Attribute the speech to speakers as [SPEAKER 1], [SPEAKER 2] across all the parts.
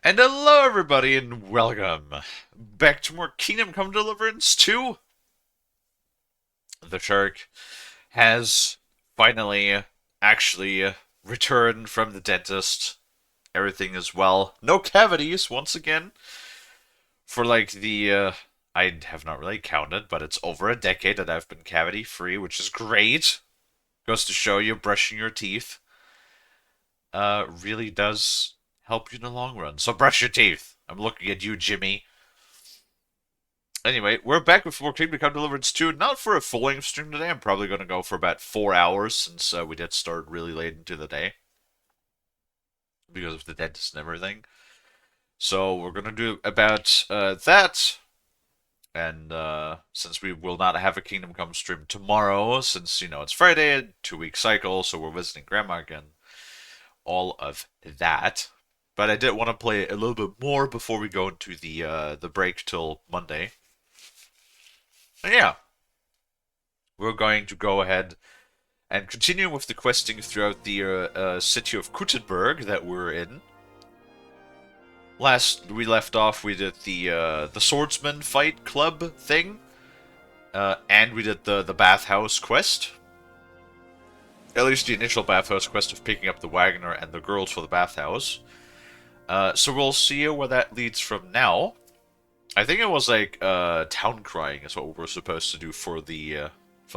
[SPEAKER 1] And hello, everybody, and welcome back to more Kingdom Come Deliverance 2. The shark has finally actually returned from the dentist. Everything is well. No cavities, once again. For like I have not really counted, but it's over a decade that I've been cavity free, which is great. Goes to show you brushing your teeth really does help you in the long run. So brush your teeth. I'm looking at you, Jimmy. Anyway, we're back with more Kingdom Come Deliverance 2. Not for a full-length stream today. I'm probably going to go for about 4 hours since we did start really late into the day. Because of the dentist and everything. So we're going to do about that. And since we will not have a Kingdom Come stream tomorrow, since, it's Friday, a 2-week cycle, so we're visiting Grandma again. All of that. But I did want to play a little bit more before we go into the break till Monday. And yeah, we're going to go ahead and continue with the questing throughout the city of Kuttenberg that we're in. Last we left off, we did the swordsman fight club thing, and we did the bathhouse quest. At least the initial bathhouse quest of picking up the wagoner and the girls for the bathhouse. So we'll see where that leads from now. I think it was like town crying is what we're supposed to do for the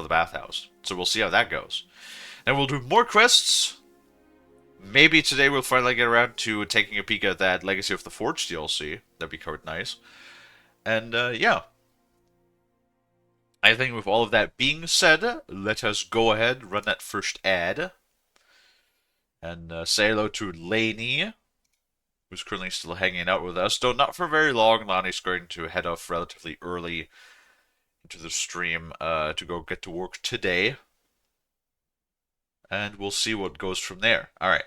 [SPEAKER 1] bathhouse. So we'll see how that goes. And we'll do more quests. Maybe today we'll finally get around to taking a peek at that Legacy of the Forge DLC. That'd be quite nice. And yeah. I think with all of that being said, let us go ahead, run that first ad. And say hello to Lainey, who's currently still hanging out with us. Though not for very long. Lonnie's going to head off relatively early into the stream to go get to work today. And we'll see what goes from there. Alright.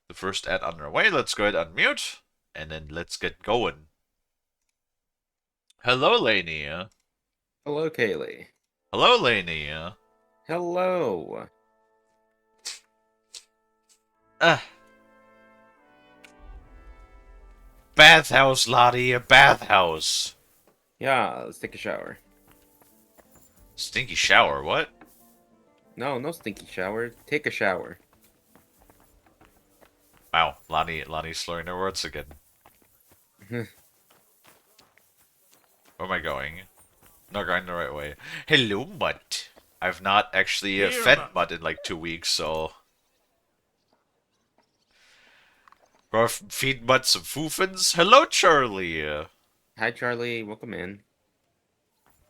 [SPEAKER 1] The first ad on our way. Let's go ahead and unmute. And then let's get going. Hello, Lainey.
[SPEAKER 2] Hello, Kalie.
[SPEAKER 1] Hello, Lainey.
[SPEAKER 2] Hello.
[SPEAKER 1] Bathhouse, Lottie. A bathhouse.
[SPEAKER 2] Yeah, let's take a shower.
[SPEAKER 1] Stinky shower, what?
[SPEAKER 2] No, no stinky shower. Take a shower.
[SPEAKER 1] Wow, Lonnie's slurring her words again. Where am I going? Not going the right way. Hello, Mutt. I've not actually fed Mutt in like 2 weeks, so... Go feed Mutt some foofins? Hello, Charlie!
[SPEAKER 2] Hi, Charlie. Welcome in.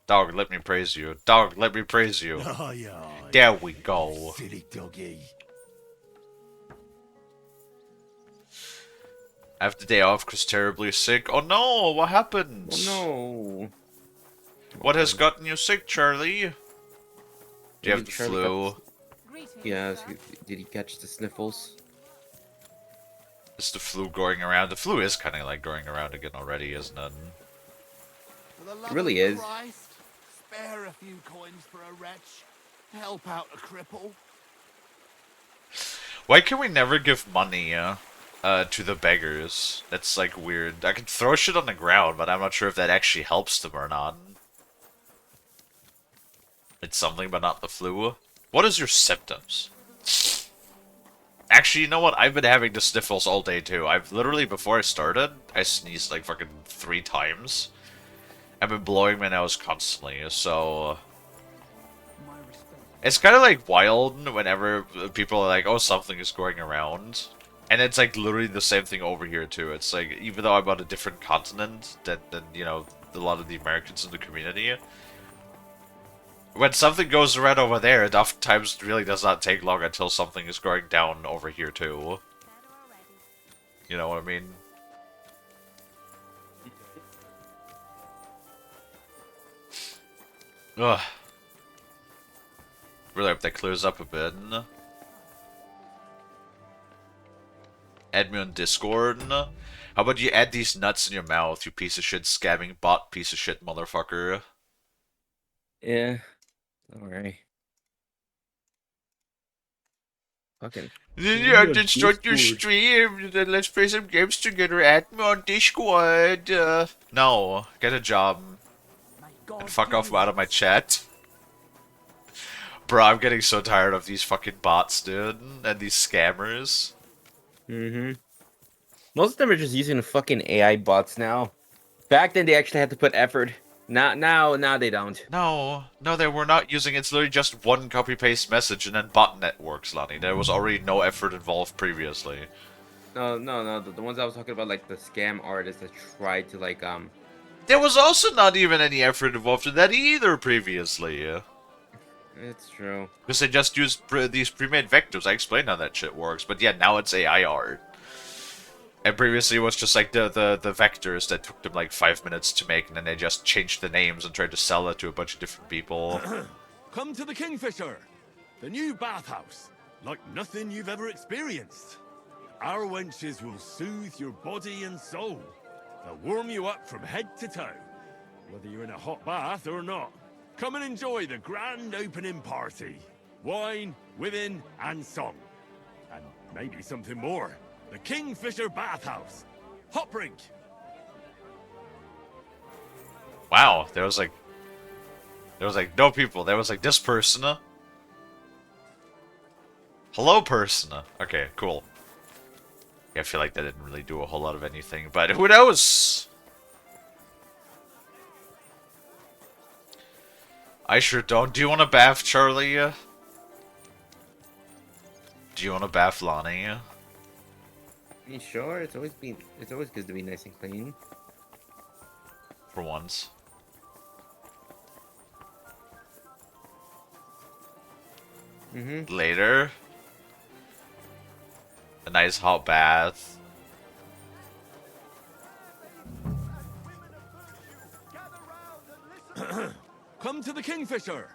[SPEAKER 1] Dog, let me praise you. Dog, let me praise you.
[SPEAKER 3] Oh, yeah.
[SPEAKER 1] There we go.
[SPEAKER 3] Silly doggy.
[SPEAKER 1] I have the day off because terribly sick. Oh no, what happened?
[SPEAKER 2] Oh, no.
[SPEAKER 1] What has gotten you sick, Charlie? Do you have the
[SPEAKER 2] Charlie
[SPEAKER 1] flu?
[SPEAKER 2] Yeah, did he catch the sniffles?
[SPEAKER 1] Is the flu going around? The flu is kind of like going around again already, isn't it?
[SPEAKER 2] It really is.
[SPEAKER 3] Christ, spare a few coins for a wretch. Help out a cripple.
[SPEAKER 1] Why can we never give money to the beggars? That's like weird. I can throw shit on the ground, but I'm not sure if that actually helps them or not. It's something, but not the flu. What is your symptoms? Actually, you know what? I've been having the sniffles all day too. I've literally, before I started, I sneezed like fucking 3 times. I've been blowing my nose constantly, so... It's kind of like wild whenever people are like, oh, something is going around. And it's like literally the same thing over here too. It's like, even though I'm on a different continent than a lot of the Americans in the community, when something goes around over there, it oftentimes really does not take long until something is going down over here too. You know what I mean? Ugh. Really hope that clears up a bit. Add me on Discord. How about you add these nuts in your mouth, you piece of shit scamming bot piece of shit motherfucker?
[SPEAKER 2] Yeah. Alright. Fucking.
[SPEAKER 1] Yeah,
[SPEAKER 2] on
[SPEAKER 1] then start your
[SPEAKER 2] Discord.
[SPEAKER 1] stream. Then let's play some games together. Add me on Discord. No, get a job and fuck off out of my chat. Bro, I'm getting so tired of these fucking bots, dude, and these scammers.
[SPEAKER 2] Mm-hmm. Most of them are just using fucking AI bots now. Back then, they actually had to put effort. Now they don't.
[SPEAKER 1] No, they were not using it's literally just one copy-paste message and then botnet works, Lonnie. There was already no effort involved previously.
[SPEAKER 2] No. The ones I was talking about, like the scam artists that tried to
[SPEAKER 1] There was also not even any effort involved in that either previously.
[SPEAKER 2] It's true.
[SPEAKER 1] Because they just used these pre-made vectors. I explained how that shit works, but yeah, now it's AI art. And previously it was just like the vectors that took them like 5 minutes to make, and then they just changed the names and tried to sell it to a bunch of different people.
[SPEAKER 4] Come to the Kingfisher, the new bathhouse, like nothing you've ever experienced. Our wenches will soothe your body and soul. They'll warm you up from head to toe, whether you're in a hot bath or not. Come and enjoy the grand opening party. Wine, women, and song. And maybe something more. The Kingfisher Bathhouse. Hot brink.
[SPEAKER 1] Wow, there was like no people. There was like this person. Hello, person. Okay, cool. Yeah, I feel like that didn't really do a whole lot of anything, but who knows? I sure don't. Do you want to bath, Charlie? Do you want to bath, Lonnie?
[SPEAKER 2] You sure? It's always good to be nice and clean.
[SPEAKER 1] For once. Later. A nice hot bath.
[SPEAKER 4] Come to the Kingfisher,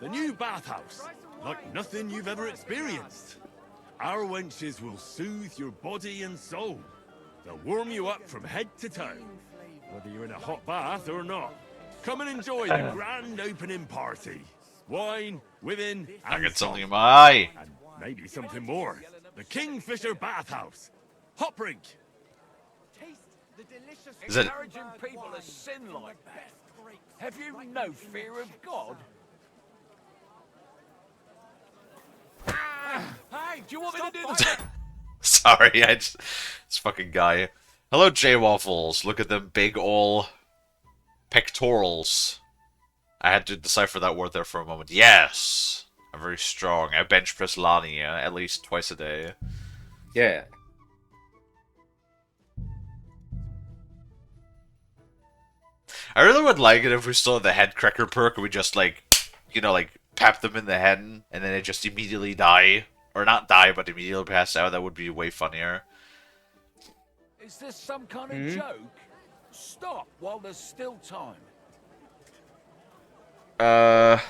[SPEAKER 4] the new bathhouse, like nothing you've ever experienced. Our wenches will soothe your body and soul. They'll warm you up from head to toe, whether you're in a hot bath or not. Come and enjoy the grand opening party. Wine, women,
[SPEAKER 1] I
[SPEAKER 4] and
[SPEAKER 1] got something in
[SPEAKER 4] song.
[SPEAKER 1] my eye.
[SPEAKER 4] And maybe something more. The Kingfisher Bathhouse. Hot brink.
[SPEAKER 1] Is it?
[SPEAKER 5] Encouraging people to sin like that. Have you no fear of God? Hey, do you want me to do the
[SPEAKER 1] Sorry, this fucking guy. Hello, J Waffles. Look at them big ol' pectorals. I had to decipher that word there for a moment. Yes, I'm very strong. I bench press Lonnie at least twice a day.
[SPEAKER 2] Yeah.
[SPEAKER 1] I really would like it if we still had the head cracker perk and we just like, like pap them in the head and then they just immediately die. Or not die, but immediately pass out. That would be way funnier.
[SPEAKER 5] Is this some kind of joke? Stop while there's still time. Why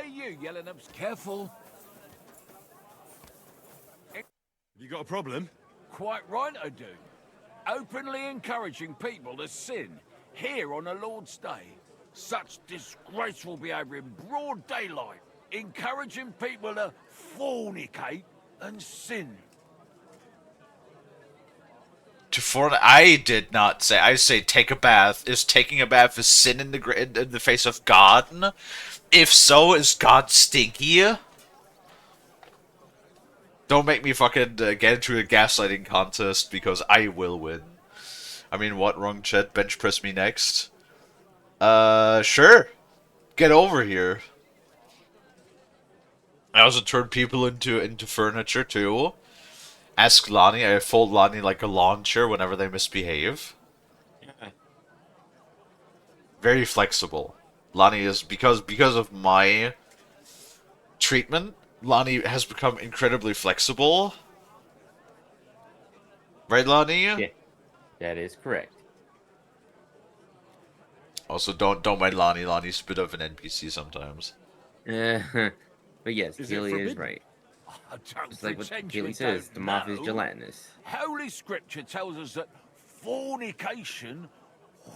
[SPEAKER 5] are you yelling up? Careful.
[SPEAKER 4] Have you got a problem?
[SPEAKER 5] Quite right I do. Openly encouraging people to sin here on a Lord's Day. Such disgraceful behaviour in broad daylight. Encouraging people to fornicate and sin.
[SPEAKER 1] I did not say. I say take a bath. Is taking a bath a sin in the face of God? If so, is God stinky? Don't make me fucking get into a gaslighting contest because I will win. I mean, what? Wrong chat. Bench press me next. Sure. Get over here. I also turn people into furniture too. Ask Lonnie. I fold Lonnie like a lawn chair whenever they misbehave. Very flexible. Lonnie is because of my treatment. Lonnie has become incredibly flexible. Right, Lonnie?
[SPEAKER 2] Yeah. That is correct.
[SPEAKER 1] Also, don't mind Lonnie. Lonnie's a bit of an NPC sometimes.
[SPEAKER 2] But yes,
[SPEAKER 4] Is it
[SPEAKER 2] Kalie is
[SPEAKER 4] forbidden?
[SPEAKER 2] right.
[SPEAKER 5] I don't
[SPEAKER 2] Just like what
[SPEAKER 5] pretend you
[SPEAKER 2] Kalie says,
[SPEAKER 5] don't
[SPEAKER 2] the moth is
[SPEAKER 5] know.
[SPEAKER 2] gelatinous.
[SPEAKER 5] Holy Scripture tells us that fornication,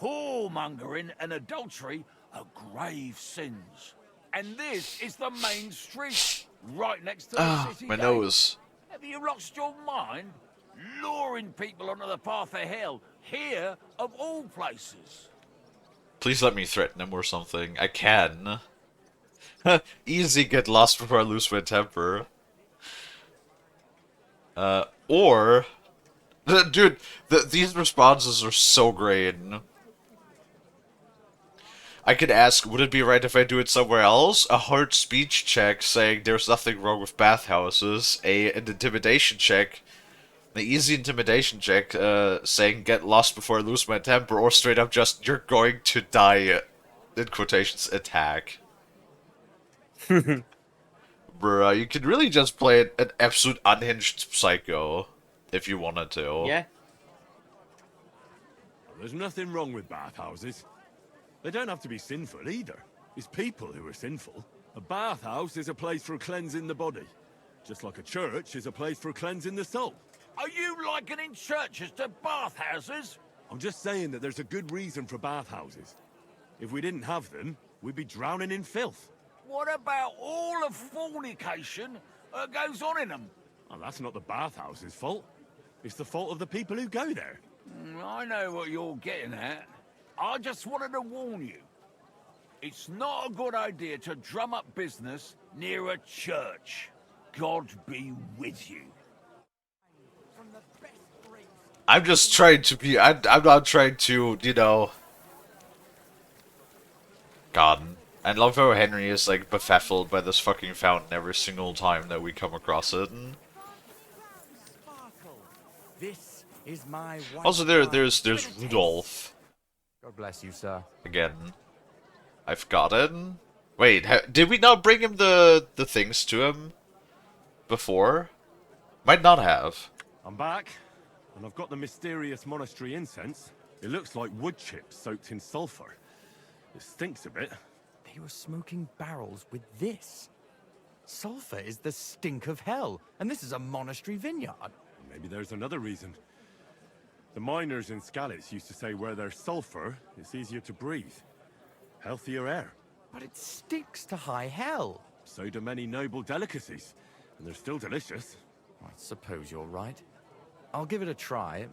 [SPEAKER 5] whoremongering, and adultery are grave sins. And this is the main street, right next to the
[SPEAKER 1] Ah,
[SPEAKER 5] city
[SPEAKER 1] my
[SPEAKER 5] gate.
[SPEAKER 1] nose.
[SPEAKER 5] Have you lost your mind? Luring people onto the path of hell, here of all places.
[SPEAKER 1] Please let me threaten him or something. I can. Easy get lost before I lose my temper. Or... Dude, these responses are so great. I could ask, would it be right if I do it somewhere else? A hard speech check saying there's nothing wrong with bathhouses. An intimidation check. An easy intimidation check saying get lost before I lose my temper. Or straight up just, you're going to die. In quotations, attack. Bruh, you could really just play an absolute unhinged psycho. If you wanted to.
[SPEAKER 2] Yeah.
[SPEAKER 4] There's nothing wrong with bathhouses. They don't have to be sinful either. It's people who are sinful. A bathhouse is a place for cleansing the body, just like a church is a place for cleansing the soul.
[SPEAKER 5] Are you likening churches to bathhouses?
[SPEAKER 4] I'm just saying that there's a good reason for bathhouses. If we didn't have them, we'd be drowning in filth.
[SPEAKER 5] What about all the fornication that goes on in them?
[SPEAKER 4] Well, that's not the bathhouse's fault. It's the fault of the people who go there.
[SPEAKER 5] I know what you're getting at. I just wanted to warn you. It's not a good idea to drum up business near a church. God be with you.
[SPEAKER 1] I'm just trying to be... I'm not trying to, you know... God. I love how Henry is, like, befuddled by this fucking fountain every single time that we come across it.
[SPEAKER 6] This is my
[SPEAKER 1] Also, there's Rudolph.
[SPEAKER 6] God bless you, sir.
[SPEAKER 1] Again. I've got it. Wait, did we not bring him the things to him? Before? Might not have.
[SPEAKER 4] I'm back, and I've got the mysterious monastery incense. It looks like wood chips soaked in sulfur. It stinks a bit.
[SPEAKER 6] They were smoking barrels with this. Sulfur is the stink of hell, and this is a monastery vineyard.
[SPEAKER 4] Maybe there's another reason. The miners in Skalitz used to say where there's sulfur, it's easier to breathe. Healthier air.
[SPEAKER 6] But it stinks to high hell.
[SPEAKER 4] So do many noble delicacies, and they're still delicious.
[SPEAKER 6] I suppose you're right. I'll give it a try.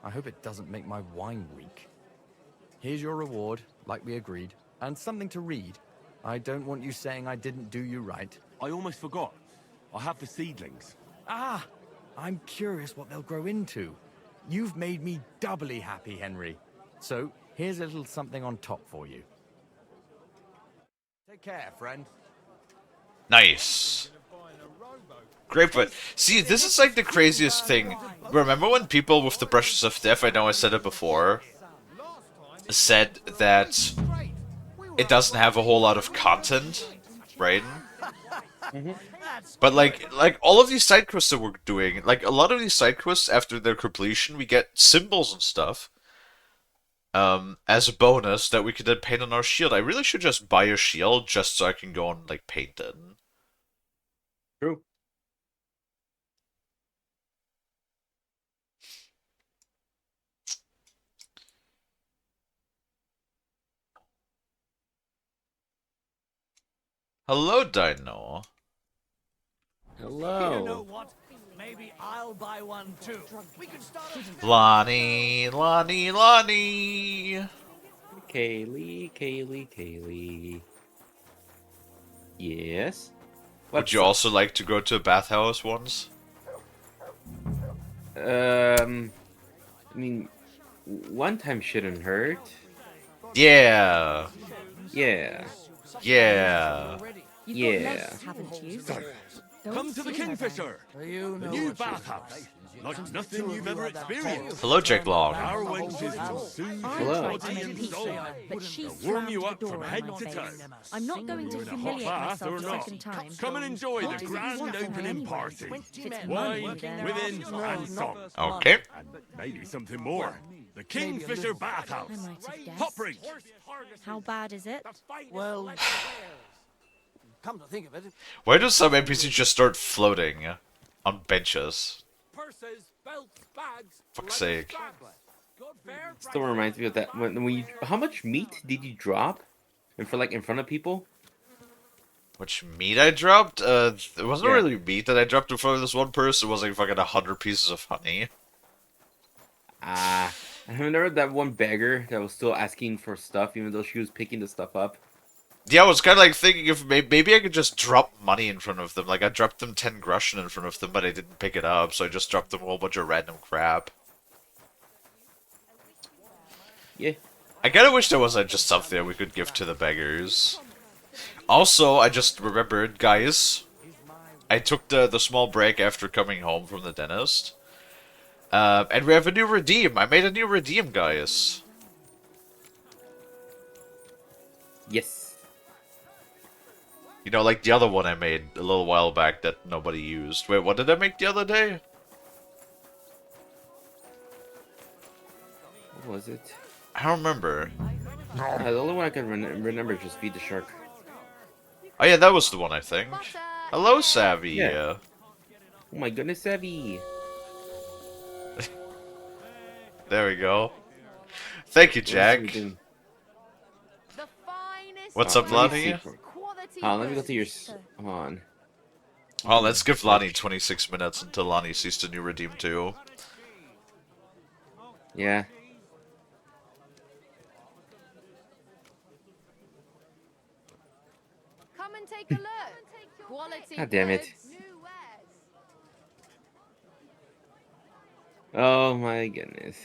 [SPEAKER 6] I hope it doesn't make my wine weak. Here's your reward, like we agreed, and something to read. I don't want you saying I didn't do you right.
[SPEAKER 4] I almost forgot. I have the seedlings.
[SPEAKER 6] Ah! I'm curious what they'll grow into. You've made me doubly happy, Henry. So, here's a little something on top for you. Take care, friend.
[SPEAKER 1] Nice. Great, but see, this is like the craziest thing. Remember when people with the brushes of death, I know I said it before, said that it doesn't have a whole lot of content, right? But like all of these side quests that we're doing, like a lot of these side quests after their completion, we get symbols and stuff as a bonus that we could then paint on our shield. I really should just buy a shield just so I can go and like paint it.
[SPEAKER 2] True.
[SPEAKER 1] Hello, Dino.
[SPEAKER 2] Hello.
[SPEAKER 3] You know what? Maybe I'll buy one too. We could start a
[SPEAKER 1] Lonnie.
[SPEAKER 2] Kalie. Yes?
[SPEAKER 1] Would you also like to go to a bathhouse once?
[SPEAKER 2] I mean, one time shouldn't hurt.
[SPEAKER 1] Yeah.
[SPEAKER 2] Yeah.
[SPEAKER 1] Yeah.
[SPEAKER 7] You've got legs, haven't you?
[SPEAKER 4] Come to the Kingfisher,
[SPEAKER 3] You
[SPEAKER 4] the
[SPEAKER 3] know
[SPEAKER 4] new
[SPEAKER 3] what you-
[SPEAKER 4] bathhouse, like nothing you've ever experienced.
[SPEAKER 1] Hello, Jack Long.
[SPEAKER 4] Our wenches will soothe
[SPEAKER 7] I
[SPEAKER 4] your
[SPEAKER 2] Hello.
[SPEAKER 7] tried to
[SPEAKER 4] body
[SPEAKER 7] make
[SPEAKER 4] and
[SPEAKER 7] peace
[SPEAKER 4] soul.
[SPEAKER 7] with her, but she
[SPEAKER 4] They'll warm
[SPEAKER 7] slammed
[SPEAKER 4] you
[SPEAKER 7] the
[SPEAKER 4] up
[SPEAKER 7] door
[SPEAKER 4] from
[SPEAKER 7] in
[SPEAKER 4] head
[SPEAKER 7] my
[SPEAKER 4] to
[SPEAKER 7] face.
[SPEAKER 4] toe.
[SPEAKER 7] I'm not going to
[SPEAKER 4] You're in a hot
[SPEAKER 7] humiliate
[SPEAKER 4] bath
[SPEAKER 7] myself
[SPEAKER 4] or
[SPEAKER 7] a
[SPEAKER 4] not.
[SPEAKER 7] second time.
[SPEAKER 4] Come and enjoy
[SPEAKER 7] Why
[SPEAKER 4] the
[SPEAKER 7] does it
[SPEAKER 4] grand
[SPEAKER 7] want to
[SPEAKER 4] opening
[SPEAKER 7] anyway?
[SPEAKER 4] party.
[SPEAKER 7] It's
[SPEAKER 4] Wine,
[SPEAKER 7] money, then.
[SPEAKER 4] women, and song.
[SPEAKER 1] Okay.
[SPEAKER 4] And maybe something more. The Kingfisher Bathhouse.
[SPEAKER 7] I might have guessed.
[SPEAKER 4] Hop rink.
[SPEAKER 7] How bad is it?
[SPEAKER 3] Well, come to think of it,
[SPEAKER 1] Why do some NPCs just start floating on benches?
[SPEAKER 3] purses, belts, bags.
[SPEAKER 1] Fuck's sake.
[SPEAKER 2] Still reminds me of that when you. How much meat did you drop? And for like in front of people?
[SPEAKER 1] Which meat I dropped? It wasn't
[SPEAKER 2] Yeah.
[SPEAKER 1] really meat that I dropped in front of this one person. It was like fucking 100 pieces of honey.
[SPEAKER 2] I remember that one beggar that was still asking for stuff, even though she was picking the stuff up.
[SPEAKER 1] Yeah, I was kind of like thinking if maybe I could just drop money in front of them. Like I dropped them 10 groschen in front of them, but I didn't pick it up, so I just dropped them a whole bunch of random crap.
[SPEAKER 2] Yeah.
[SPEAKER 1] I kind of wish there was just something that we could give to the beggars. Also, I just remembered, guys, I took the small break after coming home from the dentist. And we have a new redeem. I made a new redeem, guys.
[SPEAKER 2] Yes.
[SPEAKER 1] You know, like the other one I made a little while back that nobody used. Wait, what did I make the other day?
[SPEAKER 2] What was it?
[SPEAKER 1] I don't remember.
[SPEAKER 2] The only one I can remember is just feed the shark.
[SPEAKER 1] Oh yeah, that was the one, I think. Hello, Savvy.
[SPEAKER 2] Yeah. Oh my goodness, Evie.
[SPEAKER 1] There we go. Thank you, Jack. What's up,
[SPEAKER 2] Let me
[SPEAKER 1] Lonnie?
[SPEAKER 2] see. Let me go to your... Hold on.
[SPEAKER 1] Oh, let's give Lonnie 26 minutes until Lonnie sees the new redeem too.
[SPEAKER 2] Yeah.
[SPEAKER 8] Come and take a look. Quality
[SPEAKER 2] God damn it.
[SPEAKER 8] goods, new wares.
[SPEAKER 2] Oh my goodness.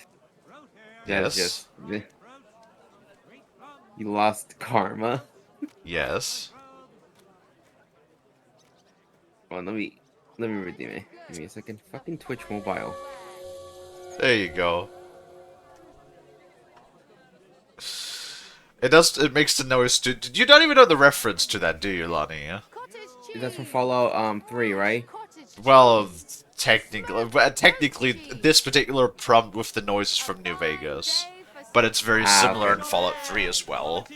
[SPEAKER 2] That's
[SPEAKER 1] Yes.
[SPEAKER 2] just... You lost karma.
[SPEAKER 1] Yes.
[SPEAKER 2] Oh, let me redeem it. Give me a second. Fucking Twitch mobile.
[SPEAKER 1] There you go. It makes the noise too. Did you not even know the reference to that, do you, Lonnie?
[SPEAKER 2] That's from Fallout 3, right?
[SPEAKER 1] Well, technically, this particular prompt with the noise is from New Vegas, but it's very similar
[SPEAKER 2] okay.
[SPEAKER 1] in Fallout 3 as well.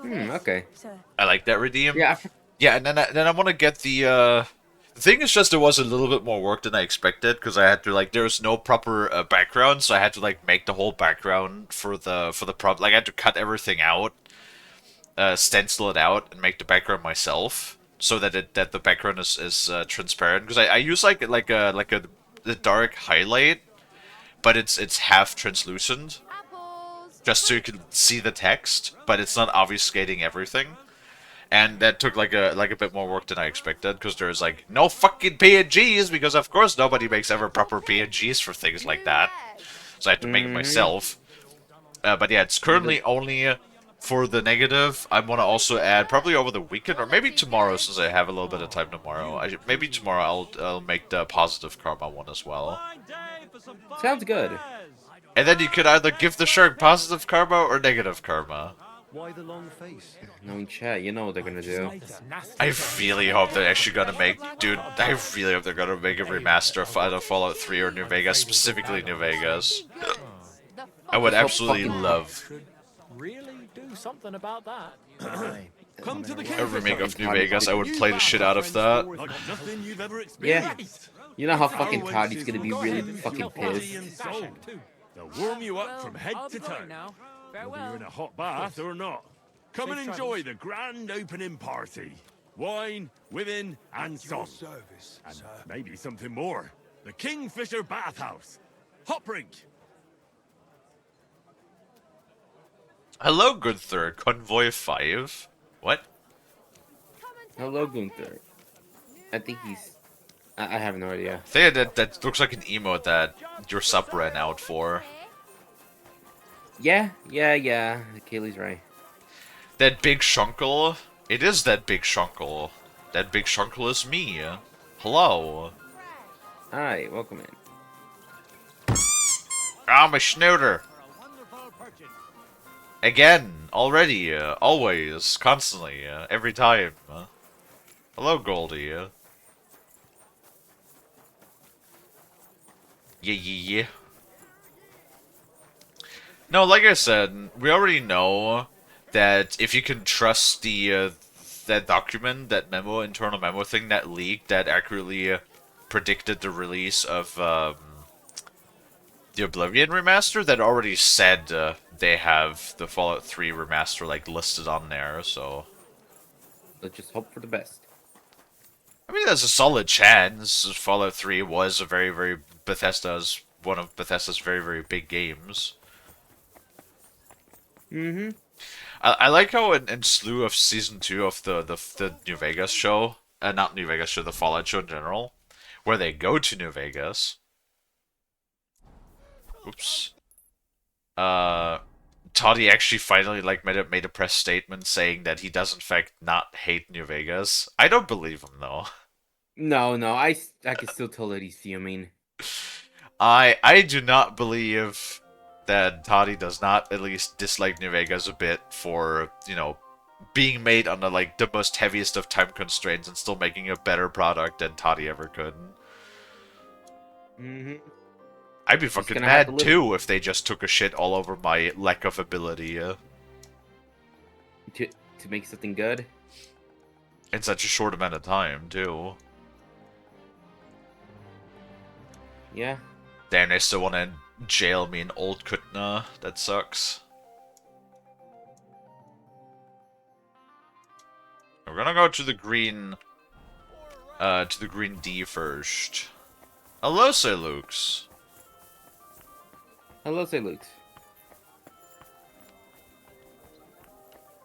[SPEAKER 2] Okay.
[SPEAKER 1] I like that redeem.
[SPEAKER 2] Yeah.
[SPEAKER 1] Yeah, and then I want to get the thing is just it was a little bit more work than I expected because I had to like there was no proper background, so I had to like make the whole background for the prompt. Like I had to cut everything out, stencil it out, and make the background myself so that the background is transparent. Because I use like the dark highlight, but it's half translucent, just so you can see the text, but it's not obfuscating everything. And that took like a bit more work than I expected because there's like no fucking PNGs because of course nobody makes ever proper PNGs for things like that. So I had to make it myself. But yeah, it's currently only for the negative. I want to also add probably over the weekend or maybe tomorrow since I have a little bit of time tomorrow. Maybe tomorrow I'll make the positive karma one as well.
[SPEAKER 2] Sounds good.
[SPEAKER 1] And then you could either give the shark positive karma or negative karma.
[SPEAKER 6] Why the long face?
[SPEAKER 2] Knowing chat, you know what they're gonna do.
[SPEAKER 1] I really hope they're actually gonna make, dude. I really hope they're gonna make a remaster of either Fallout 3 or New Vegas, specifically New Vegas. I would absolutely love
[SPEAKER 9] Really do something about that.
[SPEAKER 4] Come to the
[SPEAKER 1] a remake of New Vegas. I would play the shit out of that.
[SPEAKER 4] Like nothing you've ever
[SPEAKER 2] Yeah.
[SPEAKER 4] experienced.
[SPEAKER 2] You know how fucking Toddy's gonna be really fucking
[SPEAKER 4] Body
[SPEAKER 2] pissed.
[SPEAKER 4] and soul. They'll warm you up from head to toe. Whether you're in a hot bath or not. Come and enjoy the grand opening party. Wine, women, and song. And maybe something more. The Kingfisher Bathhouse. Hop rink.
[SPEAKER 1] Hello, Gunther. Convoy 5. What?
[SPEAKER 2] Hello, Gunther. I think he's... I have no idea.
[SPEAKER 1] I think that looks like an emote that your sub ran out for.
[SPEAKER 2] Yeah. Kalie's right.
[SPEAKER 1] That big shunkel? It is that big shunkel. That big shunkel is me. Hello.
[SPEAKER 2] Hi, welcome in.
[SPEAKER 1] I'm a snooter. Again, already, always, constantly, every time. Hello, Goldie. Yeah. No, like I said, we already know that if you can trust the that document, that memo, internal memo thing that leaked that accurately predicted the release of the Oblivion remaster, that already said they have the Fallout 3 remaster like listed on there. So
[SPEAKER 2] let's just hope for the best.
[SPEAKER 1] I mean, there's a solid chance. Fallout 3 was a very Bethesda's one of Bethesda's very big games.
[SPEAKER 2] Mm-hmm.
[SPEAKER 1] I like how in slew of season 2 of the New Vegas show, not New Vegas show, the Fallout show in general, where they go to New Vegas. Oops. Toddy actually finally like made a press statement saying that he does in fact not hate New Vegas. I don't believe him though.
[SPEAKER 2] No, I can still tell that he's fuming.
[SPEAKER 1] I do not believe that Toddy does not at least dislike New Vegas a bit for, you know, being made under like the most heaviest of time constraints and still making a better product than Toddy ever could.
[SPEAKER 2] Mm-hmm.
[SPEAKER 1] I'd be
[SPEAKER 2] Just
[SPEAKER 1] fucking
[SPEAKER 2] gonna have to
[SPEAKER 1] mad
[SPEAKER 2] live.
[SPEAKER 1] too if they just took a shit all over my lack of ability
[SPEAKER 2] To make something good.
[SPEAKER 1] in such a short amount of time too.
[SPEAKER 2] Yeah.
[SPEAKER 1] Damn, they still want to jail me in Old Kutna. That sucks. We're gonna go to the green D first. Hello, Sir Lukes.
[SPEAKER 2] Hello, say Luke.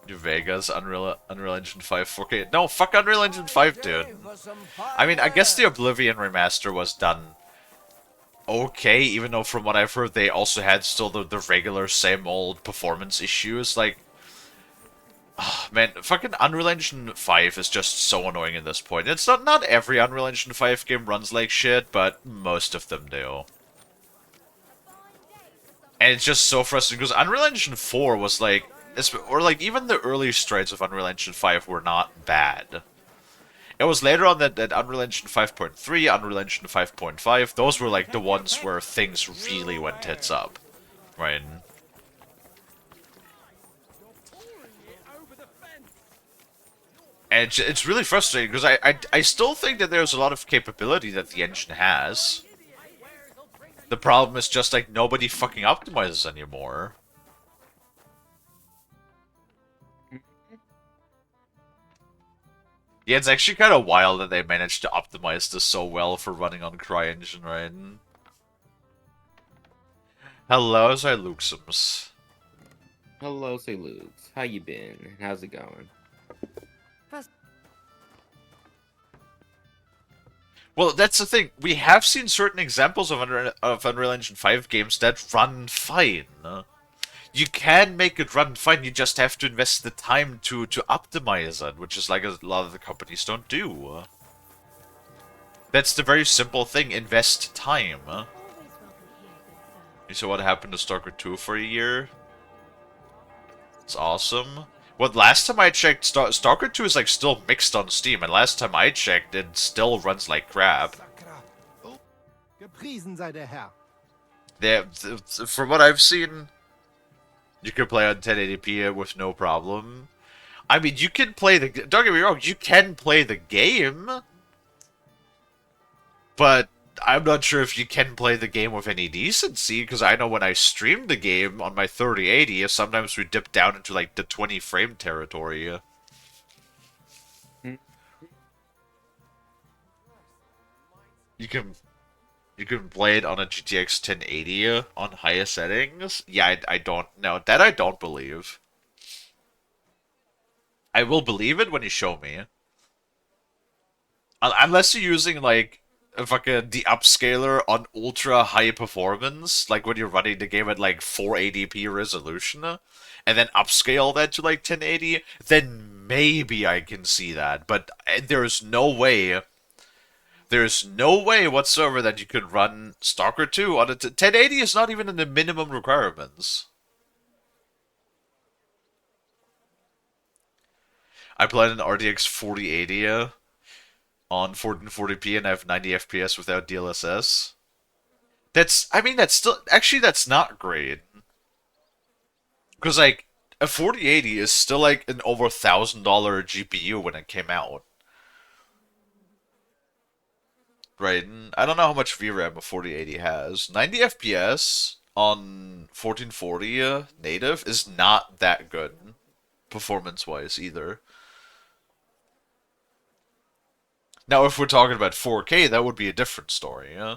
[SPEAKER 1] New Vegas, Unreal Engine 5 4K. No, fuck Unreal Engine 5, dude. I mean, I guess the Oblivion remaster was done okay, even though from what I've heard, they also had still the regular same old performance issues. Like, man, fucking Unreal Engine 5 is just so annoying at this point. It's not every Unreal Engine 5 game runs like shit, but most of them do. And it's just so frustrating because Unreal Engine 4 was like, or like even the early strides of Unreal Engine 5 were not bad. It was later on that Unreal Engine 5.3, Unreal Engine 5.5, those were like the ones where things really went tits up, right? And it's really frustrating because I still think that there's a lot of capability that the engine has. The problem is just like nobody fucking optimizes anymore. Yeah, it's actually kind of wild that they managed to optimize this so well for running on CryEngine, right? Hello, Xyluxums.
[SPEAKER 2] Hello, say Luke. How you been? How's it going?
[SPEAKER 1] Well, that's the thing. We have seen certain examples of Unreal Engine 5 games that run fine. You can make it run fine, you just have to invest the time to optimize it, which is like a lot of the companies don't do. That's the very simple thing, invest time. You saw what happened to Stalker 2 for a year? It's awesome. Well, last time I checked, Stalker 2 is like still mixed on Steam, and last time I checked, it still runs like crap.
[SPEAKER 3] Gepriesen sei der Herr.
[SPEAKER 1] From what I've seen, you can play on 1080p with no problem. I mean, you can play the... Don't get me wrong, you can play the game. But I'm not sure if you can play the game with any decency, because I know when I streamed the game on my 3080, sometimes we dip down into, like, the 20 frame territory. You can play it on a GTX 1080 on highest settings? Yeah, I don't know. That I don't believe. I will believe it when you show me. Unless you're using, like, fucking the upscaler on ultra high performance, like when you're running the game at, like, 480p resolution, and then upscale that to, like, 1080, then maybe I can see that. But there's no way... There's no way whatsoever that you could run Stalker 2 on a 1080 is not even in the minimum requirements. I played an RTX 4080 on 1440p and I have 90 FPS without DLSS. I mean, that's still, actually that's not great. Because like, a 4080 is still like an over $1,000 GPU when it came out. Right, and I don't know how much VRAM a 4080 has. 90 FPS on 1440 native is not that good, performance-wise either. Now, if we're talking about 4K, that would be a different story. Yeah,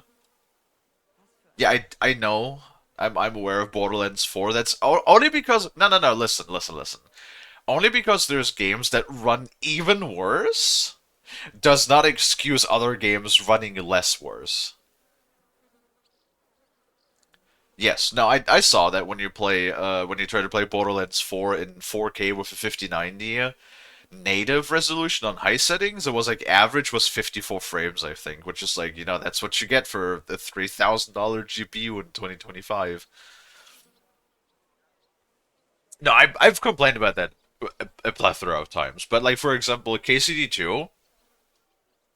[SPEAKER 1] yeah, I know. I'm aware of Borderlands 4. That's only because no. Listen. Only because there's games that run even worse does not excuse other games running less worse. Yes, no, I saw that when you play when you try to play Borderlands 4 in 4K with a 5090 native resolution on high settings, it was like average was 54 frames, I think, which is like, that's what you get for the $3,000 GPU in 2025. No, I've complained about that a plethora of times, but like for example, KCD2,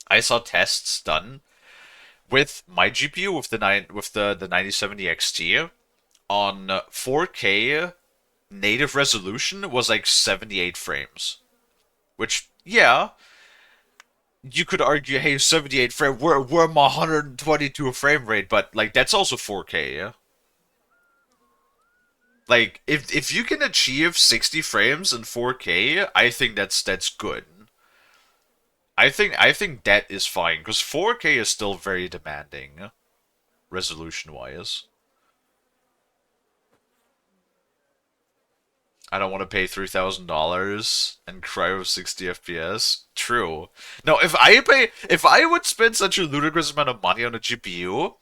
[SPEAKER 1] I saw tests done with my GPU with the 9070 XT on 4K native resolution was like 78 frames. Which, yeah, you could argue, hey, 78 frame, we're my 122 frame rate, but like that's also 4K, yeah. Like if you can achieve 60 frames in 4K, I think that's good. I think that is fine because 4K is still very demanding resolution wise. I don't want to pay $3,000 and cry with 60 FPS. True. No, if I would spend such a ludicrous amount of money on a GPU,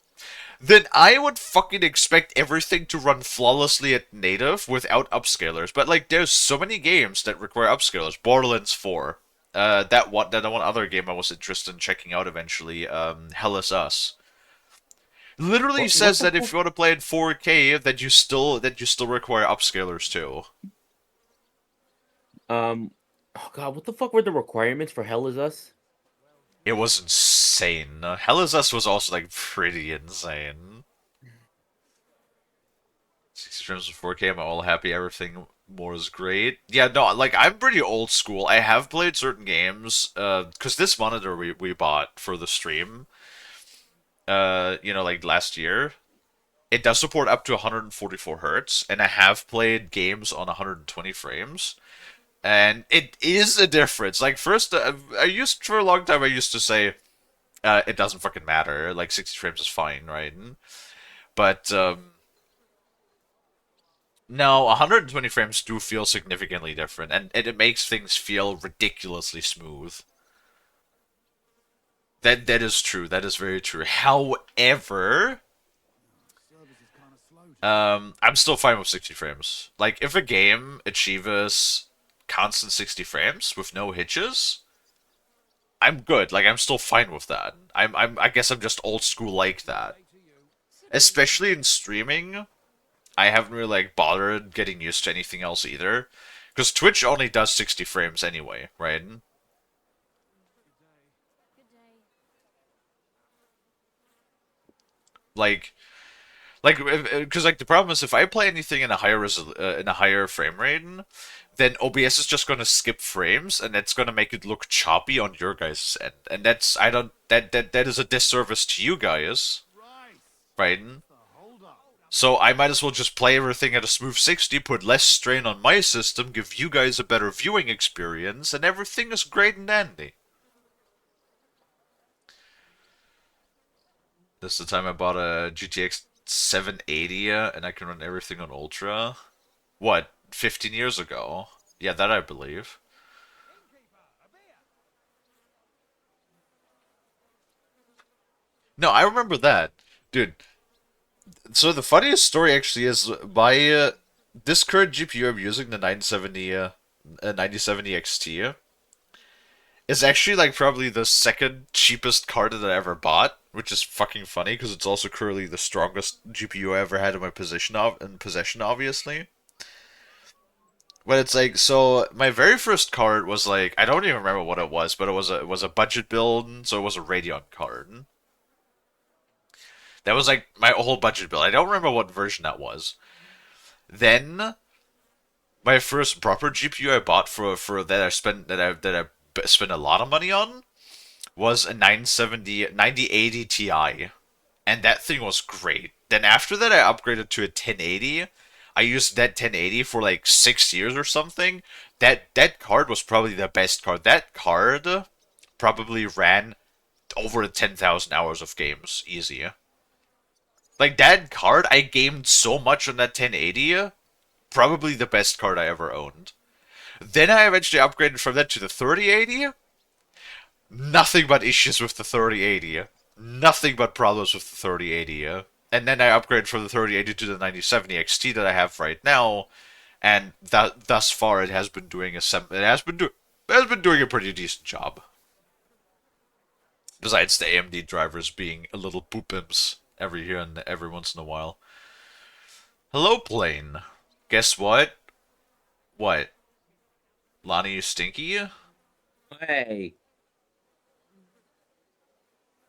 [SPEAKER 1] then I would fucking expect everything to run flawlessly at native without upscalers. But like, there's so many games that require upscalers. Borderlands 4. That one other game I was interested in checking out eventually. Hell is Us. Literally
[SPEAKER 2] What
[SPEAKER 1] says
[SPEAKER 2] the
[SPEAKER 1] that if you want to play in 4K, that you still require upscalers too.
[SPEAKER 2] Oh god, what the fuck were the requirements for Hell Is Us?
[SPEAKER 1] It was insane. Hell is Us was also like pretty insane. 60 frames of 4K, I'm all happy. Everything more is great. Yeah, no, like I'm pretty old school. I have played certain games, because this monitor we bought for the stream, like last year, it does support up to 144 hertz, and I have played games on 120 frames. And it is a difference. Like first, for a long time I used to say, it doesn't fucking matter. Like 60 frames is fine, right? But no, 120 frames do feel significantly different, and it makes things feel ridiculously smooth. That is true. That is very true. However, I'm still fine with 60 frames. Like if a game achieves constant 60 frames with no hitches, I'm good. Like I'm still fine with that. I guess I'm just old school like that. Especially in streaming, I haven't really like bothered getting used to anything else either, because Twitch only does 60 frames anyway, right? Like, because like the problem is if I play anything in a in a higher frame rate, then OBS is just gonna skip frames, and that's gonna make it look choppy on your guys' end, and that's I don't that is a disservice to you guys, right? So I might as well just play everything at a smooth 60, put less strain on my system, give you guys a better viewing experience, and everything is great and dandy. This is the time I bought a GTX 780 and I can run everything on Ultra. What, 15 years ago? Yeah, that I believe. No, I remember that. Dude, so the funniest story actually is my this current GPU I'm using, the 9070 XT, is actually like probably the second cheapest card that I ever bought, which is fucking funny because it's also currently the strongest GPU I ever had in my possession, obviously. But it's like, so my very first card was like, I don't even remember what it was, but it was a budget build, so it was a Radeon card. That was like my whole budget build. I don't remember what version that was. Then my first proper GPU I bought for that I spent a lot of money on was a 9080 Ti, and that thing was great. Then after that, I upgraded to a 1080. I used that 1080 for like 6 years or something. That card was probably the best card. That card probably ran over 10,000 hours of games, easy. Like, that card, I gamed so much on that 1080, probably the best card I ever owned. Then I eventually upgraded from that to the 3080. Nothing but issues with the 3080. Nothing but problems with the 3080. And then I upgraded from the 3080 to the 9070 XT that I have right now, and thus far it has been doing doing a pretty decent job. Besides the AMD drivers being a little poop-imps every once in a while. Hello, plane. Guess what? What? Lonnie, you stinky?
[SPEAKER 2] Hey.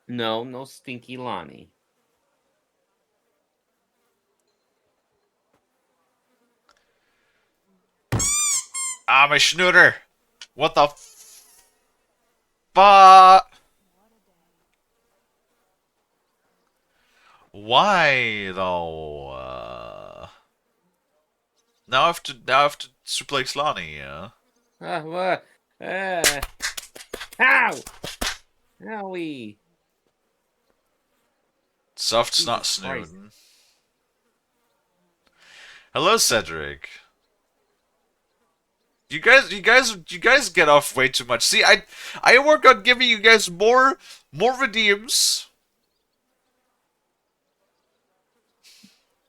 [SPEAKER 2] No, no stinky Lonnie.
[SPEAKER 1] Ah, my schnooter! What the fuck? Why though? Now I have to suplex Lonnie. Yeah.
[SPEAKER 2] What? Ow! Owie!
[SPEAKER 1] Soft
[SPEAKER 2] Jesus
[SPEAKER 1] snot
[SPEAKER 2] Christ.
[SPEAKER 1] snootin'. Hello, Cedric. You guys get off way too much. See, I work on giving you guys more redeems.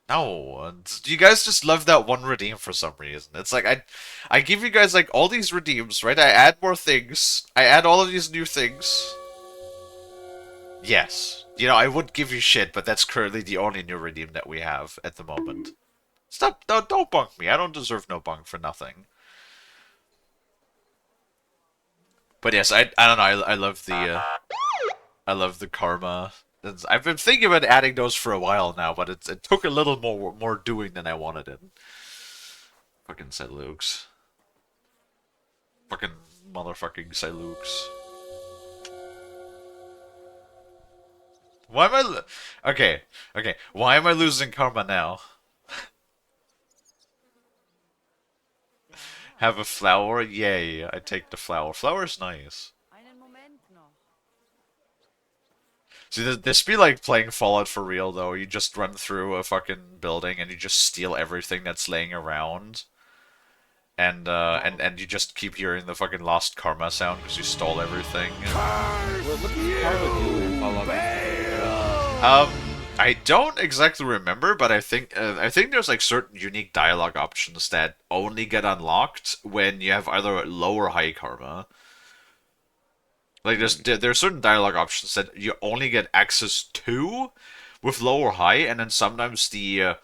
[SPEAKER 1] No, you guys just love that one redeem for some reason. It's like I give you guys like all these redeems, right? I add more things. I add all of these new things. Yes. You know, I would give you shit, but that's currently the only new redeem that we have at the moment. Stop, don't bunk me. I don't deserve no bunk for nothing. But yes, I don't know. I love the karma. I've been thinking about adding those for a while now, but it took a little more doing than I wanted it. Fucking Silux. Fucking motherfucking Silux. Why am I... Okay. Why am I losing karma now? Have a flower? Yay, I take the flower. Flower's nice. See, this be like playing Fallout for real, though. You just run through a fucking building and you just steal everything that's laying around. And you just keep hearing the fucking lost karma sound because you stole everything.
[SPEAKER 2] What does karma do in Fallout?
[SPEAKER 1] I don't exactly remember, but I think there's like certain unique dialogue options that only get unlocked when you have either low or high karma. Like there's certain dialogue options that you only get access to with low or high, and then sometimes the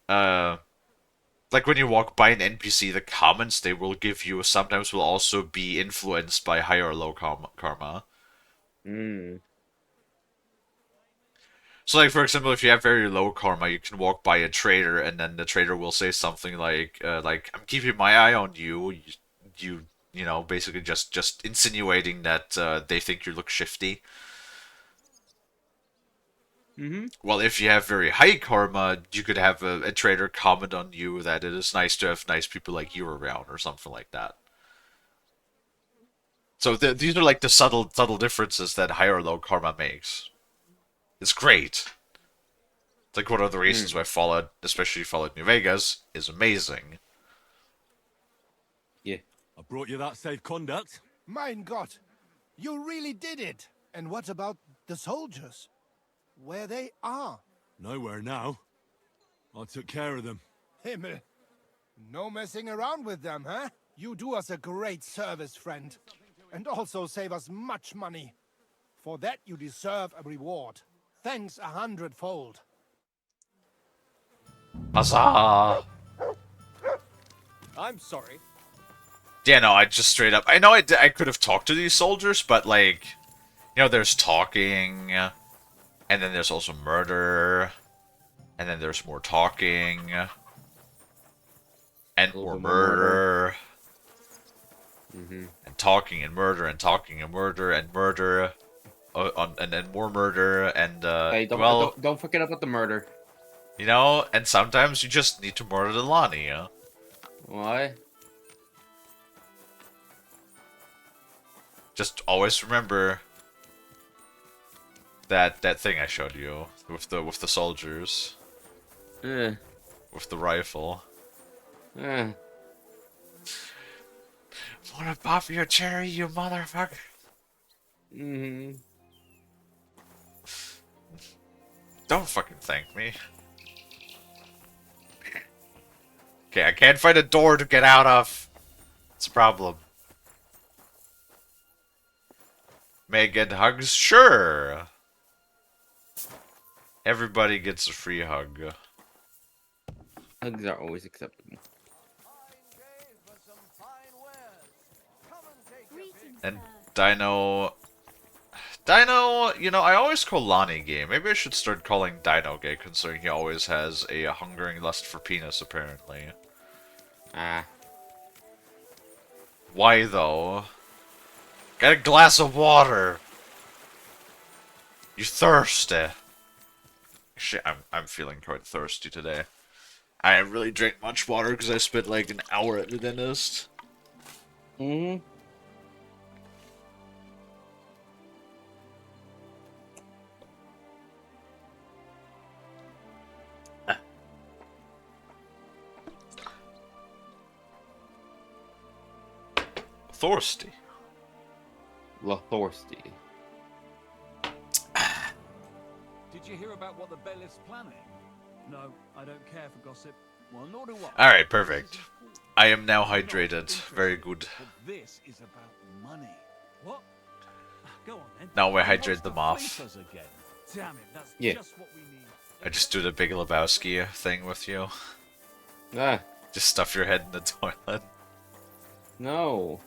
[SPEAKER 1] like when you walk by an NPC, the comments they will give you sometimes will also be influenced by high or low karma. So, like, for example, if you have very low karma, you can walk by a trader, and then the trader will say something like I'm keeping my eye on you. You know, basically just insinuating that they think you look shifty. Well, if you have very high karma, you could have a trader comment on you that it is nice to have nice people like you around, or something like that. So these are like the subtle differences that high or low karma makes. It's great. It's like one of the reasons why Fallout, especially Fallout New Vegas, is amazing.
[SPEAKER 2] Yeah.
[SPEAKER 4] I brought you that safe conduct.
[SPEAKER 3] Mein Gott, you really did it. And what about the soldiers? Where they are?
[SPEAKER 4] Nowhere now. I took care of them.
[SPEAKER 3] Himmel. No messing around with them, huh? You do us a great service, friend. And also save us much money. For that you deserve a reward. Thanks 100-fold.
[SPEAKER 1] Huzzah!
[SPEAKER 9] I'm sorry.
[SPEAKER 1] Yeah, no, I just straight up... I know I could have talked to these soldiers, but, like... You know, there's talking... And then there's also murder... And then there's more talking... And more murder... And talking and murder and talking and murder and murder... and then more murder and,
[SPEAKER 2] Hey,
[SPEAKER 1] well...
[SPEAKER 2] don't forget about the murder.
[SPEAKER 1] You know, and sometimes you just need to murder the Lonnie, you know?
[SPEAKER 2] Why?
[SPEAKER 1] Just always remember, that thing I showed you with the soldiers
[SPEAKER 2] Eh.
[SPEAKER 1] with the rifle.
[SPEAKER 2] Eh.
[SPEAKER 1] Wanna pop your cherry, you motherfucker?
[SPEAKER 2] Mm-hmm.
[SPEAKER 1] Don't fucking thank me. Okay, I can't find a door to get out of. It's a problem. May I get hugs? Sure. Everybody gets a free hug.
[SPEAKER 2] Hugs are always acceptable.
[SPEAKER 7] Greetings,
[SPEAKER 1] And
[SPEAKER 7] sir.
[SPEAKER 1] Dino, you know, I always call Lonnie gay. Maybe I should start calling Dino gay, considering he always has a hungering lust for penis, apparently.
[SPEAKER 2] Ah.
[SPEAKER 1] Why, though? Get a glass of water! You thirsty? Actually, I'm feeling quite thirsty today. I really drank much water because I spent like an hour at the dentist.
[SPEAKER 2] Mm-hmm.
[SPEAKER 1] Thirsty.
[SPEAKER 2] Thirsty.
[SPEAKER 5] Did you hear about what the bailiff's planning?
[SPEAKER 10] No, I don't care for gossip.
[SPEAKER 5] Well, nor do I.
[SPEAKER 1] Alright, perfect. I am now hydrated. Very good.
[SPEAKER 5] But this is about money.
[SPEAKER 10] What? Go on then.
[SPEAKER 1] Now we
[SPEAKER 5] He
[SPEAKER 1] hydrate
[SPEAKER 5] wants
[SPEAKER 1] them
[SPEAKER 5] to
[SPEAKER 1] off.
[SPEAKER 5] fleece us again.
[SPEAKER 10] Damn it, that's
[SPEAKER 2] Yeah.
[SPEAKER 10] just what we need.
[SPEAKER 1] I just do the Big Lebowski thing with you.
[SPEAKER 2] Ah.
[SPEAKER 1] Just stuff your head in the toilet.
[SPEAKER 2] No.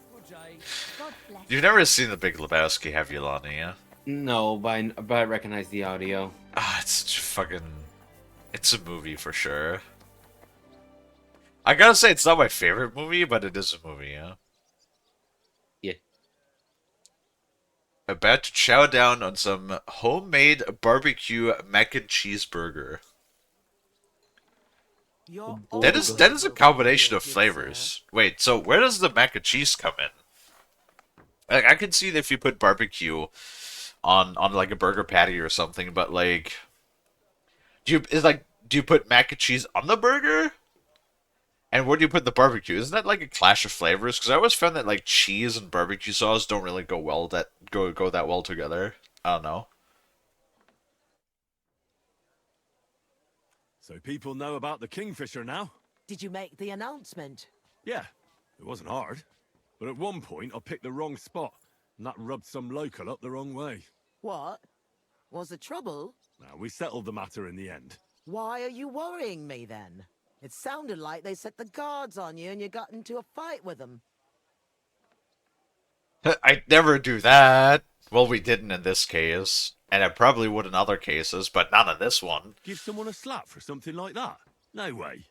[SPEAKER 7] God bless.
[SPEAKER 1] You've never seen the Big Lebowski, have you, Lonnie? Yeah?
[SPEAKER 2] No, but I recognize the audio.
[SPEAKER 1] Ah, it's such a fucking... It's a movie for sure. I gotta say, it's not my favorite movie, but it is a movie, yeah?
[SPEAKER 2] Yeah.
[SPEAKER 1] About to chow down on some homemade barbecue mac and cheese burger. That is a combination of flavors. Wait, so where does the mac and cheese come in? Like, I can see that if you put barbecue on like a burger patty or something, but like, do you put mac and cheese on the burger? And where do you put the barbecue? Isn't that like a clash of flavors? Because I always found that like cheese and barbecue sauce don't really go that well together. I don't know.
[SPEAKER 4] So people know about the Kingfisher now?
[SPEAKER 11] Did you make the announcement?
[SPEAKER 4] Yeah, it wasn't hard. But at one point, I picked the wrong spot, and that rubbed some local up the wrong way.
[SPEAKER 11] What? Was there trouble?
[SPEAKER 4] Now, we settled the matter in the end.
[SPEAKER 11] Why are you worrying me then? It sounded like they set the guards on you and you got into a fight with them.
[SPEAKER 1] I'd never do that. Well, we didn't in this case. And I probably would in other cases, but not in this one.
[SPEAKER 4] Give someone a slap for something like that? No way.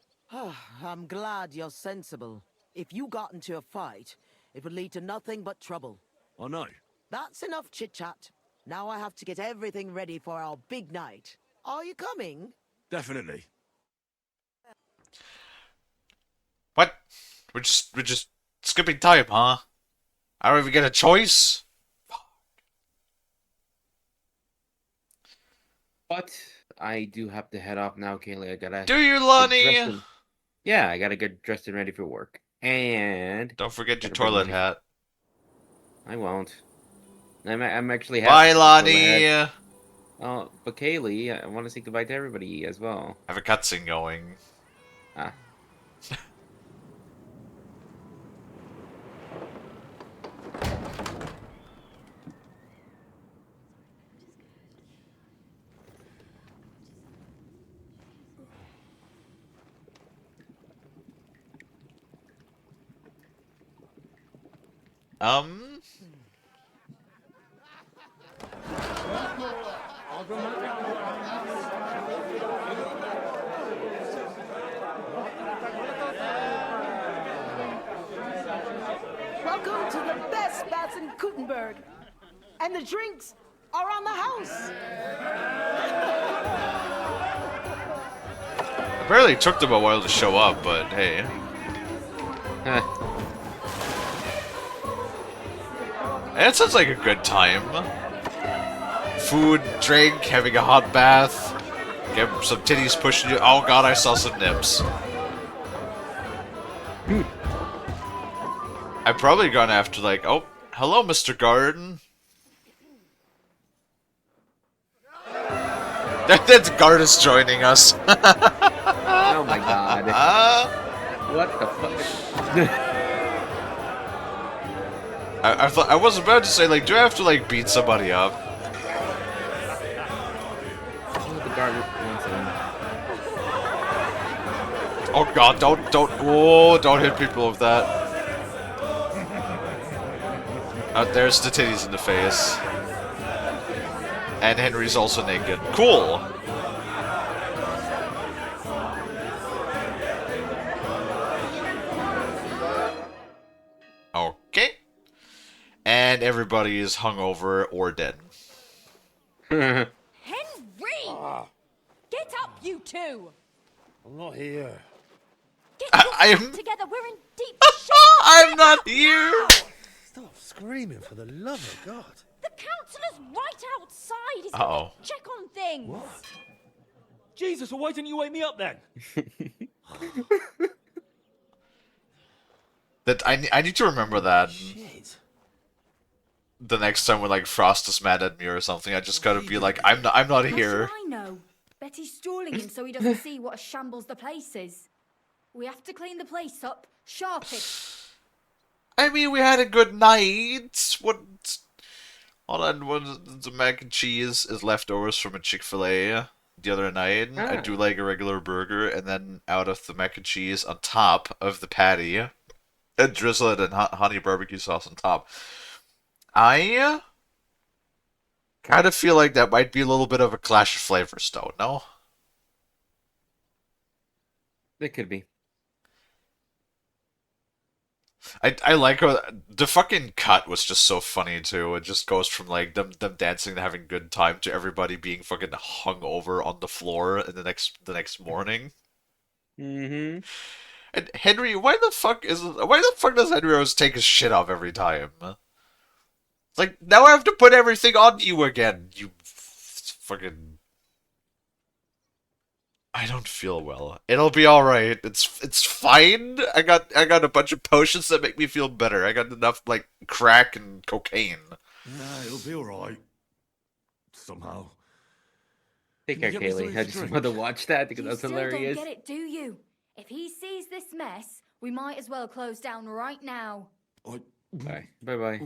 [SPEAKER 11] I'm glad you're sensible. If you got into a fight, it would lead to nothing but trouble.
[SPEAKER 4] I know.
[SPEAKER 11] That's enough chit-chat. Now I have to get everything ready for our big night. Are you coming?
[SPEAKER 4] Definitely.
[SPEAKER 1] What? We're just skipping time, huh? I don't even get a choice?
[SPEAKER 2] But I do have to head off now, Kalie. I gotta.
[SPEAKER 1] Do you,
[SPEAKER 2] get
[SPEAKER 1] Lonnie?
[SPEAKER 2] dressed and- Yeah, I gotta get dressed and ready for work. And
[SPEAKER 1] Don't forget your
[SPEAKER 2] Gotta bring
[SPEAKER 1] toilet
[SPEAKER 2] money.
[SPEAKER 1] hat.
[SPEAKER 2] I won't. I'm actually happy.
[SPEAKER 1] Bye,
[SPEAKER 2] with the
[SPEAKER 1] Lonnie!
[SPEAKER 2] hat. Oh, but Kalie, I want to say goodbye to everybody as well.
[SPEAKER 1] I have a cutscene going.
[SPEAKER 2] Ah.
[SPEAKER 11] Welcome to the best baths in Gutenberg. And the drinks are on the house.
[SPEAKER 1] Apparently it took them a while to show up, but hey. It sounds like a good time. food, drink, having a hot bath, get some titties pushing you. Oh god, I saw some nips. I'm probably gonna have to like, oh, hello, Mr. Garden. That guard is joining us.
[SPEAKER 2] Oh my god. What the fuck?
[SPEAKER 1] I was about to say, like, do I have to like beat somebody up?
[SPEAKER 2] The guard wants him.
[SPEAKER 1] Oh god, don't hit people with that. There's the titties in the face. And Henry's also naked. Cool! Okay. And everybody is hungover or dead.
[SPEAKER 7] Henry! Get up, you two!
[SPEAKER 4] I'm not here.
[SPEAKER 7] Get
[SPEAKER 1] I'm-
[SPEAKER 7] yourself together, we're in deep
[SPEAKER 1] I'm not here!
[SPEAKER 12] Stop screaming, for the love of God.
[SPEAKER 7] The councillor's right outside. He's
[SPEAKER 1] Uh-oh.
[SPEAKER 7] going to check on things.
[SPEAKER 4] What? Jesus, well, why didn't you wake me up then?
[SPEAKER 1] That I need to remember that.
[SPEAKER 12] Shit.
[SPEAKER 1] The next time when like Frost is mad at me or something, I just gotta be like, I'm not
[SPEAKER 7] How
[SPEAKER 1] here.
[SPEAKER 7] should I know? Betty's stalling him so he doesn't see what a shambles the place is. We have to clean the place up, sharpish.
[SPEAKER 1] I mean, we had a good night. What? Hold on, the mac and cheese is leftovers from a Chick-fil-A the other night. I do like a regular burger, and then out of the mac and cheese on top of the patty, and drizzle it in honey barbecue sauce on top. I kind of feel like that might be a little bit of a clash of flavors, though, no?
[SPEAKER 2] It could be.
[SPEAKER 1] I like how the fucking cut was just so funny too. It just goes from like them dancing and having a good time to everybody being fucking hung over on the floor in the next morning.
[SPEAKER 2] Mm-hmm.
[SPEAKER 1] And Henry, why the fuck does Henry always take his shit off every time? It's like, now I have to put everything on you again. You fucking. I don't feel well. It'll be alright. It's fine. I got a bunch of potions that make me feel better. I got enough like crack and cocaine.
[SPEAKER 4] Nah, it'll be alright. Somehow.
[SPEAKER 2] Take
[SPEAKER 4] Can
[SPEAKER 2] care,
[SPEAKER 4] you get me
[SPEAKER 2] Kalie.
[SPEAKER 4] something
[SPEAKER 2] I
[SPEAKER 4] to
[SPEAKER 2] just
[SPEAKER 4] drink?
[SPEAKER 2] wanted to watch that because
[SPEAKER 7] You
[SPEAKER 2] that's
[SPEAKER 7] still
[SPEAKER 2] hilarious.
[SPEAKER 7] don't get it, do you? If he sees this mess, we might as well close down right now.
[SPEAKER 2] Bye. Bye-bye.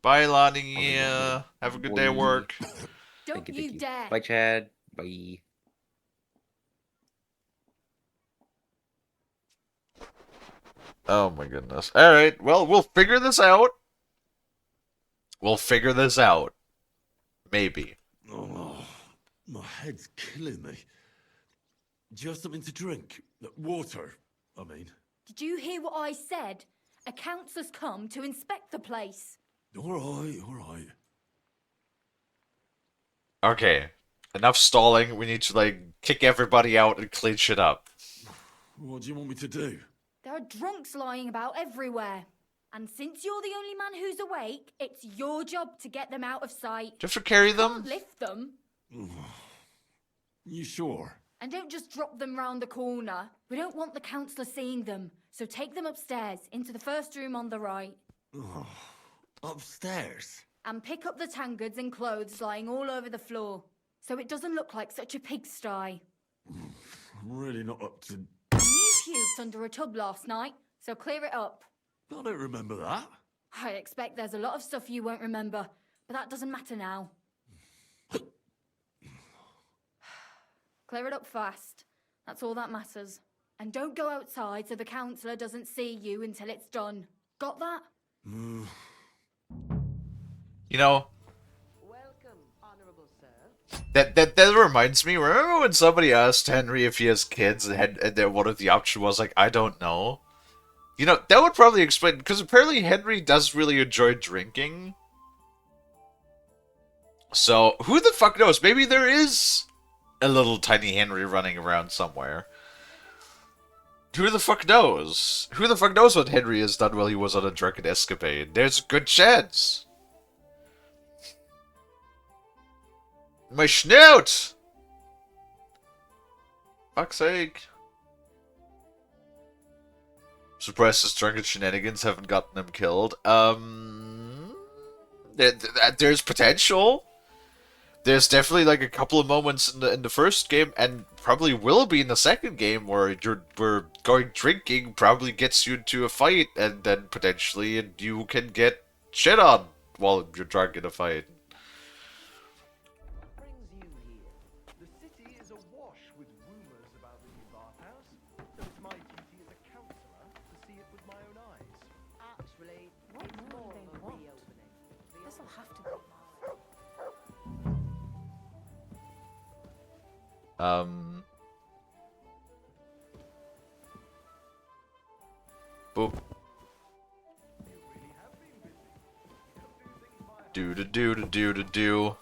[SPEAKER 1] Bye, Lonnie. Have a good day at work.
[SPEAKER 7] Don't
[SPEAKER 2] Thank
[SPEAKER 7] you
[SPEAKER 2] you.
[SPEAKER 7] dare.
[SPEAKER 2] Bye, Chad. Bye.
[SPEAKER 1] Oh my goodness. Alright, well, we'll figure this out. We'll figure this out. Maybe.
[SPEAKER 4] Oh, my head's killing me. Do you have something to drink? Water, I mean.
[SPEAKER 7] Did you hear what I said? A councillor's come to inspect the place.
[SPEAKER 4] Alright, alright.
[SPEAKER 1] Okay. Enough stalling. We need to, like, kick everybody out and clean shit up.
[SPEAKER 4] What do you want me to do?
[SPEAKER 7] There are drunks lying about everywhere. And since you're the only man who's awake, it's your job to get them out of sight.
[SPEAKER 1] Do you have to carry
[SPEAKER 7] Can't
[SPEAKER 1] them?
[SPEAKER 7] lift them.
[SPEAKER 4] You sure?
[SPEAKER 7] And don't just drop them round the corner. We don't want the councillor seeing them. So take them upstairs, into the first room on the right.
[SPEAKER 4] Oh, upstairs?
[SPEAKER 7] And pick up the tankards and clothes lying all over the floor. So it doesn't look like such a pigsty.
[SPEAKER 4] I'm really not up to...
[SPEAKER 7] You puked under a tub last night, so clear it up.
[SPEAKER 4] I don't remember that.
[SPEAKER 7] I expect there's a lot of stuff you won't remember, but that doesn't matter now. Clear it up fast. That's all that matters. And don't go outside so the councillor doesn't see you until it's done. Got that?
[SPEAKER 1] You know,
[SPEAKER 11] Welcome, honorable sir.
[SPEAKER 1] that reminds me. Remember when somebody asked Henry if he has kids, and then one of the options was like, I don't know. You know, that would probably explain, because apparently Henry does really enjoy drinking. So, who the fuck knows? Maybe there is a little tiny Henry running around somewhere. Who the fuck knows? Who the fuck knows what Henry has done while he was on a drunken escapade? There's a good chance. My snout! Fuck's sake. Surprised his drunken shenanigans haven't gotten him killed. There's potential. There's definitely like a couple of moments in the first game, and probably will be in the second game, where where going drinking probably gets you into a fight, and then potentially you can get shit on while you're drunk in a fight.
[SPEAKER 13] The city is awash with rumors about the new bathhouse, so it's my duty as a counselor to see it with my own eyes.
[SPEAKER 11] Actually,
[SPEAKER 7] What
[SPEAKER 11] it's
[SPEAKER 7] more
[SPEAKER 11] more
[SPEAKER 7] do they
[SPEAKER 11] of a
[SPEAKER 7] want?
[SPEAKER 11] reopening.
[SPEAKER 7] This'll have to be.
[SPEAKER 1] Boop. Do. Do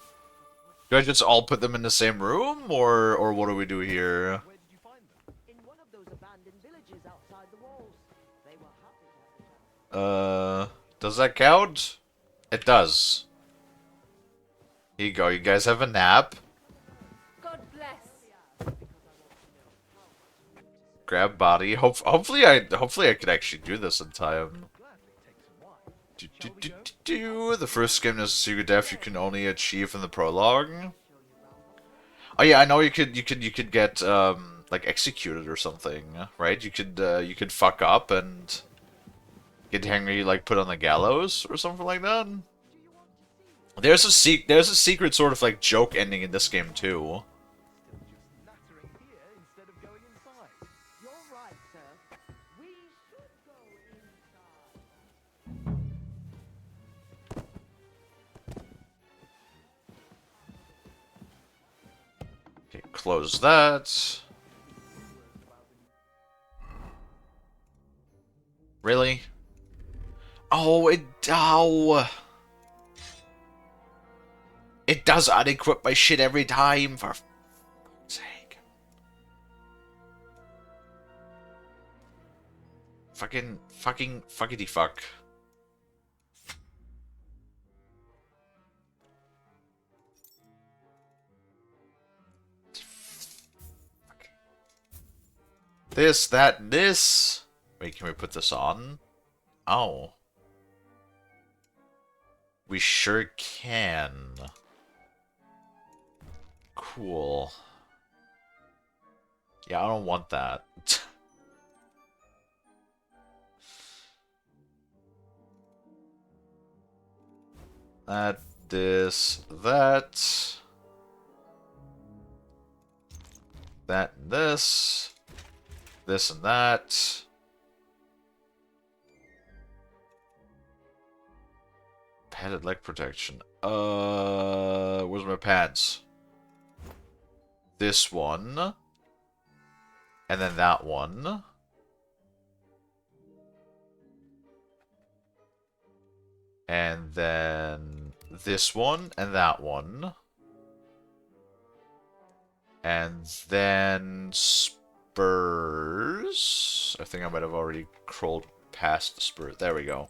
[SPEAKER 1] I just all put them in the same room, or what do we do here?
[SPEAKER 11] In one of those abandoned villages outside the walls. They were happy to have a
[SPEAKER 1] Does that count? It does. Here you go. You guys have a nap.
[SPEAKER 7] God bless.
[SPEAKER 1] Grab body. Hopefully I could actually do this in time. The first game is a secret death you can only achieve in the prologue. Oh yeah, I know you could get like executed or something, right? You could fuck up and get Henry like put on the gallows or something like that. There's a secret sort of like joke ending in this game too.
[SPEAKER 11] You're right, sir. We should go
[SPEAKER 1] Okay, close that. Really? Oh, it does unequip my shit every time, for fuck's sake. Fuckity fuck. This, that, and this. Wait, can we put this on? Oh. We sure can. Cool. Yeah, I don't want that. That, this, that. That and this. This and that. Padded leg protection. Where's my pads? This one. And then that one. And then this one and that one. And then spurs. I think I might have already crawled past the spurs. There we go.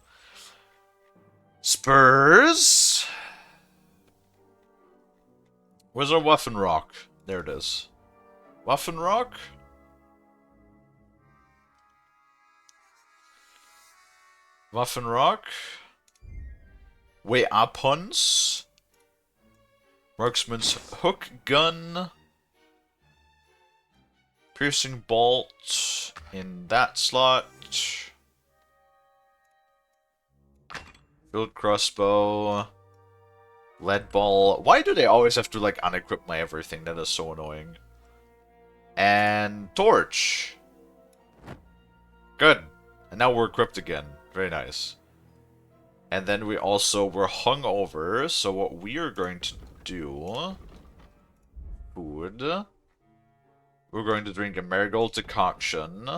[SPEAKER 1] Spurs. Where's our Waffenrock? There it is. Waffenrock? Waffenrock. Weapons. Marksman's hook gun. Piercing bolt in that slot. Field crossbow. Lead ball. Why do they always have to like unequip my everything? That is so annoying. And torch. Good. And now we're equipped again. Very nice. And then we also were hung over. So what we are going to do... Food. We're going to drink a marigold decoction.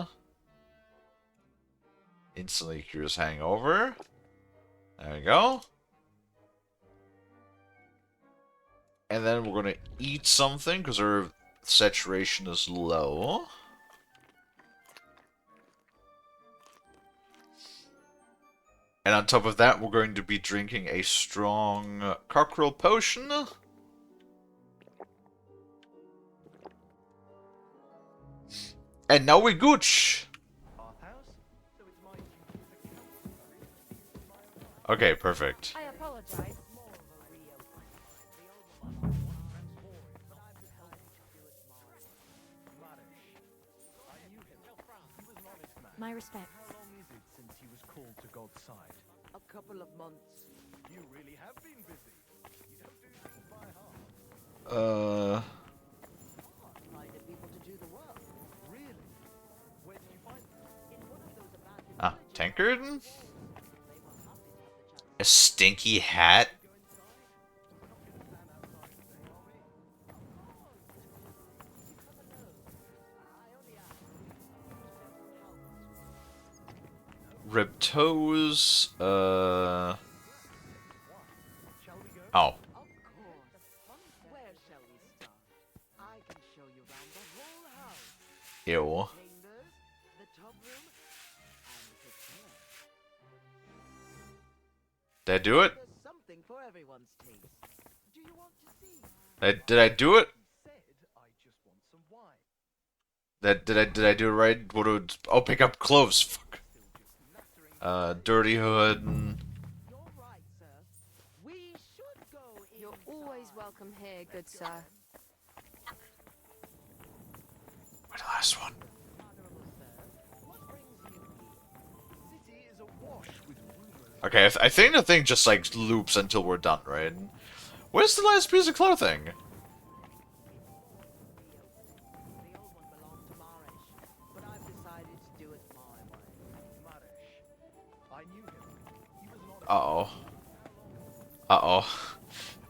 [SPEAKER 1] Instantly cures hangover. There we go. And then we're going to eat something because our saturation is low. And on top of that, we're going to be drinking a strong cockerel potion. And now we gooch. Okay, perfect.
[SPEAKER 8] I apologize. My respect.
[SPEAKER 13] How long is it since he was called to God's side?
[SPEAKER 11] A couple of months.
[SPEAKER 13] You really have been busy. You don't do things by half.
[SPEAKER 11] Finding people to do the work.
[SPEAKER 13] Really? Where did you find them?
[SPEAKER 11] In one of those abandoned
[SPEAKER 1] Ah,
[SPEAKER 11] villages.
[SPEAKER 1] tankard?
[SPEAKER 11] They were happy to have the chance.
[SPEAKER 1] A stinky hat? Ribbed toes, Oh.
[SPEAKER 11] Of course. Where shall we start? I can show you around the whole house.
[SPEAKER 1] Ew.
[SPEAKER 11] Chambers, the top room, and the cellar.
[SPEAKER 1] Did I do it?
[SPEAKER 11] There's something for everyone's taste. Do you want to see?
[SPEAKER 1] Did I do it?
[SPEAKER 13] He said, I just want some wine.
[SPEAKER 1] Did I do it right? What would, oh, pick up clothes. Fuck. Dirty hood.
[SPEAKER 11] You're right, sir. We should go in.
[SPEAKER 8] You're always welcome here, good sir.
[SPEAKER 1] Where's the last one?
[SPEAKER 11] Honorable sir, what brings you here?
[SPEAKER 13] The city is awash with rumors.
[SPEAKER 1] Okay, I think the thing just like loops until we're done, right? Where's the last piece of clothing?
[SPEAKER 11] The old one belonged to Marish, but I've decided to do it my way.
[SPEAKER 13] Marish. I knew him. He was not
[SPEAKER 1] Uh-oh. Uh-oh.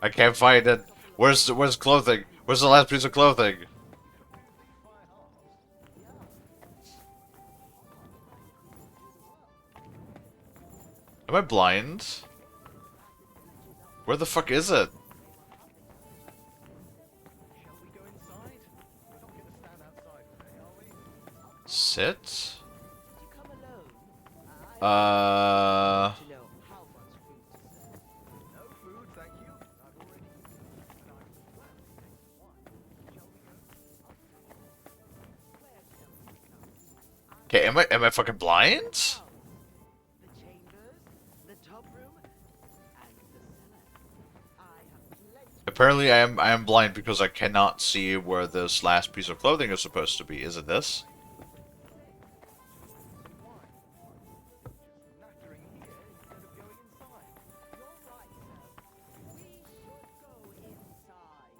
[SPEAKER 1] I can't find it. Where's clothing? Where's the last piece of clothing? Am I blind? Where the fuck is it?
[SPEAKER 13] Shall we go inside? We're not going to stand outside today, are we?
[SPEAKER 1] Sit?
[SPEAKER 11] Did you come alone?
[SPEAKER 1] Uh...
[SPEAKER 11] To know how much food to serve.
[SPEAKER 13] No food, thank you. I've already eaten. And I was well taste wine. Shall we go?
[SPEAKER 11] Where shall we start?
[SPEAKER 1] Okay, am I fucking blind?
[SPEAKER 11] The chambers, the top room, and the cellar. I have plenty.
[SPEAKER 1] Apparently I am blind because I cannot see where this last piece of clothing is supposed to be. Is it this?
[SPEAKER 13] Nattering here instead of going inside.
[SPEAKER 11] You're right, sir. We should go inside.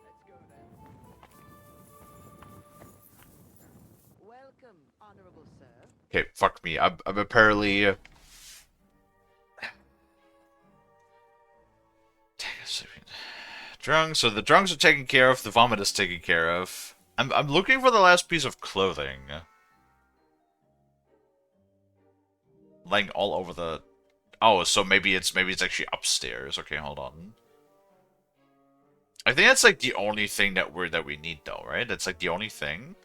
[SPEAKER 13] Let's go then.
[SPEAKER 11] Welcome, honorable sir.
[SPEAKER 1] Okay, fuck me. I'm apparently... Drunk, so the drunks are taken care of, the vomit is taken care of. I'm looking for the last piece of clothing. Laying all over the... Oh, so maybe it's actually upstairs. Okay, hold on. I think that's like the only thing that we need though, right? That's like the only thing.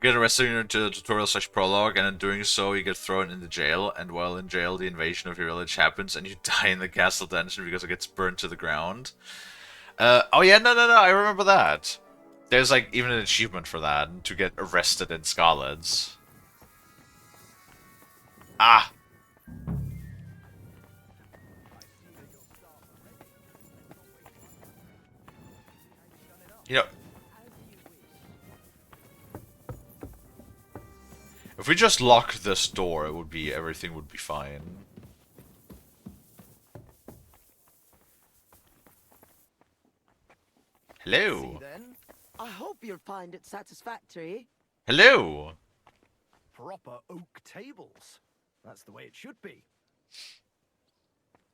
[SPEAKER 1] Get arrested into the tutorial/prologue, and in doing so, you get thrown into jail. And while in jail, the invasion of your village happens, and you die in the castle dungeon because it gets burned to the ground. Oh yeah, no, I remember that. There's like even an achievement for that, to get arrested in Scarlet's. Ah! You know... If we just lock this door, it would be... everything would be fine. Hello.
[SPEAKER 11] See then? I hope you'll find it satisfactory.
[SPEAKER 1] Hello.
[SPEAKER 13] Proper oak tables. That's the way it should be.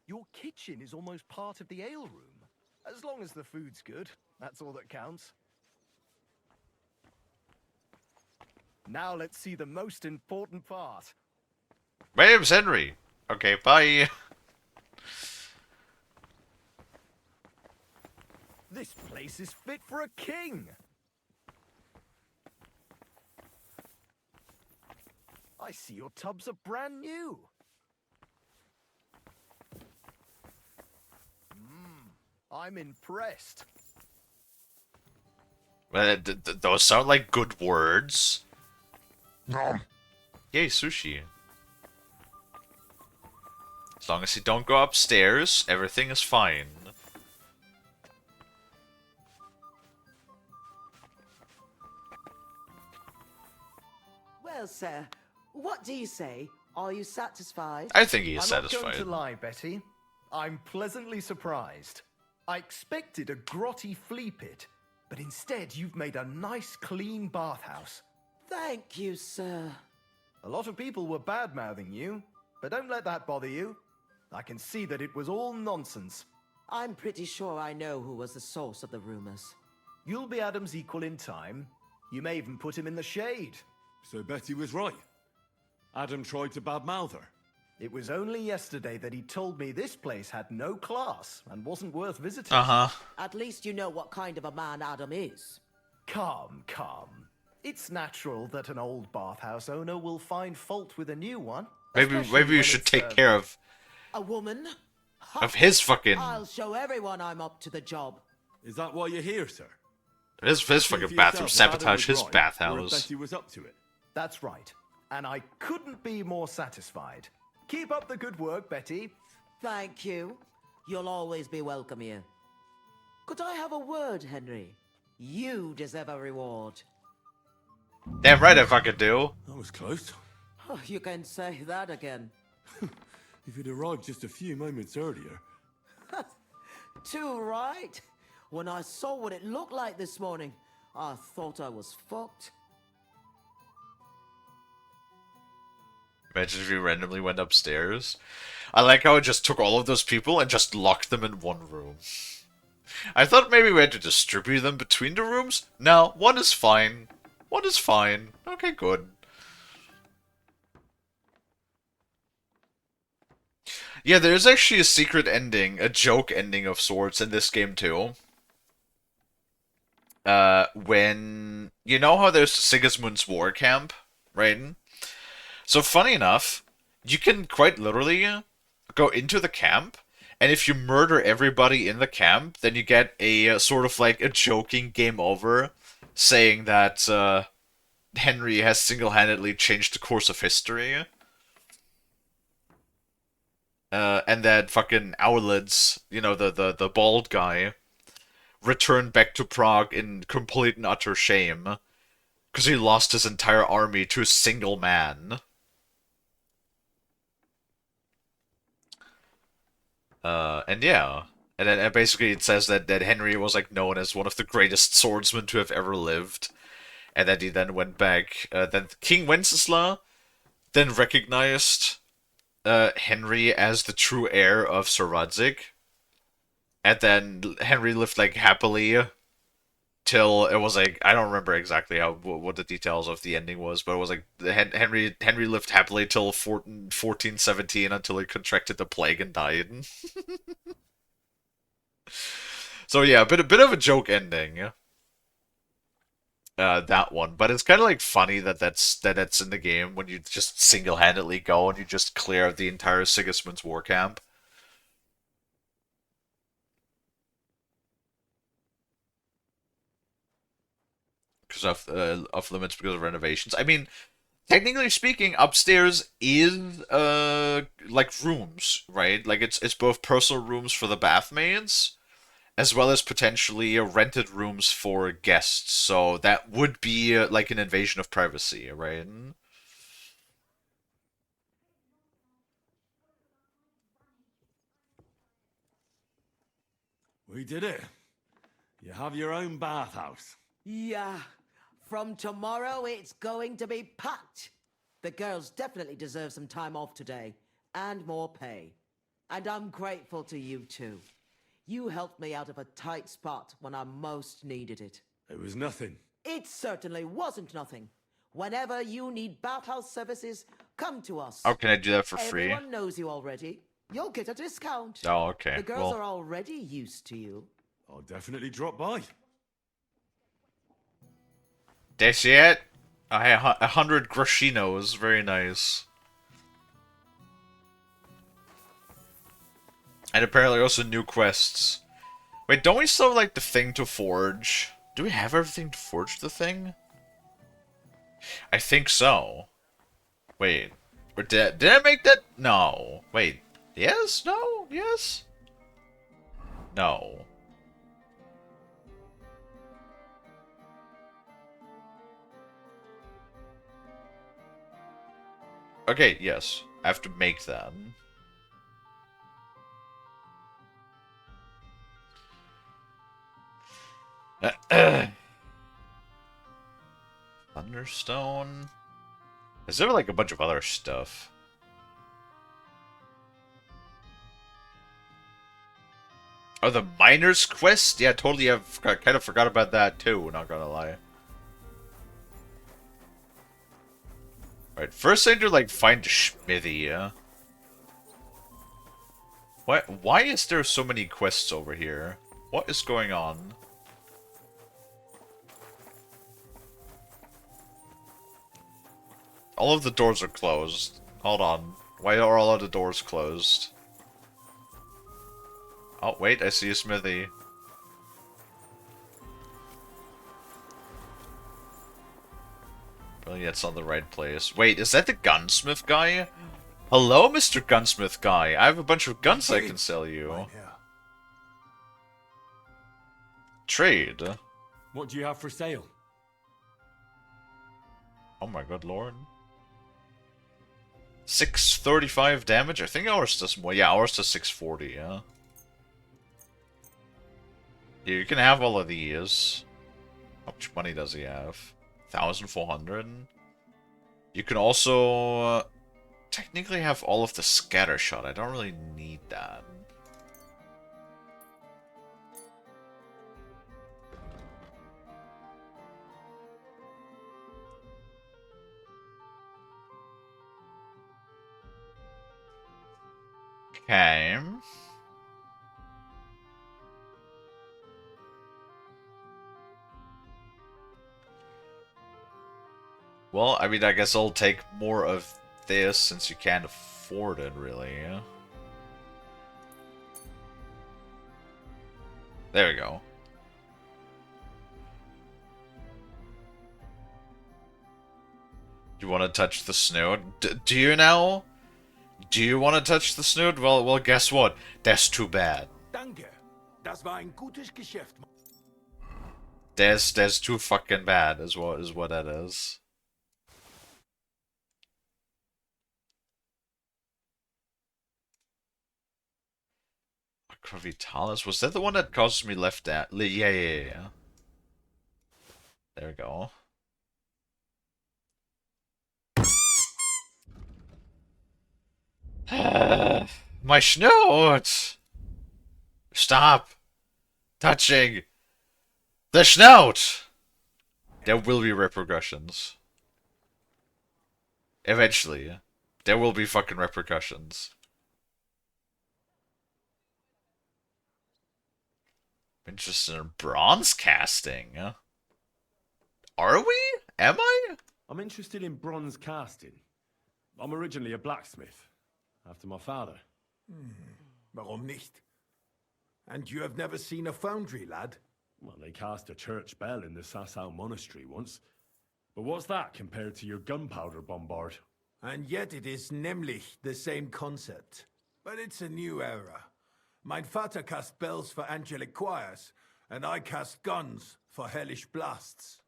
[SPEAKER 13] Your kitchen is almost part of the ale room. As long as the food's good, that's all that counts. Now let's see the most important part.
[SPEAKER 1] My name's Henry. Okay, bye.
[SPEAKER 13] This place is fit for a king. I see your tubs are brand new. I'm impressed.
[SPEAKER 1] Those sound like good words.
[SPEAKER 12] Nom.
[SPEAKER 1] Yay, sushi. As long as you don't go upstairs, everything is fine.
[SPEAKER 11] Well, sir, what do you say? Are you satisfied?
[SPEAKER 1] I think he is
[SPEAKER 13] I'm not
[SPEAKER 1] satisfied.
[SPEAKER 13] going to lie, Betty. I'm pleasantly surprised. I expected a grotty flea pit, but instead you've made a nice, clean bathhouse.
[SPEAKER 11] Thank you, sir.
[SPEAKER 13] A lot of people were bad-mouthing you, but don't let that bother you. I can see that it was all nonsense.
[SPEAKER 11] I'm pretty sure I know who was the source of the rumors.
[SPEAKER 13] You'll be Adam's equal in time. You may even put him in the shade.
[SPEAKER 4] So Betty was right. Adam tried to badmouth her.
[SPEAKER 13] It was only yesterday that he told me this place had no class and wasn't worth visiting.
[SPEAKER 11] At least you know what kind of a man Adam is.
[SPEAKER 13] Calm. It's natural that an old bathhouse owner will find fault with a new one.
[SPEAKER 1] Maybe
[SPEAKER 13] especially
[SPEAKER 1] you
[SPEAKER 13] when
[SPEAKER 1] should
[SPEAKER 13] it's,
[SPEAKER 1] take care of
[SPEAKER 11] A woman?
[SPEAKER 1] his fucking
[SPEAKER 11] I'll show everyone I'm up to the job.
[SPEAKER 4] Is that why you're here, sir?
[SPEAKER 1] his
[SPEAKER 4] See
[SPEAKER 1] fucking
[SPEAKER 4] for
[SPEAKER 1] bathroom,
[SPEAKER 4] yourself if Adam
[SPEAKER 1] sabotage
[SPEAKER 4] was
[SPEAKER 1] his
[SPEAKER 4] right, or if
[SPEAKER 1] bathhouse.
[SPEAKER 4] Betty was up to it.
[SPEAKER 13] That's right. And I couldn't be more satisfied. Keep up the good work, Betty.
[SPEAKER 11] Thank you. You'll always be welcome here. Could I have a word, Henry? You deserve a reward.
[SPEAKER 1] Damn right I fucking do.
[SPEAKER 4] That was close.
[SPEAKER 11] Oh, you can say that again.
[SPEAKER 4] If you'd arrived just a few moments earlier.
[SPEAKER 11] Too right. When I saw what it looked like this morning, I thought I was fucked.
[SPEAKER 1] Imagine if you randomly went upstairs. I like how it just took all of those people and just locked them in one room. I thought maybe we had to distribute them between the rooms. No, one is fine. One is fine. Okay, good. Yeah, there's actually a secret ending, a joke ending of sorts in this game too. When... You know how there's Sigismund's war camp, right? So funny enough, you can quite literally go into the camp, and if you murder everybody in the camp, then you get a sort of like a joking game over, saying that Henry has single-handedly changed the course of history. And that fucking Owlets, you know, the bald guy, returned back to Prague in complete and utter shame, because he lost his entire army to a single man. And yeah. And then basically it says that Henry was like known as one of the greatest swordsmen to have ever lived. And that he then went back. Then King Wenceslas then recognized Henry as the true heir of Sir Radzig. And then Henry lived like happily till it was like, I don't remember exactly what the details of the ending was, but it was like Henry lived happily till 1417 until he contracted the plague and died. So yeah, a bit of a joke ending. That one, but it's kind of like funny that's in the game when you just single-handedly go and you just clear the entire Sigismund's war camp. Because of limits because of renovations. I mean, technically speaking, upstairs is like rooms, right? Like it's both personal rooms for the bathmaids, as well as potentially rented rooms for guests. So that would be like an invasion of privacy, right?
[SPEAKER 4] We did it. You have your own bathhouse.
[SPEAKER 11] Yeah. From tomorrow, it's going to be packed. The girls definitely deserve some time off today, and more pay. And I'm grateful to you too. You helped me out of a tight spot when I most needed it.
[SPEAKER 4] It was nothing.
[SPEAKER 11] It certainly wasn't nothing. Whenever you need bathhouse services, come to us.
[SPEAKER 1] How can I do that for free?
[SPEAKER 11] Everyone knows you already. You'll get a discount.
[SPEAKER 1] Oh, okay.
[SPEAKER 11] The girls are already used to you.
[SPEAKER 4] I'll definitely drop by.
[SPEAKER 1] That's it. I have 100 groshinos. Very nice. And apparently also new quests. Wait, don't we still have, like, the thing to forge? Do we have everything to forge the thing? I think so. Wait. Or did I make that? No. Wait. Yes? No? Yes? No. Okay, yes. I have to make that. Thunderstone? Is there like a bunch of other stuff? Oh, the Miner's Quest? Yeah, totally. I've kind of forgot about that too, not gonna lie. Alright, first I need to like find Smithy, yeah? Why is there so many quests over here? What is going on? All of the doors are closed. Hold on. Why are all of the doors closed? Oh, wait, I see a smithy. Really, that's not the right place. Wait, is that the gunsmith guy? Hello, Mr. Gunsmith guy. I have a bunch of guns I can sell you. Trade?
[SPEAKER 4] What do you have for sale?
[SPEAKER 1] Oh my good lord. 635 damage? I think ours does more. Yeah, ours does 640, yeah. Yeah, you can have all of these. How much money does he have? 1,400? You can also technically have all of the scatter shot. I don't really need that. Okay. Well, I mean, I guess I'll take more of this since you can't afford it, really. There we go. You want to touch the snoot? Do you now? Do you want to touch the snoot? Well, guess what? That's too bad.
[SPEAKER 5] Danke. Das war ein gutes Geschäft.
[SPEAKER 1] That's too fucking bad, is what that is. Vitalis, was that the one that caused me left at? Yeah. There we go. My snout! Stop touching the snout! There will be repercussions. Eventually. There will be fucking repercussions. Interested in bronze casting. Are we? Am I?
[SPEAKER 4] I'm interested in bronze casting. I'm originally a blacksmith, after my father.
[SPEAKER 5] Warum nicht? And you have never seen a foundry, lad?
[SPEAKER 4] Well, they cast a church bell in the Sasau monastery once. But what's that compared to your gunpowder bombard?
[SPEAKER 5] And yet it is nämlich the same concept. But it's a new era. Mein Vater cast bells for angelic choirs, and I cast guns for hellish blasts.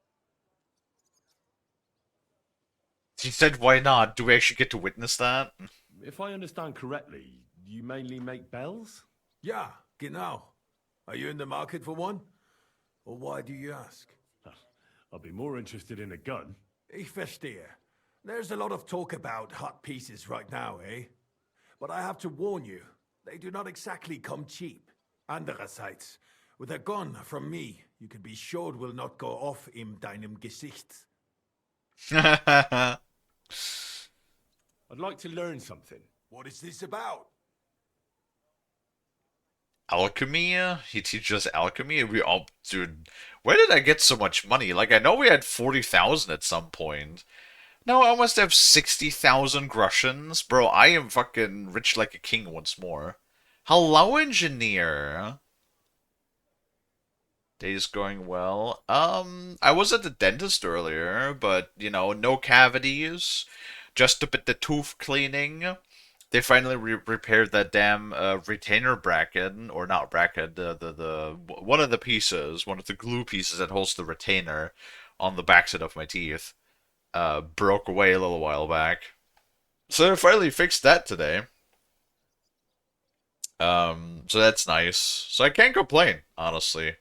[SPEAKER 1] He said, why not? Do we actually get to witness that?
[SPEAKER 4] If I understand correctly, you mainly make bells?
[SPEAKER 5] Ja, genau. Are you in the market for one? Or why do you ask?
[SPEAKER 4] I'll be more interested in a gun.
[SPEAKER 5] Ich verstehe. There's a lot of talk about hot pieces right now, eh? But I have to warn you, they do not exactly come cheap. Andererseits, with a gun from me, you can be sure it will not go off in deinem Gesicht.
[SPEAKER 4] I'd like to learn something.
[SPEAKER 5] What is this about?
[SPEAKER 1] Alchemy? He teaches us alchemy? We all... Dude, where did I get so much money? Like, I know we had 40,000 at some point. Now I must have 60,000 Grussians? Bro, I am fucking rich like a king once more. Hello, engineer! Day's going well. I was at the dentist earlier, but you know, no cavities. Just a bit the tooth cleaning. They finally repaired that damn retainer bracket, or not bracket, the one of the pieces, one of the glue pieces that holds the retainer on the backside of my teeth. Broke away a little while back. So they finally fixed that today. So that's nice. So I can't complain, honestly.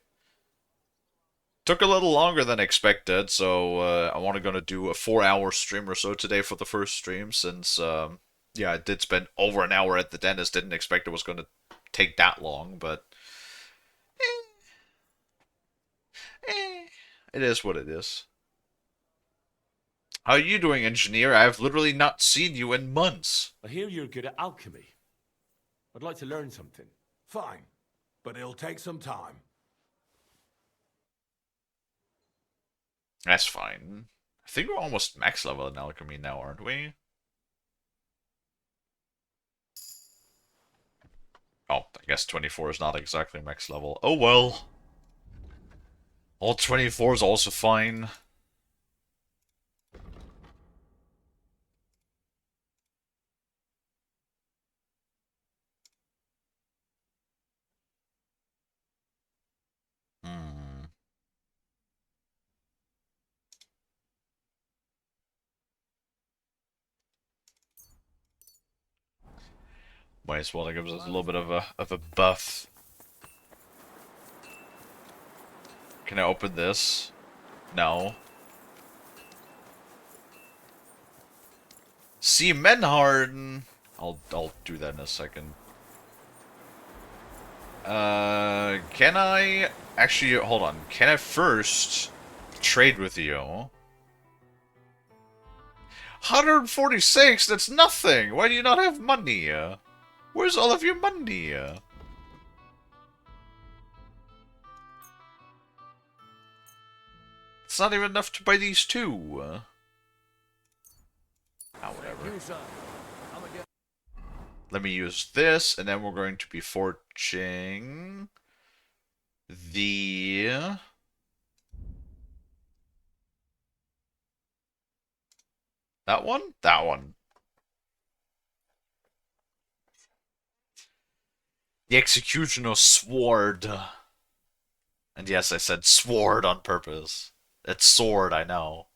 [SPEAKER 1] Took a little longer than expected, so I'm only gonna do a 4-hour stream or so today for the first stream, since yeah, I did spend over an hour at the dentist. Didn't expect it was gonna take that long, but it is what it is. How are you doing, engineer? I've literally not seen you in months.
[SPEAKER 4] I hear you're good at alchemy. I'd like to learn something.
[SPEAKER 5] Fine, but it'll take some time.
[SPEAKER 1] That's fine. I think we're almost max level in alchemy now, aren't we? Oh, I guess 24 is not exactly max level. Oh well. All 24 is also fine. Hmm. Might as well give us a little bit of a buff. Can I open this? No. See Menharden. I'll do that in a second. Can I actually hold on? Can I first trade with you? 146. That's nothing. Why do you not have money? Where's all of your money? It's not even enough to buy these two. Ah, whatever. Let me use this, and then we're going to be forging the... That one? That one. The Executioner Sword. And yes, I said sword on purpose. It's sword, I know.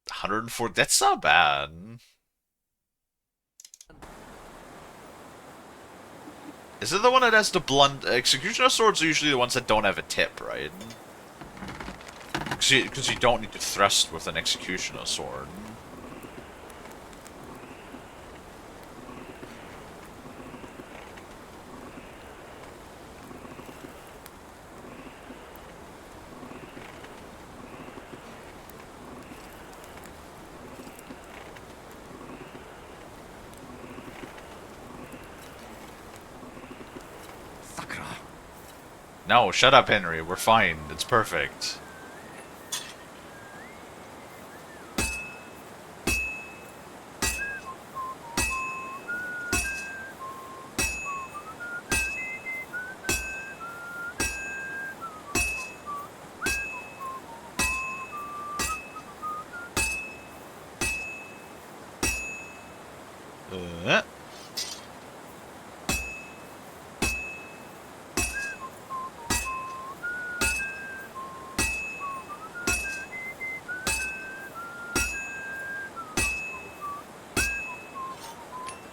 [SPEAKER 1] 104, that's not bad. Is it the one that has the blunt... Executioner swords are usually the ones that don't have a tip, right? Because you don't need to thrust with an Executioner sword. No, shut up, Henry. We're fine. It's perfect.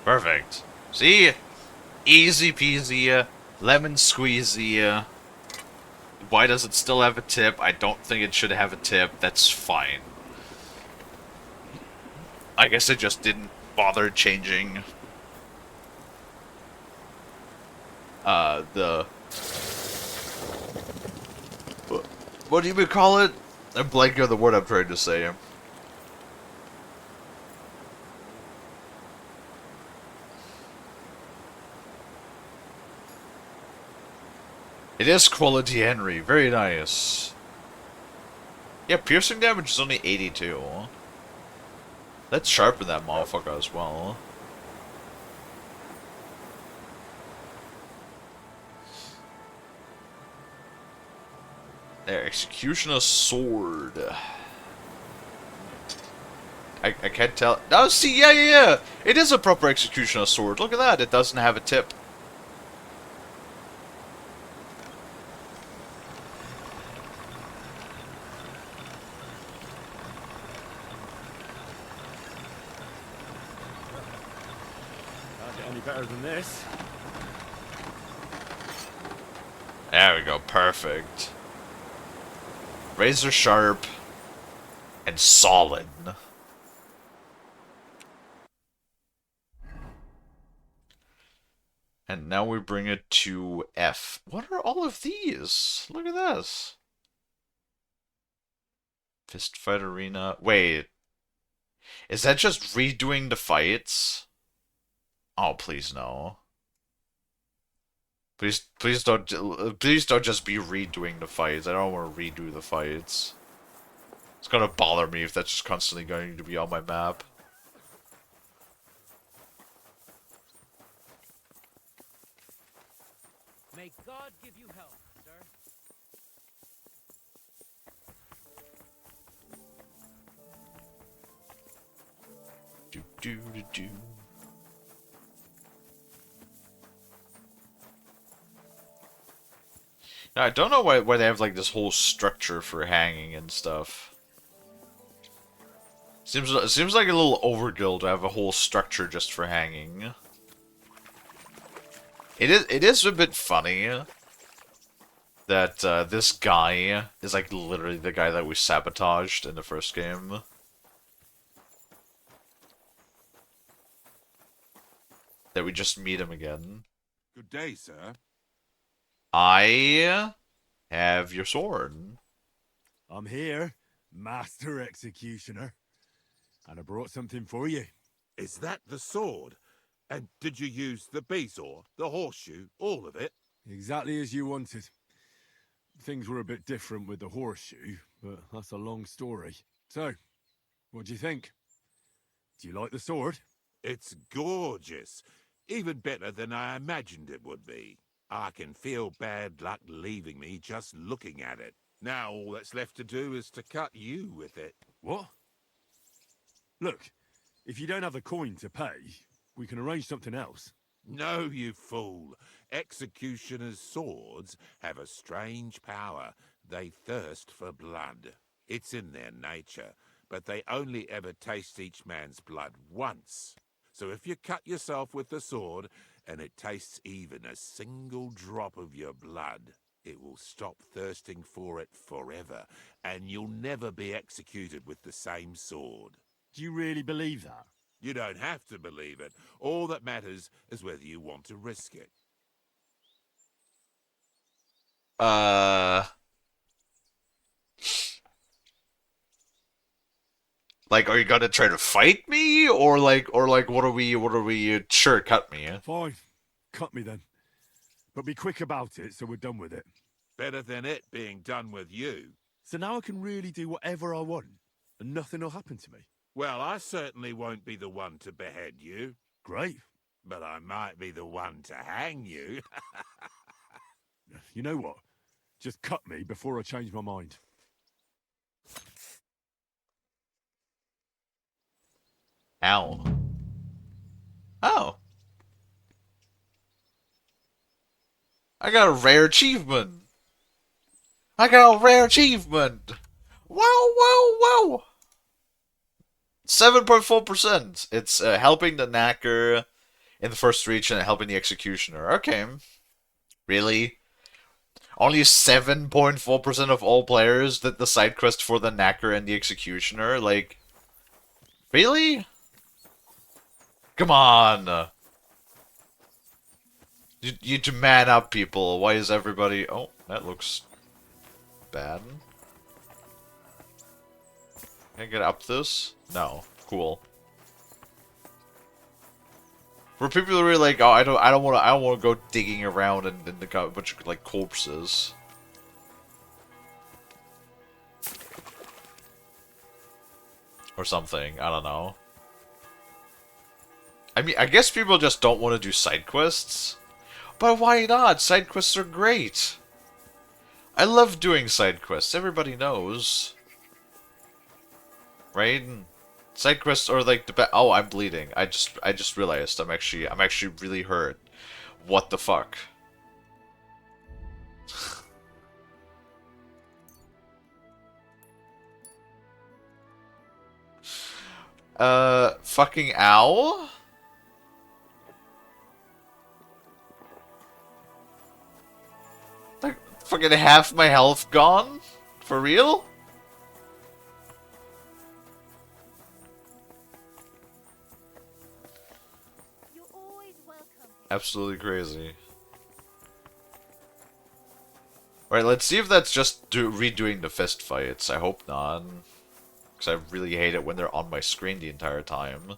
[SPEAKER 1] Perfect. See? Easy peasy, lemon squeezy. Why does it still have a tip? I don't think it should have a tip. That's fine. I guess I just didn't bother changing the... What do you call it? I'm blanking on the word I'm trying to say. It is quality Henry. Very nice. Yeah, piercing damage is only 82. Let's sharpen that motherfucker as well. There, Executioner Sword. I can't tell. No, see, yeah. It is a proper Executioner Sword. Look at that. It doesn't have a tip.
[SPEAKER 4] Can't get any better than this.
[SPEAKER 1] There we go. Perfect. Razor sharp and solid. And now we bring it to F. What are all of these? Look at this. Fist Fight Arena. Wait. Is that just redoing the fights? Oh, please no. Please don't just be redoing the fights. I don't want to redo the fights. It's gonna bother me if that's just constantly going to be on my map.
[SPEAKER 10] May God give you help, sir.
[SPEAKER 1] Do. Now, I don't know why they have like this whole structure for hanging and stuff. Seems like a little overkill to have a whole structure just for hanging. It is a bit funny that this guy is like literally the guy that we sabotaged in the first game. That we just meet him again.
[SPEAKER 14] Good day, sir.
[SPEAKER 1] I have your sword.
[SPEAKER 4] I'm here, Master Executioner. And I brought something for you.
[SPEAKER 14] Is that the sword? And did you use the bezoar, the horseshoe, all of it?
[SPEAKER 4] Exactly as you wanted. Things were a bit different with the horseshoe, but that's a long story. So, what do you think? Do you like the sword?
[SPEAKER 14] It's gorgeous. Even better than I imagined it would be. I can feel bad luck leaving me just looking at it. Now all that's left to do is to cut you with it.
[SPEAKER 4] What? Look, if you don't have the coin to pay, we can arrange something else.
[SPEAKER 14] No, you fool. Executioners' swords have a strange power. They thirst for blood. It's in their nature, but they only ever taste each man's blood once. So if you cut yourself with the sword, and it tastes even a single drop of your blood, it will stop thirsting for it forever, and you'll never be executed with the same sword.
[SPEAKER 4] Do you really believe that?
[SPEAKER 14] You don't have to believe it. All that matters is whether you want to risk it.
[SPEAKER 1] Like, are you gonna try to fight me, or like, what are we? Sure, cut me.
[SPEAKER 4] Fine, cut me then. But be quick about it, so we're done with it.
[SPEAKER 14] Better than it being done with you.
[SPEAKER 4] So now I can really do whatever I want, and nothing will happen to me.
[SPEAKER 14] Well, I certainly won't be the one to behead you.
[SPEAKER 4] Great.
[SPEAKER 14] But I might be the one to hang you.
[SPEAKER 4] You know what? Just cut me before I change my mind.
[SPEAKER 1] Ow. Oh. I got a rare achievement. Wow, wow. 7.4%. It's helping the knacker in the first region and helping the executioner. Okay. Really? Only 7.4% of all players did the side quest for the knacker and the executioner? Like, really? Come on! You man up, people. Why is everybody... Oh, that looks bad. Can I get up this? No. Cool. For people who are really like, oh, I don't want to go digging around and a bunch of like corpses. Or something. I don't know. I mean, I guess people just don't want to do side quests. But why not? Side quests are great. I love doing side quests. Everybody knows, right? Side quests are like the best. Oh, I'm bleeding. I just realized I'm actually really hurt. What the fuck? Fucking owl? Like, fucking half my health gone? For real? Absolutely crazy. Alright, let's see if that's just redoing the fist fights. I hope not. Because I really hate it when they're on my screen the entire time.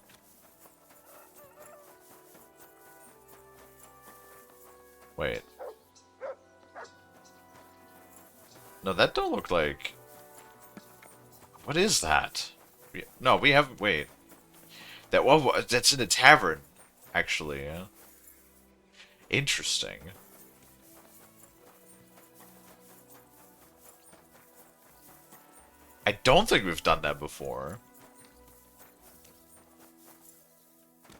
[SPEAKER 1] Wait. No, that don't look like... What is that? No, we haven't... Wait. That's in a tavern, actually. Yeah. Interesting. I don't think we've done that before.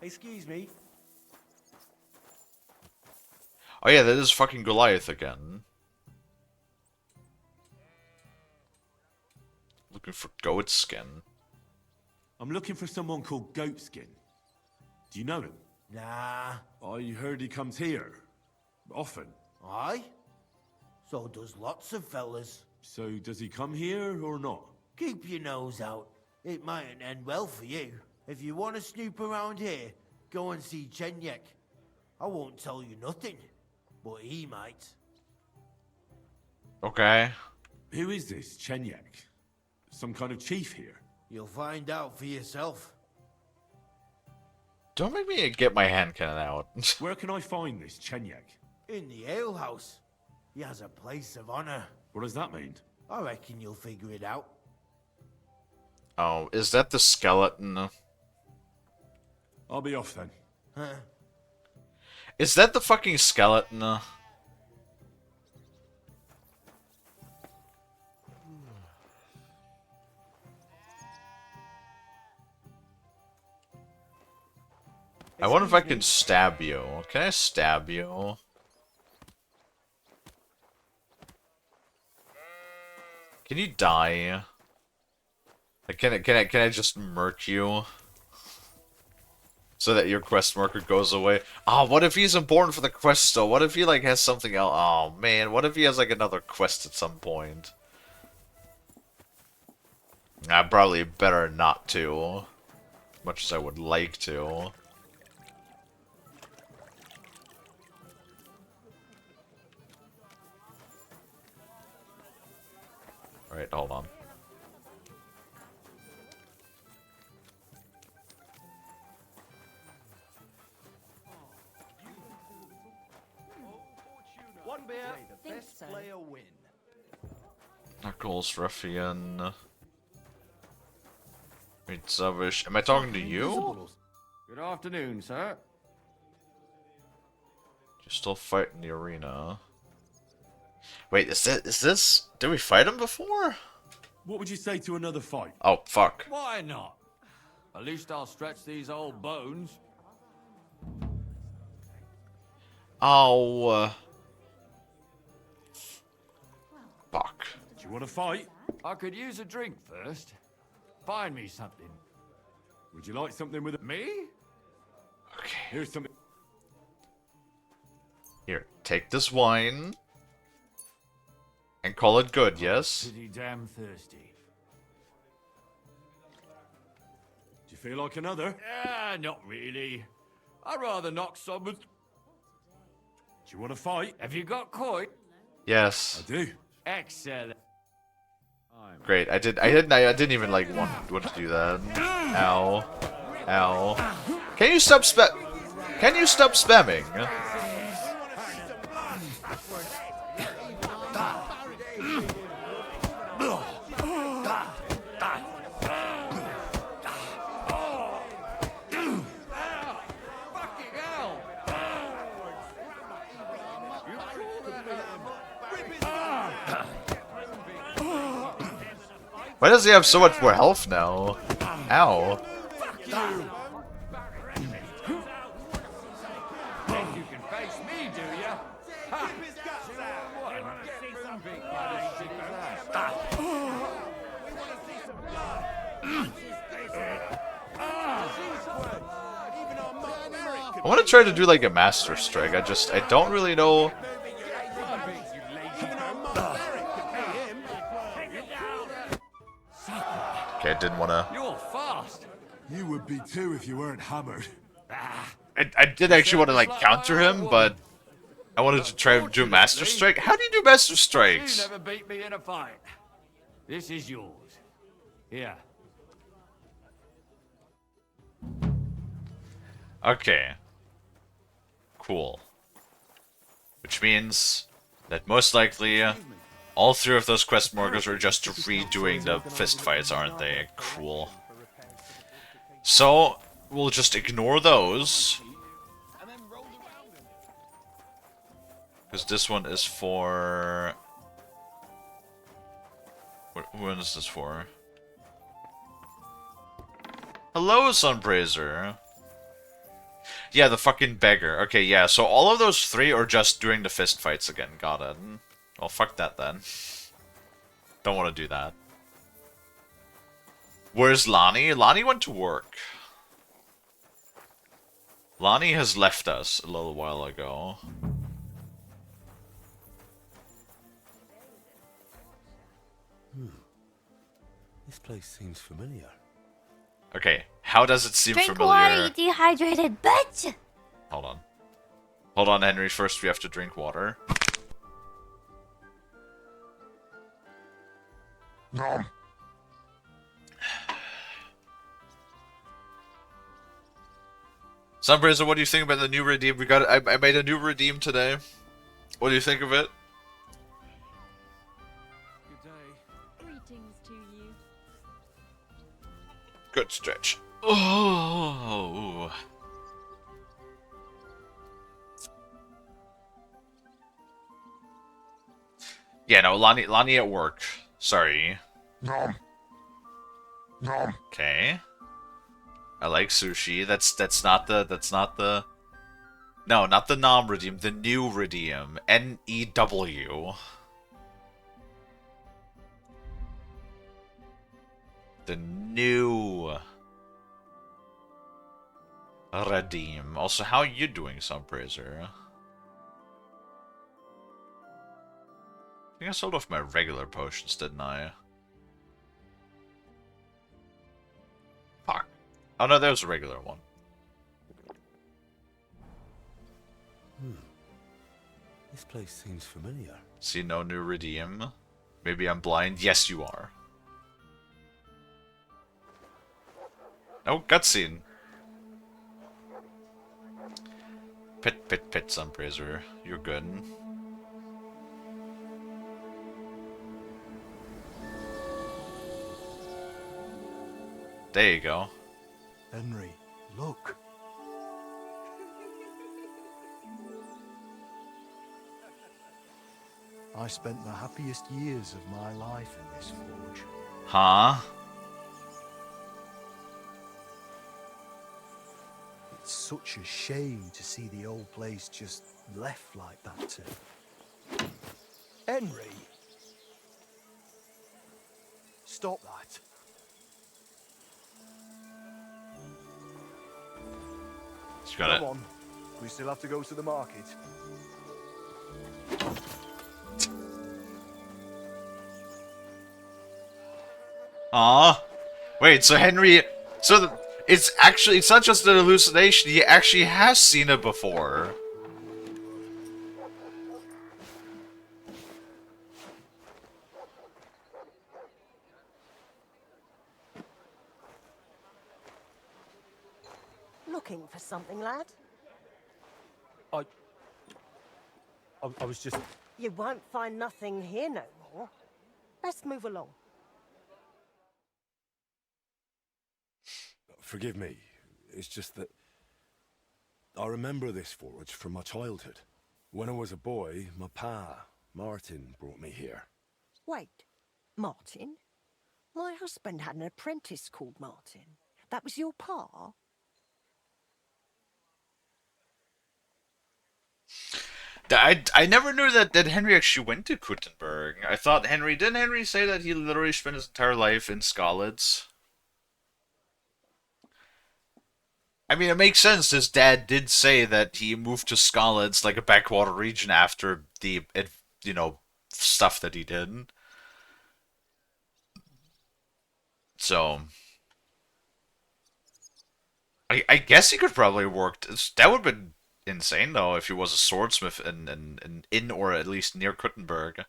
[SPEAKER 15] Excuse me.
[SPEAKER 1] Oh yeah, that is fucking Goliath again. Looking for goat skin.
[SPEAKER 4] I'm looking for someone called Goatskin. Do you know him?
[SPEAKER 15] Nah.
[SPEAKER 4] I heard he comes here. Often.
[SPEAKER 15] Aye? So does lots of fellas.
[SPEAKER 4] So does he come here or not?
[SPEAKER 15] Keep your nose out. It mightn't end well for you. If you want to snoop around here, go and see Chenyek. I won't tell you nothing, but he might.
[SPEAKER 1] Okay.
[SPEAKER 4] Who is this Chenyek? Some kind of chief here?
[SPEAKER 15] You'll find out for yourself.
[SPEAKER 1] Don't make me get my hand cannon out.
[SPEAKER 4] Where can I find this Chenyek?
[SPEAKER 15] In the alehouse. He has a place of honor.
[SPEAKER 4] What does that mean?
[SPEAKER 15] I reckon you'll figure it out.
[SPEAKER 1] Oh, is that the skeleton?
[SPEAKER 4] I'll be off then.
[SPEAKER 15] Huh?
[SPEAKER 1] Is that the fucking skeleton? I wonder if I can stab you. Can I stab you? Can you die? Like, can I just murk you? So that your quest marker goes away? Oh, what if he's important for the quest still? What if he, like, has something else? Oh, man. What if he has, like, another quest at some point? Probably better not to. As much as I would like to. Alright, hold on.
[SPEAKER 13] One beer, the
[SPEAKER 8] Think
[SPEAKER 13] best
[SPEAKER 8] so.
[SPEAKER 13] player win.
[SPEAKER 1] Knuckles, Ruffian. Wait, Zavish. Am I talking to you?
[SPEAKER 16] Good afternoon, sir.
[SPEAKER 1] You're still fighting the arena. Wait, is this... Did we fight him before?
[SPEAKER 4] What would you say to another fight?
[SPEAKER 1] Oh, fuck.
[SPEAKER 16] Why not? At least I'll stretch these old bones.
[SPEAKER 1] Oh, fuck.
[SPEAKER 4] Do you want to fight?
[SPEAKER 16] I could use a drink first. Find me something.
[SPEAKER 4] Would you like something with
[SPEAKER 16] Me?
[SPEAKER 1] Okay.
[SPEAKER 4] Here's something.
[SPEAKER 1] Here, take this wine. And call it good, yes?
[SPEAKER 16] Pretty damn thirsty.
[SPEAKER 4] Do you feel like another?
[SPEAKER 16] Not really. I'd rather knock some with...
[SPEAKER 4] Do you want to fight?
[SPEAKER 16] Have you got coin?
[SPEAKER 1] Yes.
[SPEAKER 4] I do.
[SPEAKER 16] Excellent.
[SPEAKER 1] Great. I didn't even like want to do that. Ow. Ow. Can you stop spamming? Why does he have so much more health now? Ow.
[SPEAKER 5] Think you can face me, do ya? Ha!
[SPEAKER 1] I want to try to do like a Master Strike. I don't really know. Okay, I didn't want to.
[SPEAKER 4] You're fast.
[SPEAKER 17] You would be too if you weren't hammered.
[SPEAKER 1] I did actually want to like counter him, but I wanted to try to do Master Strike. How do you do Master
[SPEAKER 16] You
[SPEAKER 1] Strikes?
[SPEAKER 16] never beat me in a fight. This is yours. Here.
[SPEAKER 1] Okay. Cool. Which means that most likely all three of those quest markers are just redoing the fist fights, aren't they? Cool. So, we'll just ignore those. Because this one is for... Who is this for? Hello, Sunbraiser. Yeah, the fucking beggar. Okay, yeah, so all of those three are just doing the fist fights again. Got it. Well, fuck that then. Don't want to do that. Where's Lonnie? Lonnie went to work. Lonnie has left us a little while ago.
[SPEAKER 12] This place seems familiar.
[SPEAKER 1] Okay, how does it seem
[SPEAKER 18] Drink
[SPEAKER 1] familiar?
[SPEAKER 18] water, you dehydrated bitch!
[SPEAKER 1] Hold on. Hold on, Henry. First, we have to drink water.
[SPEAKER 17] Nom.
[SPEAKER 1] Sunbraiser, what do you think about the new redeem? We got. I made a new redeem today. What do you think of it?
[SPEAKER 8] Greetings to you.
[SPEAKER 1] Good stretch. Oh. Yeah, no, Lonnie at work. Sorry.
[SPEAKER 17] Nom. Nom.
[SPEAKER 1] Okay. I like sushi. That's not the No, not the nom redeem, the new redeem. N-E-W. The new redeem. Also, how are you doing, Sunbraiser? I think I sold off my regular potions, didn't I? Fuck. Oh no, there's a regular one.
[SPEAKER 12] This place seems familiar.
[SPEAKER 1] See no new redeem. Maybe I'm blind. Yes, you are. Oh, cutscene. Pit, Sunbraiser. You're good. There you go.
[SPEAKER 12] Henry, look. I spent the happiest years of my life in this forge.
[SPEAKER 1] Huh?
[SPEAKER 12] It's such a shame to see the old place just left like that too. Henry! Stop that.
[SPEAKER 1] You got
[SPEAKER 12] Come on. We still have to go to the market.
[SPEAKER 1] Aw. Wait, so Henry... So it's not just an hallucination, he actually has seen it before.
[SPEAKER 19] Looking for something, lad?
[SPEAKER 9] I was just...
[SPEAKER 19] You won't find nothing here no more. Best move along.
[SPEAKER 17] Forgive me. It's just that I remember this forge from my childhood. When I was a boy, my pa, Martin, brought me here.
[SPEAKER 19] Wait, Martin? My husband had an apprentice called Martin. That was your pa?
[SPEAKER 1] I never knew that Henry actually went to Kuttenberg. I thought didn't Henry say that he literally spent his entire life in Skalitz? I mean, it makes sense. His dad did say that he moved to Skalitz, like a backwater region, after the, stuff that he did. So, I guess he could probably work. That would have been insane, though, if he was a swordsmith in or at least near Kuttenberg.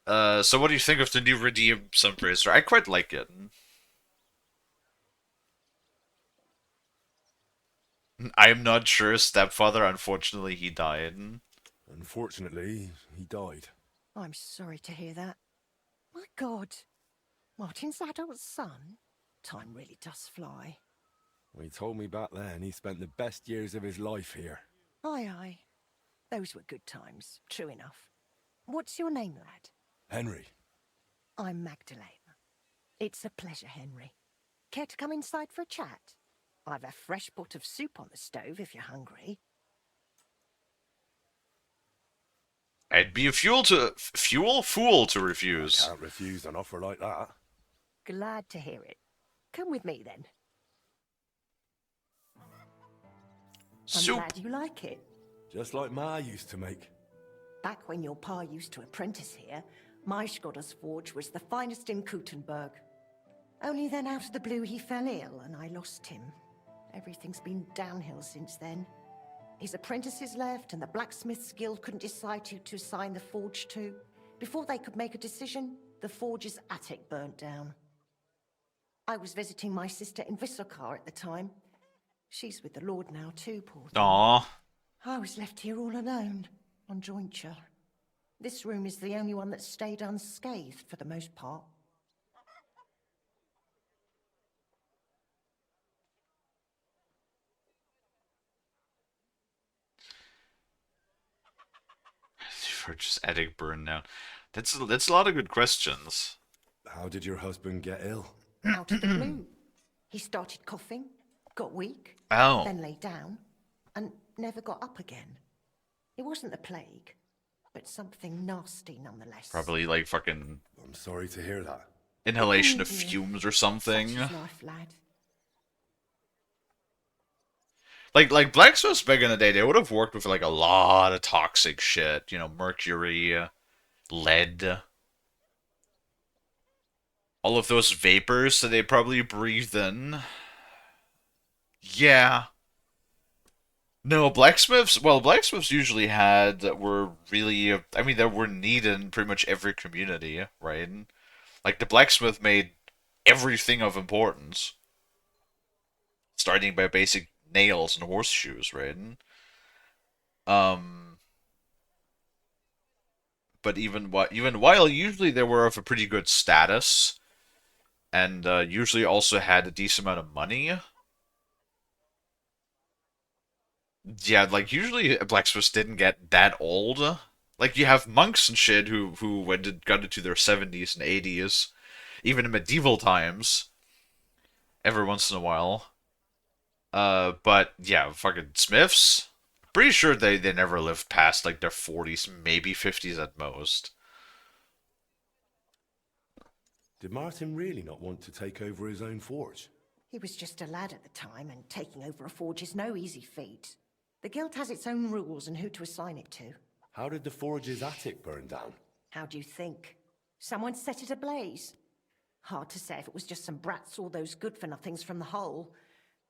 [SPEAKER 1] So what do you think of the new Redeem Sunbracer? I quite like it. I am not sure. Stepfather, unfortunately, he died.
[SPEAKER 17] Unfortunately, he died.
[SPEAKER 19] I'm sorry to hear that. My God. Martin's adult son? Time really does fly.
[SPEAKER 17] He told me back then he spent the best years of his life here.
[SPEAKER 19] Aye, aye. Those were good times, true enough. What's your name, lad?
[SPEAKER 17] Henry.
[SPEAKER 19] I'm Magdalene. It's a pleasure, Henry. Care to come inside for a chat? I've a fresh pot of soup on the stove if you're hungry.
[SPEAKER 1] I'd be a fool to refuse.
[SPEAKER 17] I can't refuse an offer like that.
[SPEAKER 19] Glad to hear it. Come with me then.
[SPEAKER 1] Soup.
[SPEAKER 19] I'm glad you like it.
[SPEAKER 17] Just like Ma used to make.
[SPEAKER 19] Back when your pa used to apprentice here, my Skodder's forge was the finest in Kuttenberg. Only then out of the blue he fell ill and I lost him. Everything's been downhill since then. His apprentices left and the blacksmith's guild couldn't decide who to assign the forge to. Before they could make a decision, the forge's attic burnt down. I was visiting my sister in Visokar at the time. She's with the Lord now too, poor thing.
[SPEAKER 1] Aww.
[SPEAKER 19] I was left here all alone, on jointure. This room is the only one that stayed unscathed for the most part.
[SPEAKER 1] For just attic burn down. That's a lot of good questions.
[SPEAKER 17] How did your husband get ill?
[SPEAKER 19] Out of the blue. He started coughing, got weak,
[SPEAKER 1] Oh.
[SPEAKER 19] then lay down, and never got up again. It wasn't the plague, but something nasty nonetheless.
[SPEAKER 1] Probably like fucking.
[SPEAKER 17] I'm sorry to hear that.
[SPEAKER 1] Inhalation of fumes or something.
[SPEAKER 19] Such is life, lad.
[SPEAKER 1] Like blacksmiths back in the day, they would have worked with like a lot of toxic shit. Mercury, lead. All of those vapors that they probably breathed in. Yeah. No, blacksmiths usually were really, that were needed in pretty much every community, right? Like, the blacksmith made everything of importance. Starting by basic nails and horseshoes, right? But even while usually they were of a pretty good status, and usually also had a decent amount of money. Yeah, like usually blacksmiths didn't get that old. Like you have monks and shit who got into their 70s and 80s, even in medieval times. Every once in a while. But yeah, fucking smiths. Pretty sure they never lived past like their 40s, maybe 50s at most.
[SPEAKER 17] Did Martin really not want to take over his own forge?
[SPEAKER 19] He was just a lad at the time, and taking over a forge is no easy feat. The guild has its own rules and who to assign it to.
[SPEAKER 17] How did the forge's attic burn down?
[SPEAKER 19] How do you think? Someone set it ablaze. Hard to say if it was just some brats or those good-for-nothings from the hole.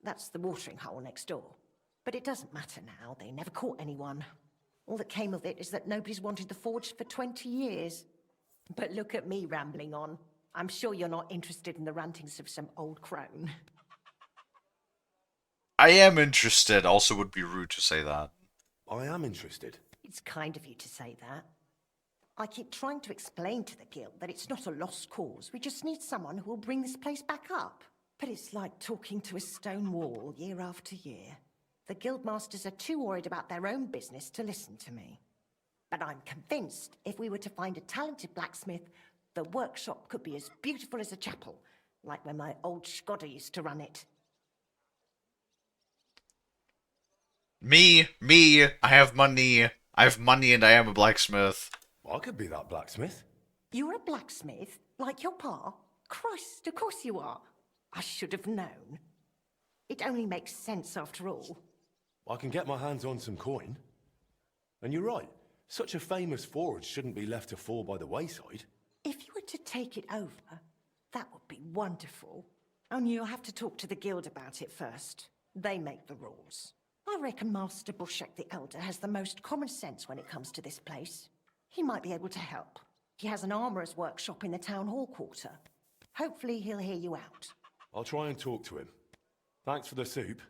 [SPEAKER 19] That's the watering hole next door. But it doesn't matter now, they never caught anyone. All that came of it is that nobody's wanted the forge for 20 years. But look at me rambling on. I'm sure you're not interested in the rantings of some old crone.
[SPEAKER 1] I am interested, also would be rude to say that.
[SPEAKER 17] I am interested.
[SPEAKER 19] It's kind of you to say that. I keep trying to explain to the guild that it's not a lost cause. We just need someone who will bring this place back up. But it's like talking to a stone wall year after year. The guildmasters are too worried about their own business to listen to me. But I'm convinced if we were to find a talented blacksmith, The workshop could be as beautiful as a chapel, like when my old Scotty used to run it.
[SPEAKER 1] Me, I have money. I have money and I am a blacksmith.
[SPEAKER 17] I could be that blacksmith.
[SPEAKER 19] You're a blacksmith, like your pa? Christ, of course you are. I should have known. It only makes sense after all.
[SPEAKER 17] I can get my hands on some coin. And you're right, such a famous forge shouldn't be left to fall by the wayside.
[SPEAKER 19] If you were to take it over, that would be wonderful. Only you'll have to talk to the guild about it first. They make the rules. I reckon Master Bushek the Elder has the most common sense when it comes to this place. He might be able to help. He has an armourer's workshop in the town hall quarter. Hopefully he'll hear you out.
[SPEAKER 17] I'll try and talk to him. Thanks for the soup.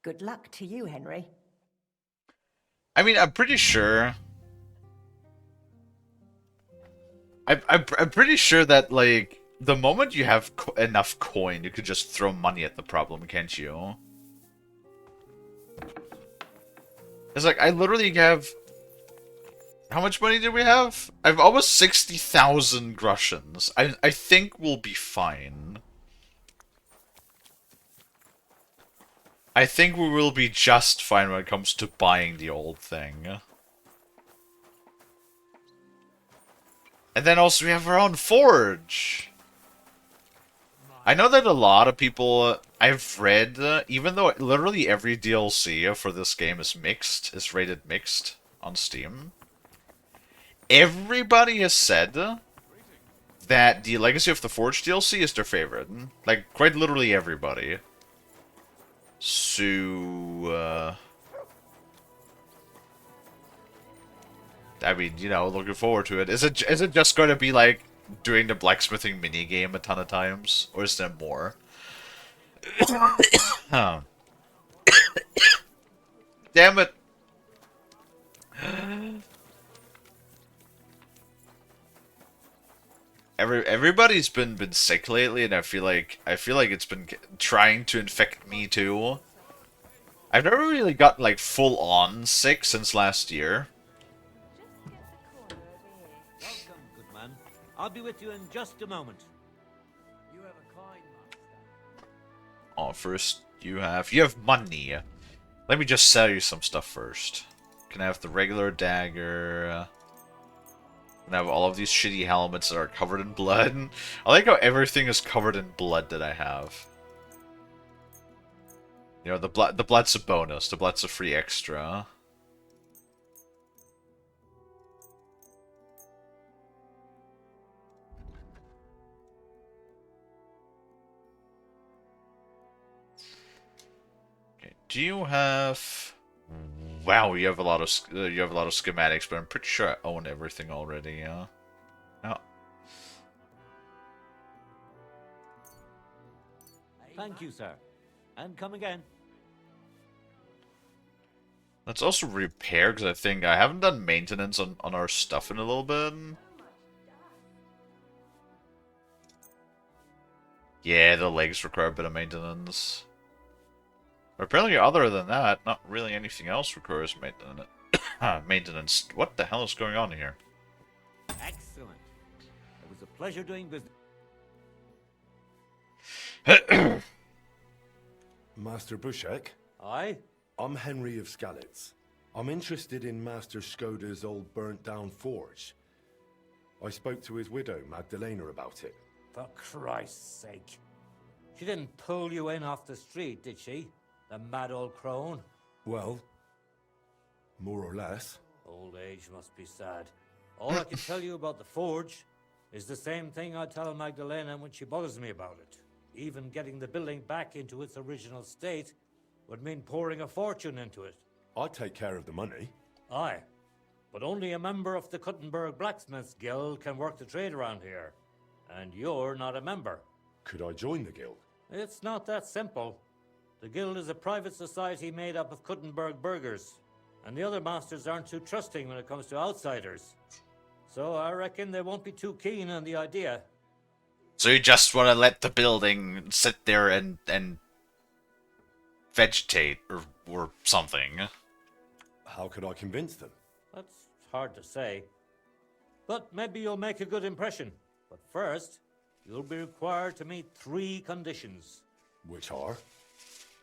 [SPEAKER 19] Good luck to you, Henry.
[SPEAKER 1] I mean, I'm pretty sure. I'm pretty sure that, like, the moment you have enough coin, you could just throw money at the problem, can't you? It's like, I literally have... How much money do we have? I have almost 60,000 Grussians. I think we'll be fine. I think we will be just fine when it comes to buying the old thing. And then also we have our own forge. I know that a lot of people, I've read, even though literally every DLC for this game is mixed, is rated mixed on Steam. Everybody has said that the Legacy of the Forge DLC is their favorite. Like, quite literally everybody. So, I mean, you know, looking forward to it. Is it just going to be like doing the blacksmithing minigame a ton of times? Or is there more? Damn it. Everybody's been sick lately, and I feel like it's been trying to infect me too. I've never really gotten like full on sick since last year.
[SPEAKER 10] Welcome, good man. I'll be with you in just a moment. You have a kind master.
[SPEAKER 1] Oh, first you have money. Let me just sell you some stuff first. Can I have the regular dagger? And I have all of these shitty helmets that are covered in blood. I like how everything is covered in blood that I have. You know, the blood's a bonus. The blood's a free extra. Okay, do you have... Wow, you have a lot of schematics, but I'm pretty sure I own everything already. Yeah. No.
[SPEAKER 10] Thank you, sir. And come again.
[SPEAKER 1] Let's also repair, because I think I haven't done maintenance on our stuff in a little bit. Yeah, the legs require a bit of maintenance. But apparently, other than that, not really anything else requires maintenance. Maintenance. What the hell is going on here?
[SPEAKER 10] Excellent. It was a pleasure doing business.
[SPEAKER 17] Master Bushek?
[SPEAKER 10] Aye?
[SPEAKER 17] I'm Henry of Skalitz. I'm interested in Master Skoda's old burnt-down forge. I spoke to his widow, Magdalena, about it.
[SPEAKER 16] For Christ's sake. She didn't pull you in off the street, did she? The mad old crone?
[SPEAKER 17] Well, more or less.
[SPEAKER 16] Old age must be sad. All I can tell you about the forge is the same thing I tell Magdalena when she bothers me about it. Even getting the building back into its original state would mean pouring a fortune into it.
[SPEAKER 17] I'd take care of the money.
[SPEAKER 16] Aye, but only a member of the Kuttenberg Blacksmiths Guild can work the trade around here. And you're not a member.
[SPEAKER 17] Could I join the guild?
[SPEAKER 16] It's not that simple. The guild is a private society made up of Kuttenberg burghers, and the other masters aren't too trusting when it comes to outsiders. So I reckon they won't be too keen on the idea.
[SPEAKER 1] So you just want to let the building sit there and vegetate or something?
[SPEAKER 17] How could I convince them?
[SPEAKER 16] That's hard to say. But maybe you'll make a good impression. But first, you'll be required to meet 3 conditions.
[SPEAKER 17] Which are?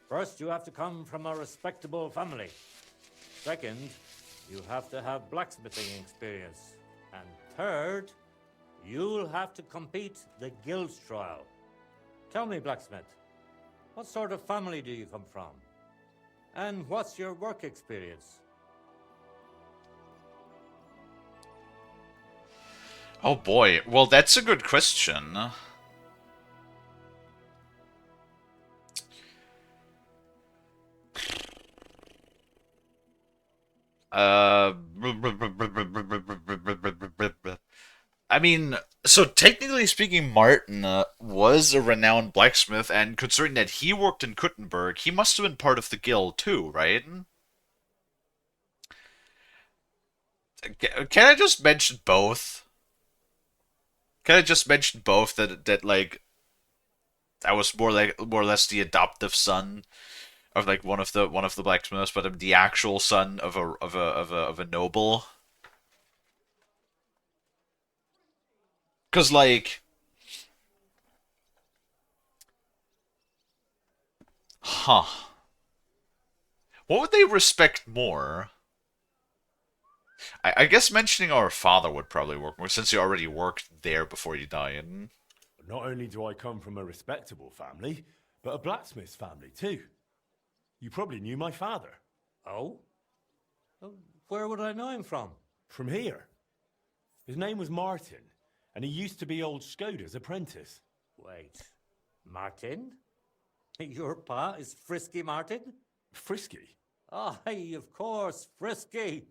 [SPEAKER 16] First, you have to come from a respectable family. Second, you have to have blacksmithing experience. And third, you'll have to compete the guild trial. Tell me, blacksmith, what sort of family do you come from? And what's your work experience?
[SPEAKER 1] Oh boy, well that's a good question. I mean, so technically speaking, Martin was a renowned blacksmith, and considering that he worked in Kuttenberg, he must have been part of the guild too, right? Can I just mention both? Can I just mention both that like I was more or less the adoptive son of like one of the blacksmiths, but I'm the actual son of a noble. Cause like, huh? What would they respect more? I guess mentioning our father would probably work more, since he already worked there before you died.
[SPEAKER 17] Not only do I come from a respectable family, but a blacksmith's family too. You probably knew my father.
[SPEAKER 16] Oh? Where would I know him from?
[SPEAKER 17] From here. His name was Martin, and he used to be old Skoda's apprentice.
[SPEAKER 16] Wait, Martin? Your pa is Frisky Martin?
[SPEAKER 17] Frisky?
[SPEAKER 16] Aye, of course, Frisky.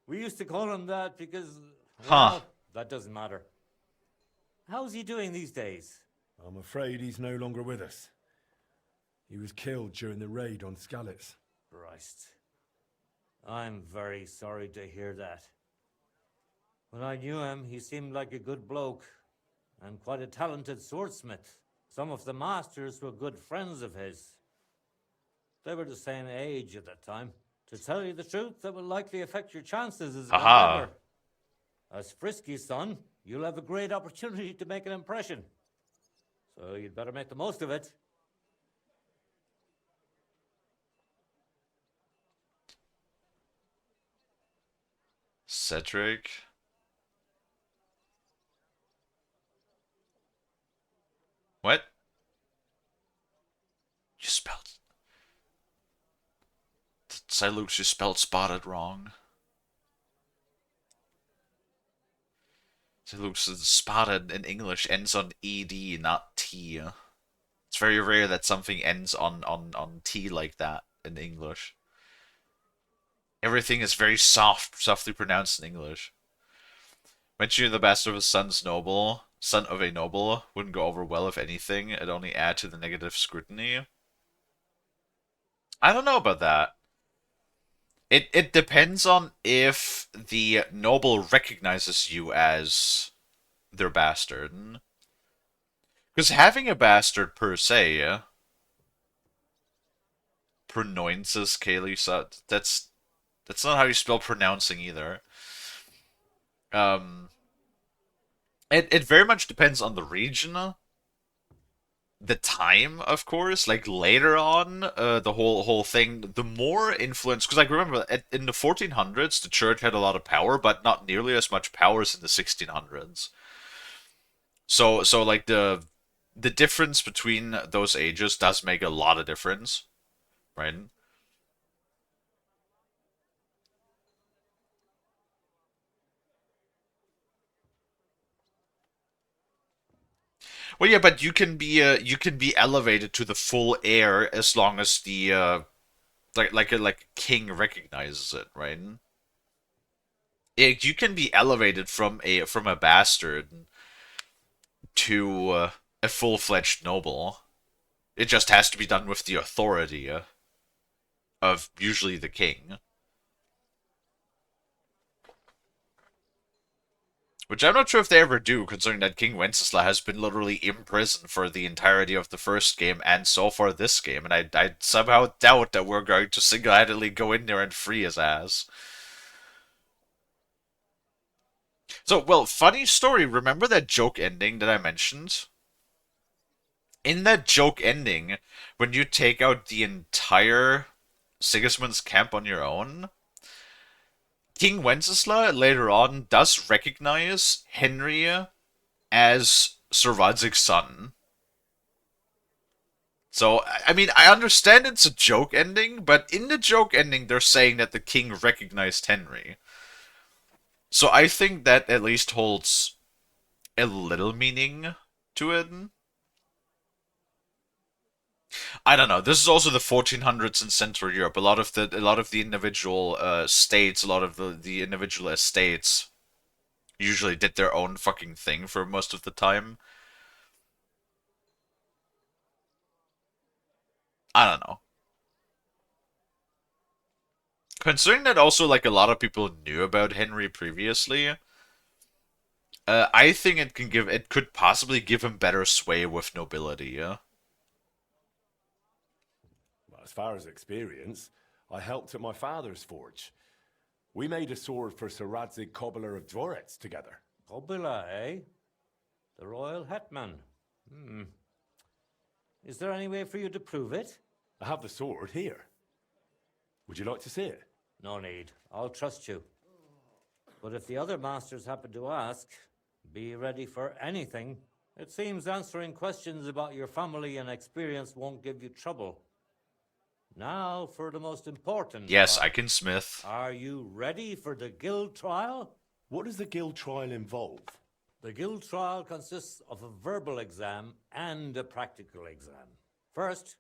[SPEAKER 16] We used to call him that because,
[SPEAKER 1] well,
[SPEAKER 16] that doesn't matter. How's he doing these days?
[SPEAKER 17] I'm afraid he's no longer with us. He was killed during the raid on Skalitz.
[SPEAKER 16] Christ. I'm very sorry to hear that. When I knew him, he seemed like a good bloke and quite a talented swordsmith. Some of the masters were good friends of his. They were the same age at that time. To tell you the truth, that will likely affect your chances as a contender. As Frisky's son, you'll have a great opportunity to make an impression. So you'd better make the most of it.
[SPEAKER 1] Cedric. What? You spelled... Silux, you spelled spotted wrong. Silux, spotted in English ends on ED, not T. It's very rare that something ends on T like that in English. Everything is very softly pronounced in English. Mentioning the bastard of a son of a noble, wouldn't go over well if anything. It'd only add to the negative scrutiny. I don't know about that. It depends on if the noble recognizes you as their bastard. Because having a bastard per se pronounces Kalie, so that's not how you spell pronouncing either. It very much depends on the region. The time, of course, like later on, the whole thing, the more influence, because like remember, in the 1400s, the church had a lot of power, but not nearly as much power as in the 1600s. So like the difference between those ages does make a lot of difference, right? Well, yeah, but you can be elevated to the full heir as long as the like a king recognizes it, right? You can be elevated from a bastard to a full-fledged noble. It just has to be done with the authority of usually the king. Which I'm not sure if they ever do, considering that King Wenceslas has been literally imprisoned for the entirety of the first game and so far this game, and I somehow doubt that we're going to single-handedly go in there and free his ass. So, well, funny story. Remember that joke ending that I mentioned? In that joke ending, when you take out the entire Sigismund's camp on your own, King Wenceslas later on does recognize Henry as Sir Radzig's son. So, I mean, I understand it's a joke ending, but in the joke ending, they're saying that the king recognized Henry. So I think that at least holds a little meaning to it. I don't know. This is also the 1400s in Central Europe. A lot of the individual states, a lot of the individual estates usually did their own fucking thing for most of the time. I don't know. Considering that also like a lot of people knew about Henry previously, I think it could possibly give him better sway with nobility. Yeah.
[SPEAKER 17] Well, as far as experience, I helped at my father's forge. We made a sword for Sir Radzig Cobbler of Dvorets together.
[SPEAKER 16] Cobbler, eh? The royal hetman. Is there any way for you to prove it?
[SPEAKER 17] I have the sword here. Would you like to see it?
[SPEAKER 16] No need. I'll trust you. But if the other masters happen to ask, be ready for anything. It seems answering questions about your family and experience won't give you trouble. Now for the most important
[SPEAKER 1] Yes,
[SPEAKER 16] part.
[SPEAKER 1] I can smith.
[SPEAKER 16] Are you ready for the guild trial?
[SPEAKER 17] What does the guild trial involve?
[SPEAKER 16] The guild trial consists of a verbal exam and a practical exam. First,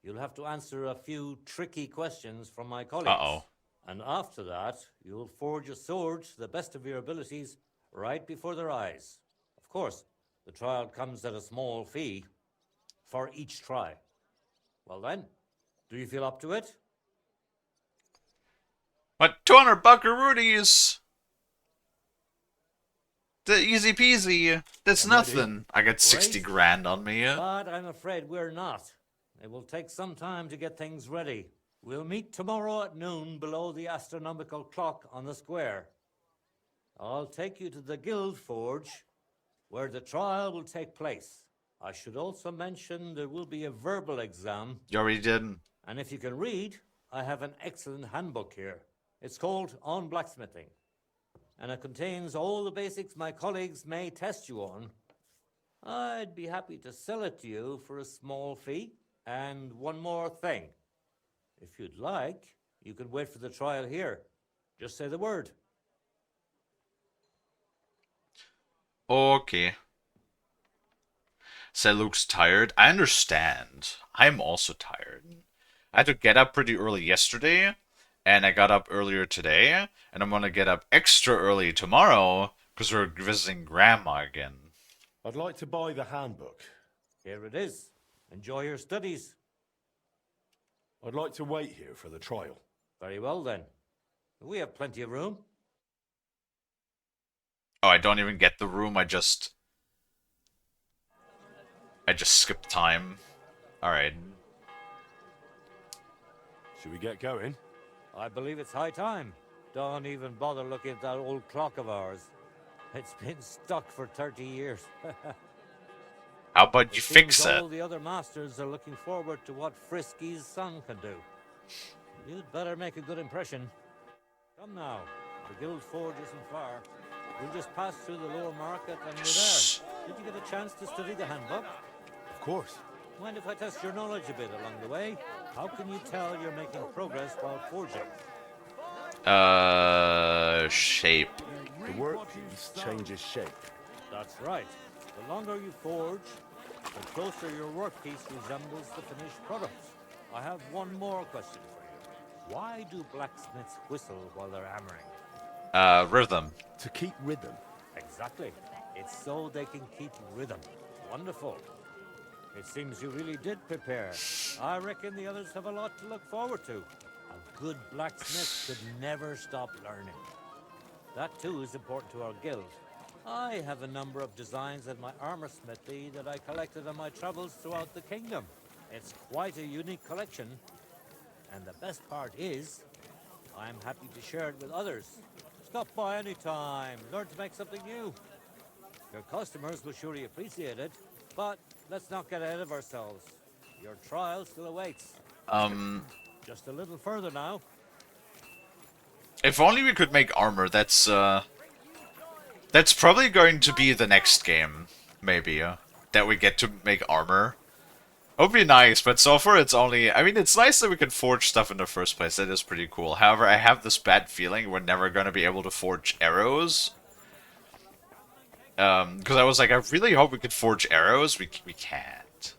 [SPEAKER 16] you'll have to answer a few tricky questions from my colleagues.
[SPEAKER 1] Uh-oh.
[SPEAKER 16] And after that, you'll forge a sword to the best of your abilities right before their eyes. Of course, the trial comes at a small fee for each try. Well then, do you feel up to it?
[SPEAKER 1] What, 200 buckaroonies? The easy peasy. That's
[SPEAKER 16] I'm
[SPEAKER 1] nothing.
[SPEAKER 16] ready.
[SPEAKER 1] I got 60
[SPEAKER 16] Great.
[SPEAKER 1] grand on me.
[SPEAKER 16] But I'm afraid we're not. It will take some time to get things ready. We'll meet tomorrow at noon below the astronomical clock on the square. I'll take you to the guild forge, where the trial will take place. I should also mention there will be a verbal exam.
[SPEAKER 1] You already did.
[SPEAKER 16] And if you can read, I have an excellent handbook here. It's called On Blacksmithing. And it contains all the basics my colleagues may test you on. I'd be happy to sell it to you for a small fee. And one more thing. If you'd like, you can wait for the trial here. Just say the word.
[SPEAKER 1] Okay. Say Luke's tired. I understand. I'm also tired. I had to get up pretty early yesterday, and I got up earlier today, and I'm gonna get up extra early tomorrow because we're visiting Grandma again.
[SPEAKER 17] I'd like to buy the handbook.
[SPEAKER 16] Here it is. Enjoy your studies.
[SPEAKER 17] I'd like to wait here for the trial.
[SPEAKER 16] Very well then. We have plenty of room.
[SPEAKER 1] Oh, I don't even get the room. I just skip time. Alright.
[SPEAKER 17] Should we get going?
[SPEAKER 16] I believe it's high time. Don't even bother looking at that old clock of ours. It's been stuck for 30 years.
[SPEAKER 1] How about you fix it?
[SPEAKER 16] All the other masters are looking forward to what Frisky's son can do. You'd better make a good impression. Come now. The guild forge isn't far. We'll just pass through the lower market and we're there. Did you get a chance to study the handbook?
[SPEAKER 17] Of course.
[SPEAKER 16] Mind if I test your knowledge a bit along the way? How can you tell you're making progress while forging?
[SPEAKER 1] Shape.
[SPEAKER 17] The workpiece changes shape.
[SPEAKER 16] That's right. The longer you forge, the closer your workpiece resembles the finished product. I have one more question for you. Why do blacksmiths whistle while they're hammering?
[SPEAKER 1] Rhythm.
[SPEAKER 17] To keep rhythm.
[SPEAKER 16] Exactly. It's so they can keep rhythm. Wonderful. It seems you really did prepare. I reckon the others have a lot to look forward to. A good blacksmith could never stop learning. That too is important to our guild. I have a number of designs in my armor smithy that I collected on my travels throughout the kingdom. It's quite a unique collection. And the best part is, I'm happy to share it with others. Stop by any time. Learn to make something new. Your customers will surely appreciate it, but let's not get ahead of ourselves. Your trial still awaits. Just a little further now.
[SPEAKER 1] If only we could make armor. That's probably going to be the next game, maybe, that we get to make armor. It would be nice, but so far it's only... I mean, it's nice that we can forge stuff in the first place. That is pretty cool. However, I have this bad feeling we're never going to be able to forge arrows. Because I was like, I really hope we could forge arrows. We can't.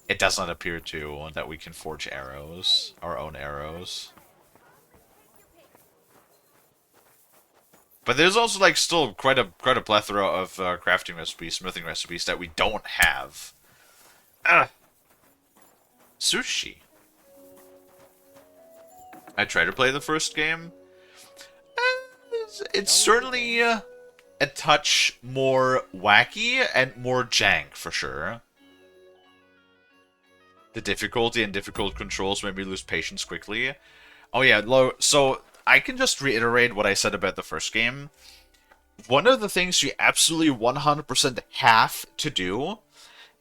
[SPEAKER 1] It does not appear to that we can forge arrows. Our own arrows. But there's also, like, still quite a plethora of crafting recipes, smithing recipes that we don't have. Sushi. I tried to play the first game. It's certainly a touch more wacky and more jank, for sure. The difficulty and difficult controls made me lose patience quickly. Oh yeah, so I can just reiterate what I said about the first game. One of the things you absolutely 100% have to do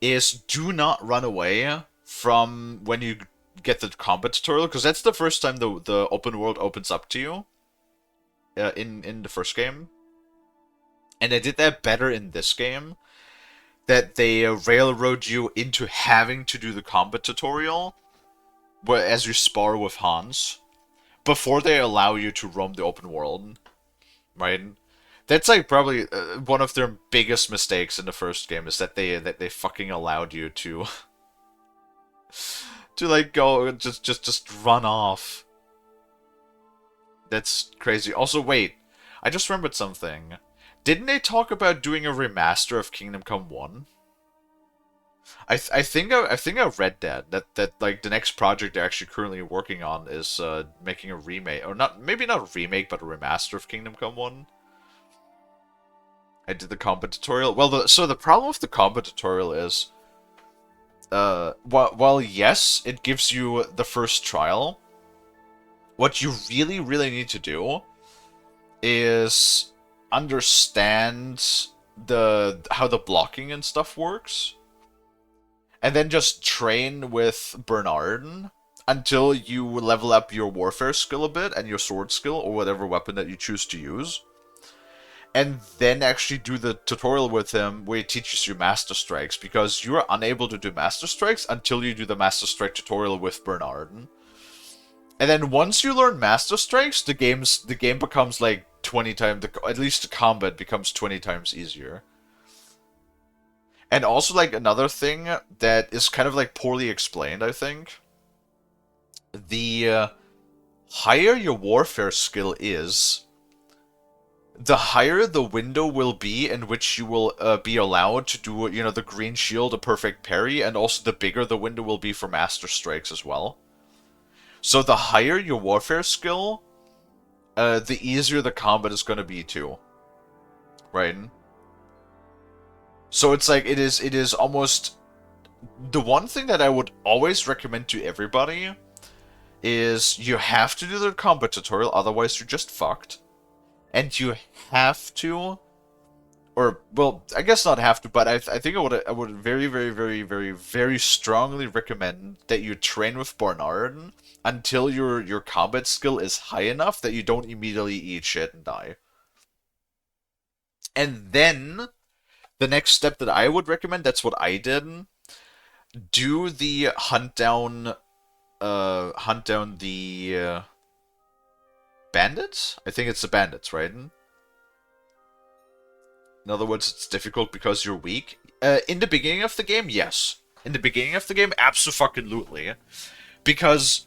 [SPEAKER 1] is do not run away from when you get the combat tutorial, because that's the first time the open world opens up to you in the first game. And they did that better in this game, that they railroad you into having to do the combat tutorial as you spar with Hans before they allow you to roam the open world, right? That's like probably one of their biggest mistakes in the first game, is that they fucking allowed you to to like go just run off. That's crazy. Also, wait, I just remembered something. Didn't they talk about doing a remaster of Kingdom Come 1? I think I read that like the next project they're actually currently working on is making a remake, or maybe not a remake, but a remaster of Kingdom Come 1. I did the combat tutorial. Well, so the problem with the combat tutorial is, while yes, it gives you the first trial, what you really need to do is understand how the blocking and stuff works, and then just train with Bernard until you level up your warfare skill a bit and your sword skill, or whatever weapon that you choose to use. And then actually do the tutorial with him where he teaches you Master Strikes, because you are unable to do Master Strikes until you do the Master Strike tutorial with Bernard. And then once you learn Master Strikes, the game becomes like 20 times, at least the combat becomes 20 times easier. And also, like, another thing that is kind of like poorly explained, I think. The higher your warfare skill is, the higher the window will be in which you will be allowed to do, you know, the green shield, a perfect parry, and also the bigger the window will be for Master Strikes as well. So the higher your warfare skill, the easier the combat is going to be too. Right? So it's like, it is almost... The one thing that I would always recommend to everybody is you have to do the combat tutorial, otherwise you're just fucked. And you have to, or, well, I guess not have to, but I think I would very strongly recommend that you train with Barnard until your combat skill is high enough that you don't immediately eat shit and die. And then, the next step that I would recommend, that's what I did, do the hunt down the bandits? I think it's the bandits, right? In other words, it's difficult because you're weak. In the beginning of the game, yes. In the beginning of the game, absolutely. Because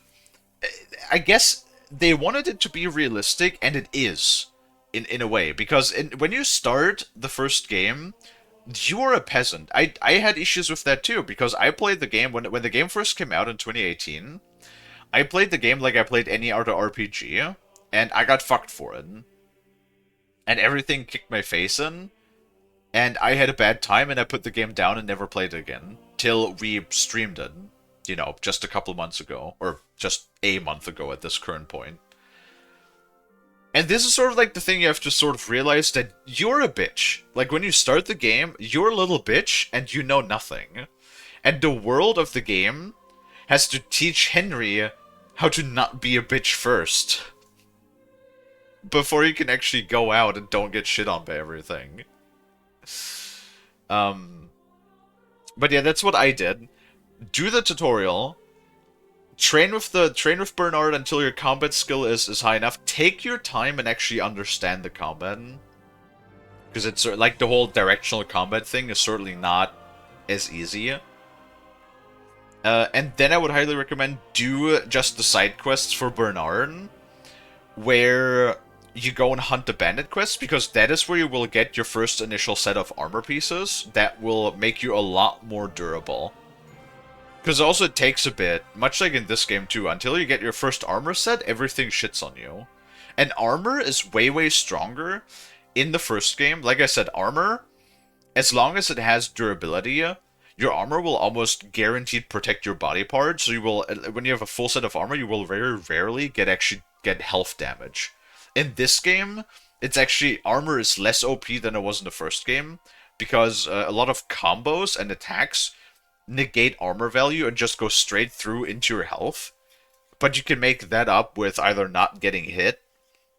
[SPEAKER 1] I guess they wanted it to be realistic, and it is, in a way. Because when you start the first game, you are a peasant. I had issues with that too, because I played the game, when the game first came out in 2018, I played the game like I played any other RPG, and I got fucked for it. And everything kicked my face in, and I had a bad time, and I put the game down and never played it again. Till we streamed it, you know, just a couple months ago, or just a month ago at this current point. And this is sort of like the thing you have to sort of realize that you're a bitch. Like, when you start the game, you're a little bitch and you know nothing. And the world of the game has to teach Henry how to not be a bitch first. Before you can actually go out and don't get shit on by everything. But yeah, that's what I did. Do the tutorial. Train with Bernard until your combat skill is high enough. Take your time and actually understand the combat. Because it's like the whole directional combat thing is certainly not as easy. And then I would highly recommend do just the side quests for Bernard, where you go and hunt the bandit quests, because that is where you will get your first initial set of armor pieces that will make you a lot more durable. Because also it takes a bit, much like in this game too, until you get your first armor set, everything shits on you. And armor is way, way stronger in the first game. Like I said, armor, as long as it has durability, your armor will almost guaranteed protect your body part. So you will, when you have a full set of armor, you will very rarely get health damage. In this game, it's actually, armor is less OP than it was in the first game, because a lot of combos and attacks negate armor value and just go straight through into your health. But you can make that up with either not getting hit,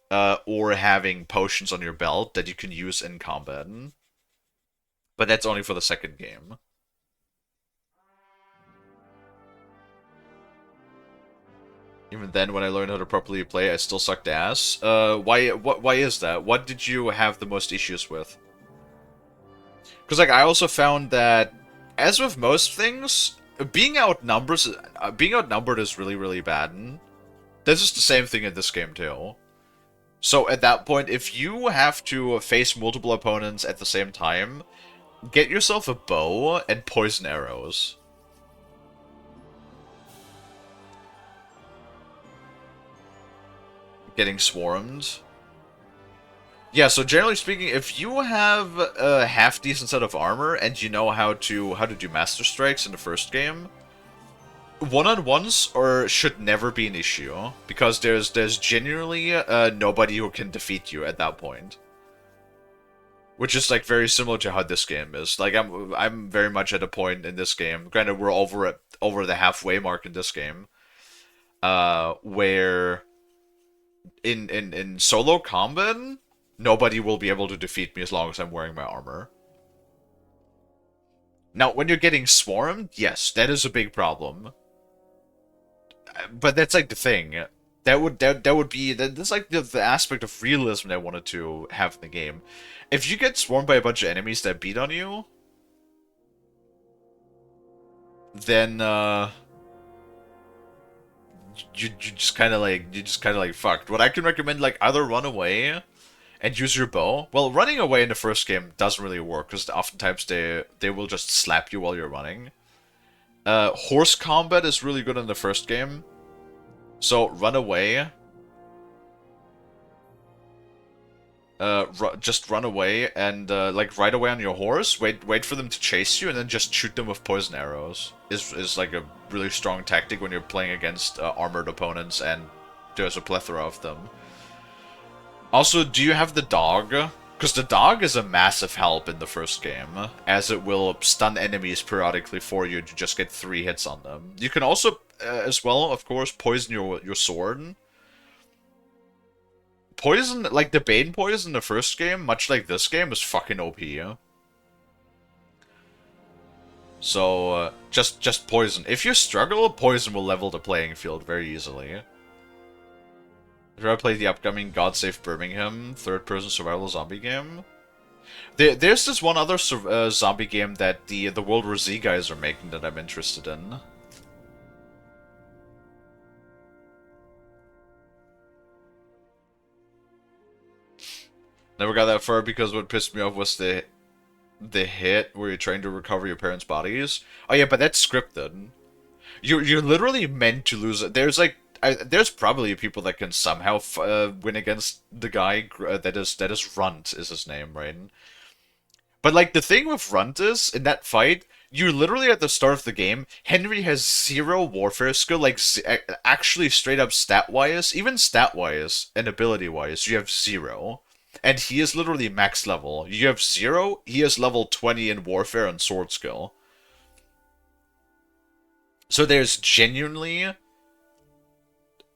[SPEAKER 1] or having potions on your belt that you can use in combat. But that's only for the second game. Even then, when I learned how to properly play, I still sucked ass. Why is that? What did you have the most issues with? Because, like, I also found that, as with most things, being outnumbered is really, really bad. This is the same thing in this game, too. So, at that point, if you have to face multiple opponents at the same time, get yourself a bow and poison arrows. Getting swarmed. Yeah, so generally speaking, if you have a half-decent set of armor and you know how to do Master Strikes in the first game, one-on-ones should never be an issue, because there's genuinely nobody who can defeat you at that point. Which is like very similar to how this game is. Like I'm very much at a point in this game. Granted, we're over the halfway mark in this game, where in solo combat, nobody will be able to defeat me as long as I'm wearing my armor. Now, when you're getting swarmed, yes, that is a big problem. But that's like the thing. That's like the aspect of realism that I wanted to have in the game. If you get swarmed by a bunch of enemies that beat on you, then you just kind of like fucked. What I can recommend, like, either run away and use your bow. Well, running away in the first game doesn't really work, because oftentimes they will just slap you while you're running. Horse combat is really good in the first game, so run away. Just run away and like ride away on your horse. Wait for them to chase you, and then just shoot them with poison arrows. Is like a really strong tactic when you're playing against armored opponents, and there's a plethora of them. Also, do you have the dog? Because the dog is a massive help in the first game, as it will stun enemies periodically for you to just get 3 hits on them. You can also, as well, of course, poison your sword. Poison, like the Bane poison in the first game, much like this game, is fucking OP. So, just poison. If you struggle, poison will level the playing field very easily. If you ever play the upcoming God Save Birmingham third-person survival zombie game? There's this one other zombie game that the World War Z guys are making that I'm interested in. Never got that far because what pissed me off was the hit where you're trying to recover your parents' bodies. Oh yeah, but that's scripted. You're literally meant to lose it. There's like there's probably people that can somehow win against the guy that is Runt is his name, right? But like the thing with Runt is in that fight, You literally at the start of the game, Henry has zero warfare skill, like actually straight up stat wise, even stat wise and ability wise, you have zero. And he is literally max level. You have zero, he is level 20 in warfare and sword skill. So there's genuinely,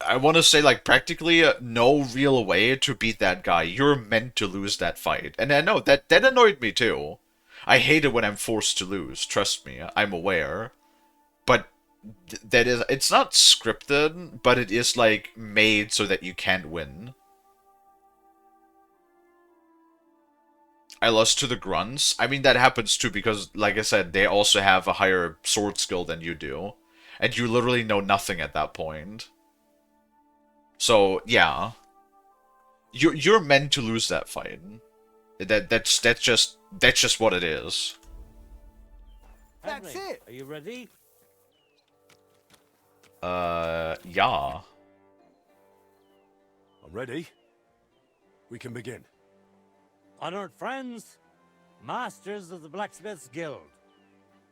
[SPEAKER 1] I want to say, like, practically no real way to beat that guy. You're meant to lose that fight. And I know, that annoyed me too. I hate it when I'm forced to lose, trust me, I'm aware. But that is, it's not scripted, but it is, like, made so that you can't win. I lost to the grunts. I mean, that happens too because, like I said, they also have a higher sword skill than you do. And you literally know nothing at that point. So, yeah. You're meant to lose that fight. That's just what it is.
[SPEAKER 16] That's it. Are you ready?
[SPEAKER 1] Yeah.
[SPEAKER 17] I'm ready. We can begin.
[SPEAKER 16] Honored friends, masters of the Blacksmiths Guild,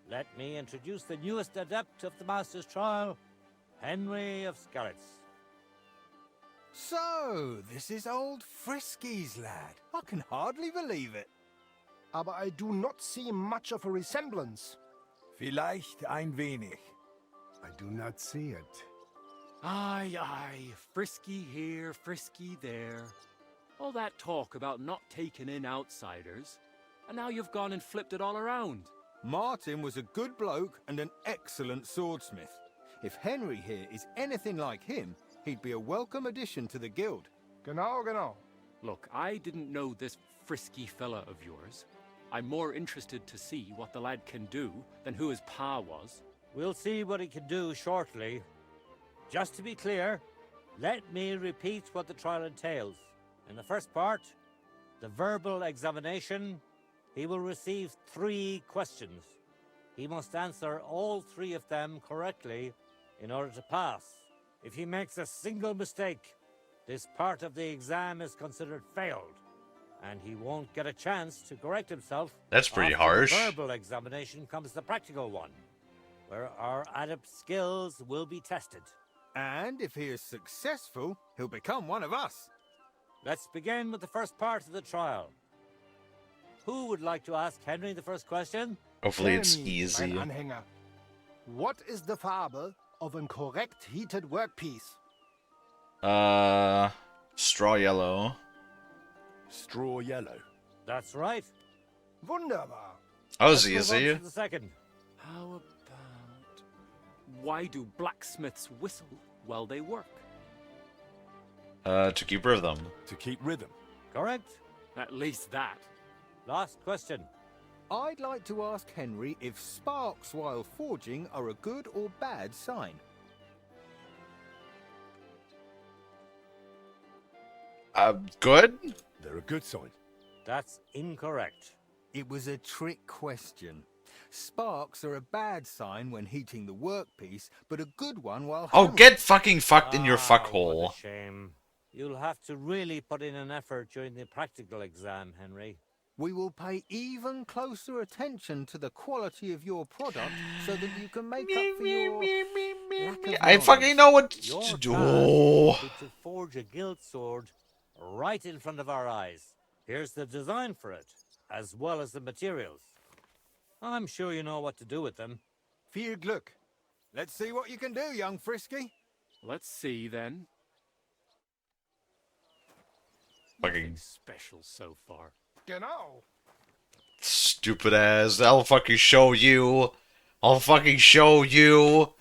[SPEAKER 16] let me introduce the newest adept of the Master's Trial, Henry of Skalitz.
[SPEAKER 20] So, this is old Frisky's lad. I can hardly believe it.
[SPEAKER 3] Aber I do not see much of a resemblance.
[SPEAKER 21] Vielleicht ein wenig.
[SPEAKER 12] I do not see it.
[SPEAKER 22] Aye, aye, frisky here, frisky there. All that talk about not taking in outsiders, and now you've gone and flipped it all around.
[SPEAKER 20] Martin was a good bloke and an excellent swordsmith. If Henry here is anything like him, he'd be a welcome addition to the guild.
[SPEAKER 3] Genau, genau.
[SPEAKER 22] Look, I didn't know this frisky fella of yours. I'm more interested to see what the lad can do than who his pa was.
[SPEAKER 16] We'll see what he can do shortly. Just to be clear, let me repeat what the trial entails. In the first part, the verbal examination, he will receive 3 questions. He must answer all 3 of them correctly in order to pass. If he makes a single mistake, this part of the exam is considered failed, and he won't get a chance to correct himself.
[SPEAKER 1] That's pretty
[SPEAKER 16] After
[SPEAKER 1] harsh.
[SPEAKER 16] the verbal examination comes the practical one, where our adept skills will be tested.
[SPEAKER 20] And if he is successful, he'll become one of us.
[SPEAKER 16] Let's begin with the first part of the trial. Who would like to ask Henry the first question?
[SPEAKER 1] Hopefully it's
[SPEAKER 3] Tell me,
[SPEAKER 1] easy.
[SPEAKER 3] mein Anhänger, what is the Farbe of a correct heated workpiece?
[SPEAKER 1] Straw yellow.
[SPEAKER 17] Straw yellow.
[SPEAKER 16] That's right.
[SPEAKER 3] Wunderbar.
[SPEAKER 1] That was
[SPEAKER 16] Let's move on
[SPEAKER 1] easy.
[SPEAKER 16] to the second.
[SPEAKER 22] How about... Why do blacksmiths whistle while they work?
[SPEAKER 1] To keep rhythm.
[SPEAKER 17] To keep rhythm.
[SPEAKER 16] Correct.
[SPEAKER 22] At least that.
[SPEAKER 16] Last question.
[SPEAKER 20] I'd like to ask Henry if sparks while forging are a good or bad sign.
[SPEAKER 1] Good?
[SPEAKER 17] They're a good sign.
[SPEAKER 16] That's incorrect.
[SPEAKER 20] It was a trick question. Sparks are a bad sign when heating the workpiece, but a good one while...
[SPEAKER 1] Oh, get fucking fucked in your
[SPEAKER 16] What
[SPEAKER 1] fuckhole.
[SPEAKER 16] a shame. You'll have to really put in an effort during the practical exam, Henry.
[SPEAKER 20] We will pay even closer attention to the quality of your product so that you can make up for your lack of
[SPEAKER 1] I fucking know what
[SPEAKER 16] Your
[SPEAKER 1] to
[SPEAKER 16] task
[SPEAKER 1] do.
[SPEAKER 16] is to forge a guild sword right in front of our eyes. Here's the design for it, as well as the materials. I'm sure you know what to do with them.
[SPEAKER 20] Viel Glück. Let's see what you can do, young Frisky.
[SPEAKER 22] Let's see, then.
[SPEAKER 1] Fucking
[SPEAKER 22] Special so far.
[SPEAKER 3] Genau.
[SPEAKER 1] stupid ass. I'll fucking show you. I'll fucking show you.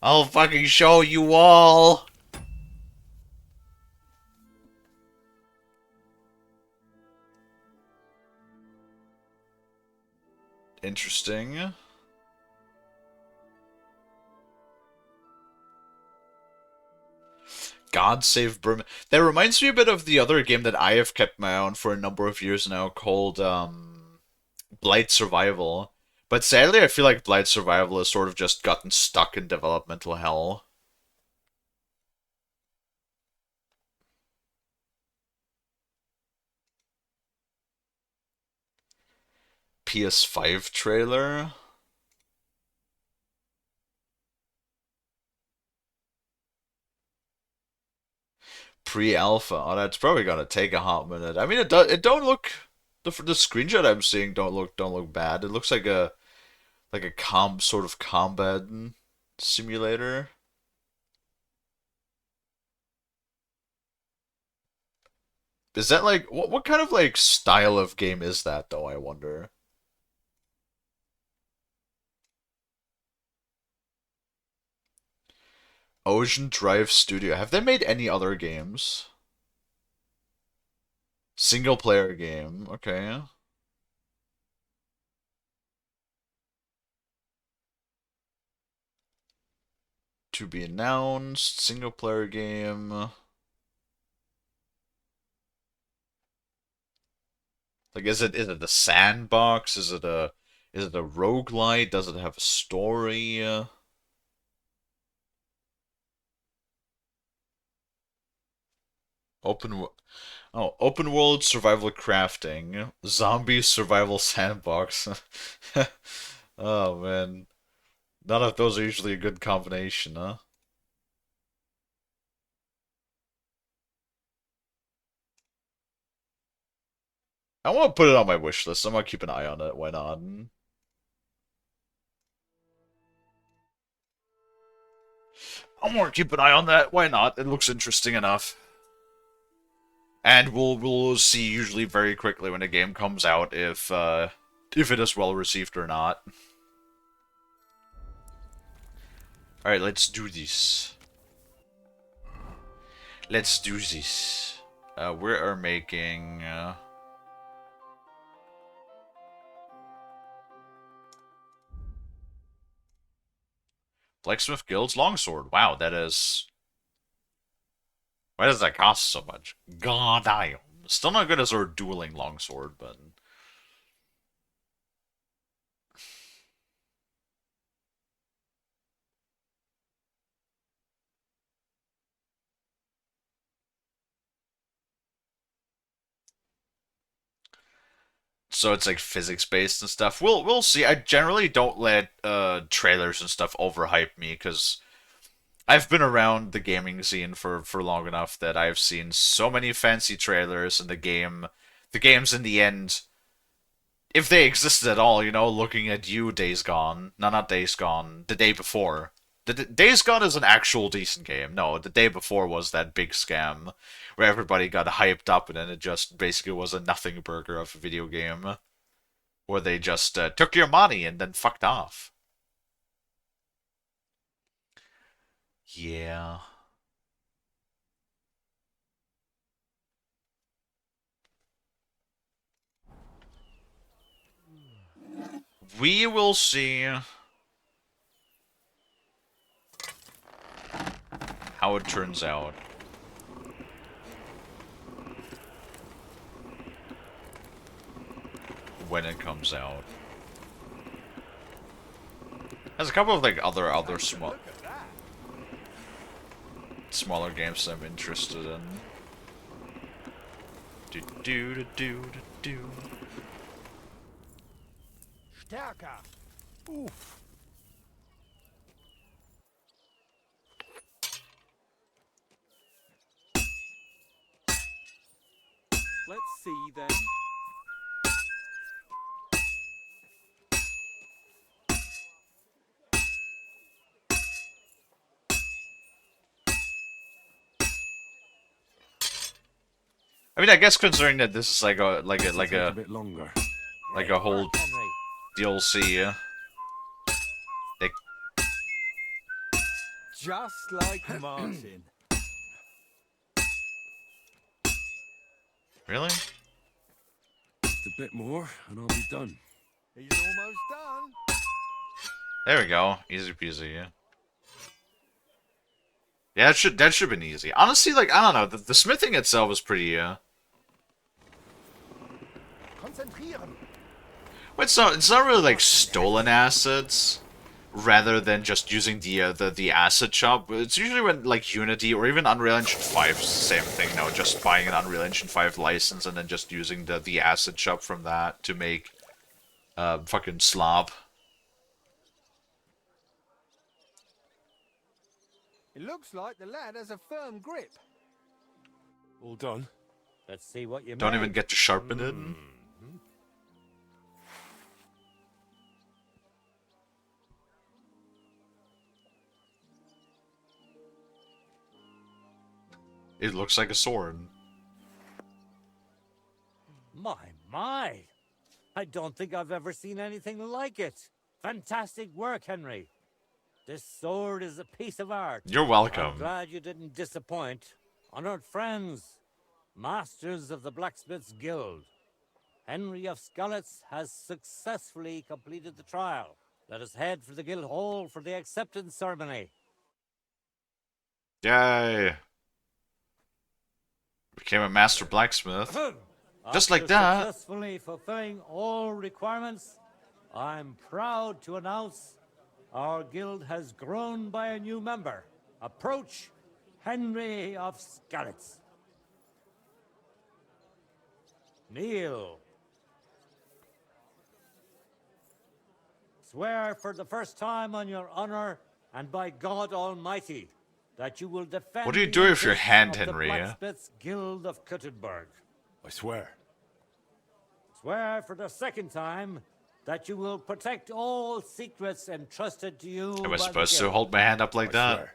[SPEAKER 1] I'll fucking show you all. Interesting. God Save Burma. That reminds me a bit of the other game that I have kept my eye on for a number of years now called Blight Survival. But sadly, I feel like Blight Survival has sort of just gotten stuck in developmental hell. PS5 trailer. Pre-alpha. Oh, that's probably gonna take a hot minute. I mean, it don't look the screenshot I'm seeing don't look bad. It looks like a sort of combat simulator. Is that like what kind of like style of game is that though, I wonder? Ocean Drive Studio. Have they made any other games? Single player game. Okay. To be announced. Single player game. Like, is it the sandbox? Is it a roguelite? Does it have a story? Open open world survival crafting, zombie survival sandbox. Oh man, none of those are usually a good combination, huh? I want to put it on my wish list. I'm gonna keep an eye on it. Why not? I want to keep an eye on that. Why not? It looks interesting enough. And we'll see usually very quickly when a game comes out if it is well received or not. All right, let's do this. Let's do this. We are making. Blacksmith Guild's longsword. Wow, that is. Why does that cost so much? God damn. Still not good as our dueling longsword, but. So it's like physics based and stuff. We'll see. I generally don't let trailers and stuff overhype me because I've been around the gaming scene for long enough that I've seen so many fancy trailers and the games in the end, if they existed at all, you know, looking at you, Days Gone. No, not Days Gone. The day before. Days Gone is an actual decent game. No, the day before was that big scam where everybody got hyped up and then it just basically was a nothing burger of a video game where they just took your money and then fucked off. Yeah. We will see how it turns out. When it comes out. There's a couple of like other smaller games I'm interested in. Do do do do do.
[SPEAKER 3] Stärker. Oof.
[SPEAKER 22] Let's see then.
[SPEAKER 1] I mean, I guess considering that this is like a
[SPEAKER 22] bit longer.
[SPEAKER 1] Like a whole DLC. They...
[SPEAKER 20] Just like Martin.
[SPEAKER 1] Really?
[SPEAKER 22] Just a bit more, and I'll be done.
[SPEAKER 20] He's almost done.
[SPEAKER 1] There we go. Easy peasy, yeah. Yeah, that should have been easy. Honestly, like, I don't know, the smithing itself was pretty,
[SPEAKER 3] Konzentrieren.
[SPEAKER 1] Well, it's not really like stolen assets, rather than just using the asset shop. It's usually when like Unity or even Unreal Engine 5, same thing. No, just buying an Unreal Engine 5 license and then just using the asset shop from that to make fucking slop.
[SPEAKER 20] It looks like the lad has a firm grip.
[SPEAKER 17] All done?
[SPEAKER 16] Let's see what you
[SPEAKER 1] Don't
[SPEAKER 16] made.
[SPEAKER 1] even get to sharpen it. It looks like a sword.
[SPEAKER 16] My. I don't think I've ever seen anything like it. Fantastic work, Henry. This sword is a piece of art.
[SPEAKER 1] You're welcome.
[SPEAKER 16] I'm glad you didn't disappoint. Honored friends, masters of the Blacksmith's Guild, Henry of Skalitz has successfully completed the trial. Let us head for the guild hall for the acceptance ceremony.
[SPEAKER 1] Yay! Became a master blacksmith. Just like
[SPEAKER 16] After
[SPEAKER 1] that.
[SPEAKER 16] Successfully fulfilling all requirements, I'm proud to announce our guild has grown by a new member. Approach Henry of Skalitz. Kneel. Swear for the first time on your honor and by God Almighty that you will defend.
[SPEAKER 1] What do you
[SPEAKER 16] the
[SPEAKER 1] do with your
[SPEAKER 16] interests
[SPEAKER 1] hand,
[SPEAKER 16] of
[SPEAKER 1] Henry?
[SPEAKER 16] The Blacksmiths Guild of Kuttenberg.
[SPEAKER 17] I swear.
[SPEAKER 16] Swear for the second time that you will protect all secrets entrusted to you.
[SPEAKER 1] Am I
[SPEAKER 16] by
[SPEAKER 1] supposed
[SPEAKER 16] the
[SPEAKER 1] to
[SPEAKER 16] guild.
[SPEAKER 1] hold my hand up like that?
[SPEAKER 17] Swear.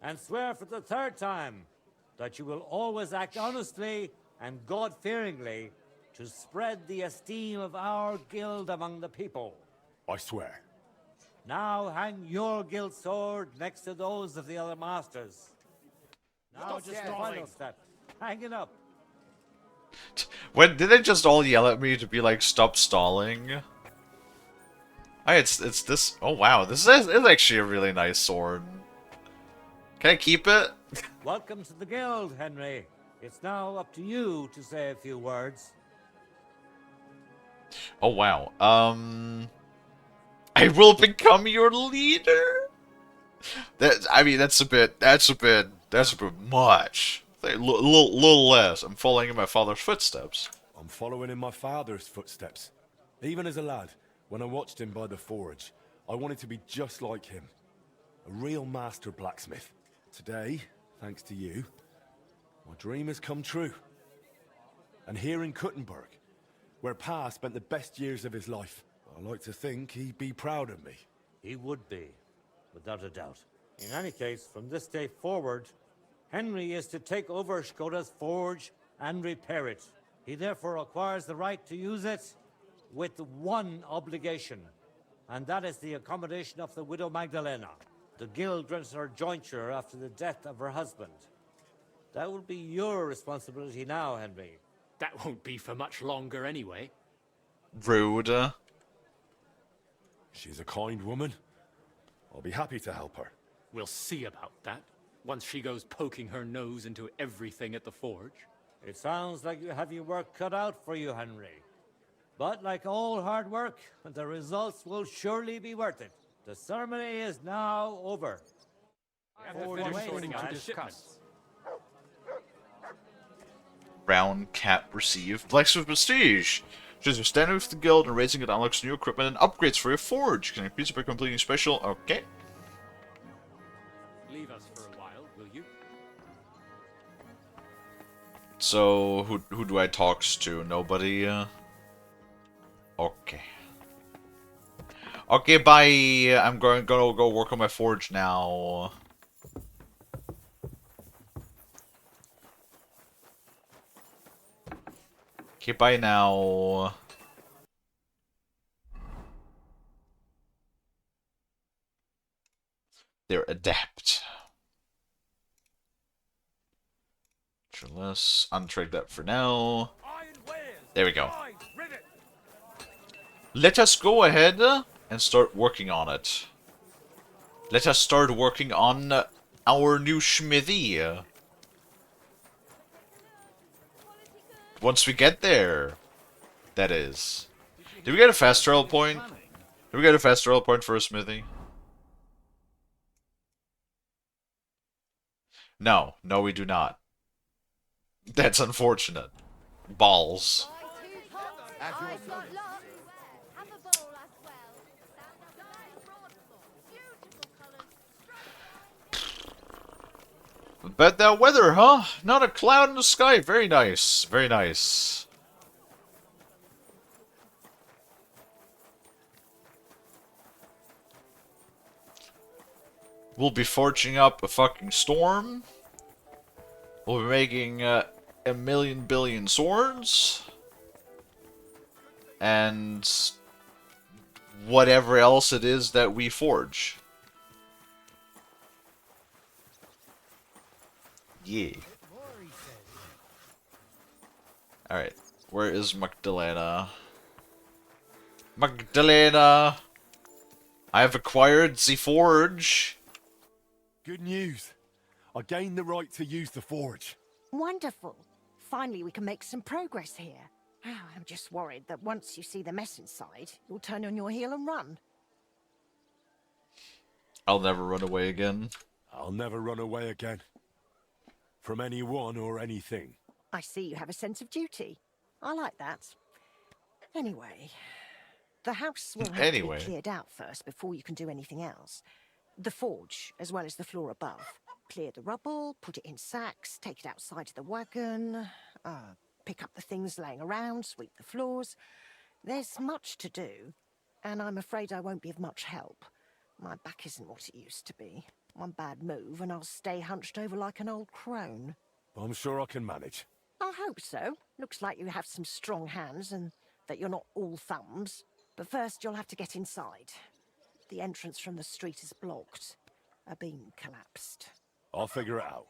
[SPEAKER 16] And swear for the third time that you will always act honestly and God-fearingly to spread the esteem of our guild among the people.
[SPEAKER 17] I swear.
[SPEAKER 16] Now hang your guild sword next to those of the other masters. Now just the final step. Hang it up.
[SPEAKER 1] When did they just all yell at me to be like, stop stalling? Hey, it's this. Oh wow, this is actually a really nice sword. Can I keep it?
[SPEAKER 16] Welcome to the guild, Henry. It's now up to you to say a few words.
[SPEAKER 1] Oh wow. I will become your leader. That's a bit much. A little less. I'm following in my father's footsteps.
[SPEAKER 17] I'm following in my father's footsteps. Even as a lad, when I watched him by the forge, I wanted to be just like him. A real master blacksmith. Today, thanks to you, my dream has come true. And here in Kuttenberg, where Pa spent the best years of his life, I like to think he'd be proud of me.
[SPEAKER 16] He would be, without a doubt. In any case, from this day forward, Henry is to take over Skoda's forge and repair it. He therefore acquires the right to use it with one obligation, and that is the accommodation of the widow Magdalena. The guild rents her jointure after the death of her husband. That will be your responsibility now, Henry.
[SPEAKER 22] That won't be for much longer anyway.
[SPEAKER 1] Rude.
[SPEAKER 17] She's a kind woman. I'll be happy to help her.
[SPEAKER 22] We'll see about that, once she goes poking her nose into everything at the forge.
[SPEAKER 16] It sounds like you have your work cut out for you, Henry. But like all hard work, the results will surely be worth it. The ceremony is now over.
[SPEAKER 1] Brown Cat received Blacksmith Prestige. Choose your standing with the guild and raising it unlocks new equipment and upgrades for your forge. You can increase it by completing special. Okay.
[SPEAKER 22] Leave us for a while, will you?
[SPEAKER 1] So who do I talk to? Nobody. Okay. Okay, bye. I'm gonna go work on my forge now. Okay, bye now. They're adept. So let's untrade that for now. There we go. Let us go ahead and start working on it. Let us start working on our new smithy. Once we get there, that is. Did we get a fast travel point? Did we get a fast travel point for a smithy? No, no we do not. That's unfortunate. Balls. But that weather, huh? Not a cloud in the sky. Very nice. Very nice. We'll be forging up a fucking storm. We'll be making a million billion swords. And whatever else it is that we forge. Yeah. Alright. Where is Magdalena? Magdalena! I have acquired the forge.
[SPEAKER 17] Good news. I gained the right to use the forge.
[SPEAKER 19] Wonderful. Finally, we can make some progress here. I'm just worried that once you see the mess inside, you'll turn on your heel and run.
[SPEAKER 1] I'll never run away again.
[SPEAKER 17] I'll never run away again. From anyone or anything.
[SPEAKER 19] I see you have a sense of duty. I like that. Anyway, the house will have to be cleared out first before you can do anything else. The forge, as well as the floor above. Clear the rubble, put it in sacks, take it outside to the wagon, pick up the things laying around, sweep the floors. There's much to do, and I'm afraid I won't be of much help. My back isn't what it used to be. One bad move, and I'll stay hunched over like an old crone.
[SPEAKER 17] I'm sure I can manage.
[SPEAKER 19] I hope so. Looks like you have some strong hands, and that you're not all thumbs. But first, you'll have to get inside. The entrance from the street is blocked. A beam collapsed.
[SPEAKER 17] I'll figure it out.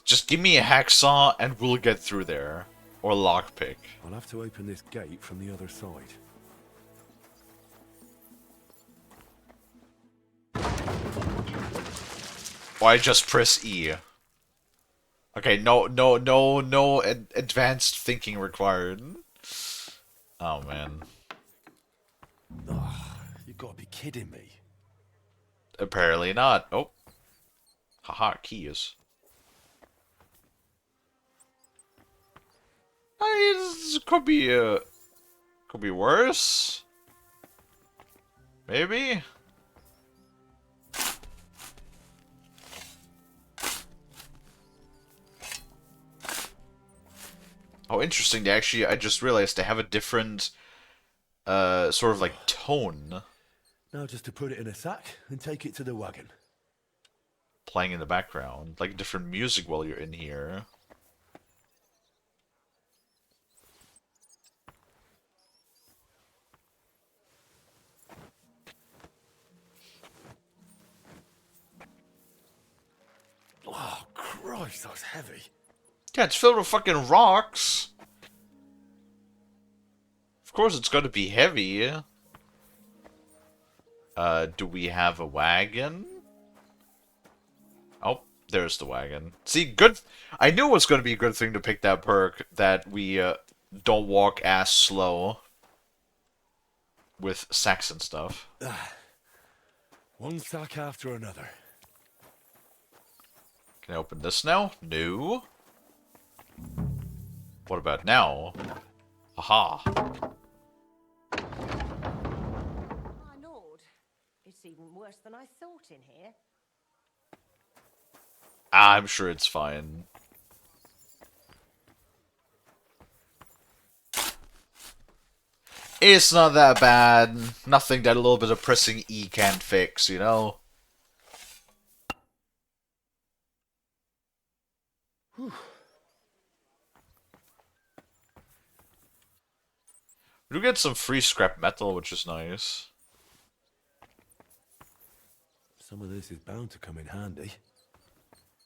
[SPEAKER 1] Just give me a hacksaw and we'll get through there. Or lockpick.
[SPEAKER 17] I'll have to open this gate from the other side.
[SPEAKER 1] Why just press E? Okay, no advanced thinking required. Oh man.
[SPEAKER 17] You've got to be kidding me.
[SPEAKER 1] Apparently not. Oh. Haha, keys. This could be worse. Maybe. Oh, interesting. They actually, I just realized they have a different, sort of like tone.
[SPEAKER 17] Now just to put it in a sack and take it to the wagon.
[SPEAKER 1] Playing in the background, like different music while you're in here.
[SPEAKER 17] Oh, Christ, that's heavy.
[SPEAKER 1] Yeah, it's filled with fucking rocks. Of course it's gonna be heavy. Do we have a wagon? Oh, there's the wagon. See, good. I knew it was gonna be a good thing to pick that perk, that we, don't walk as slow. With sacks and stuff.
[SPEAKER 17] One sack after another.
[SPEAKER 1] Can I open this now? No. What about now? Aha.
[SPEAKER 19] My lord, it's even worse than I thought in here.
[SPEAKER 1] I'm sure it's fine. It's not that bad. Nothing that a little bit of pressing E can't fix, you know?
[SPEAKER 17] Whew.
[SPEAKER 1] We do get some free scrap metal, which is nice.
[SPEAKER 17] Some of this is bound to come in handy.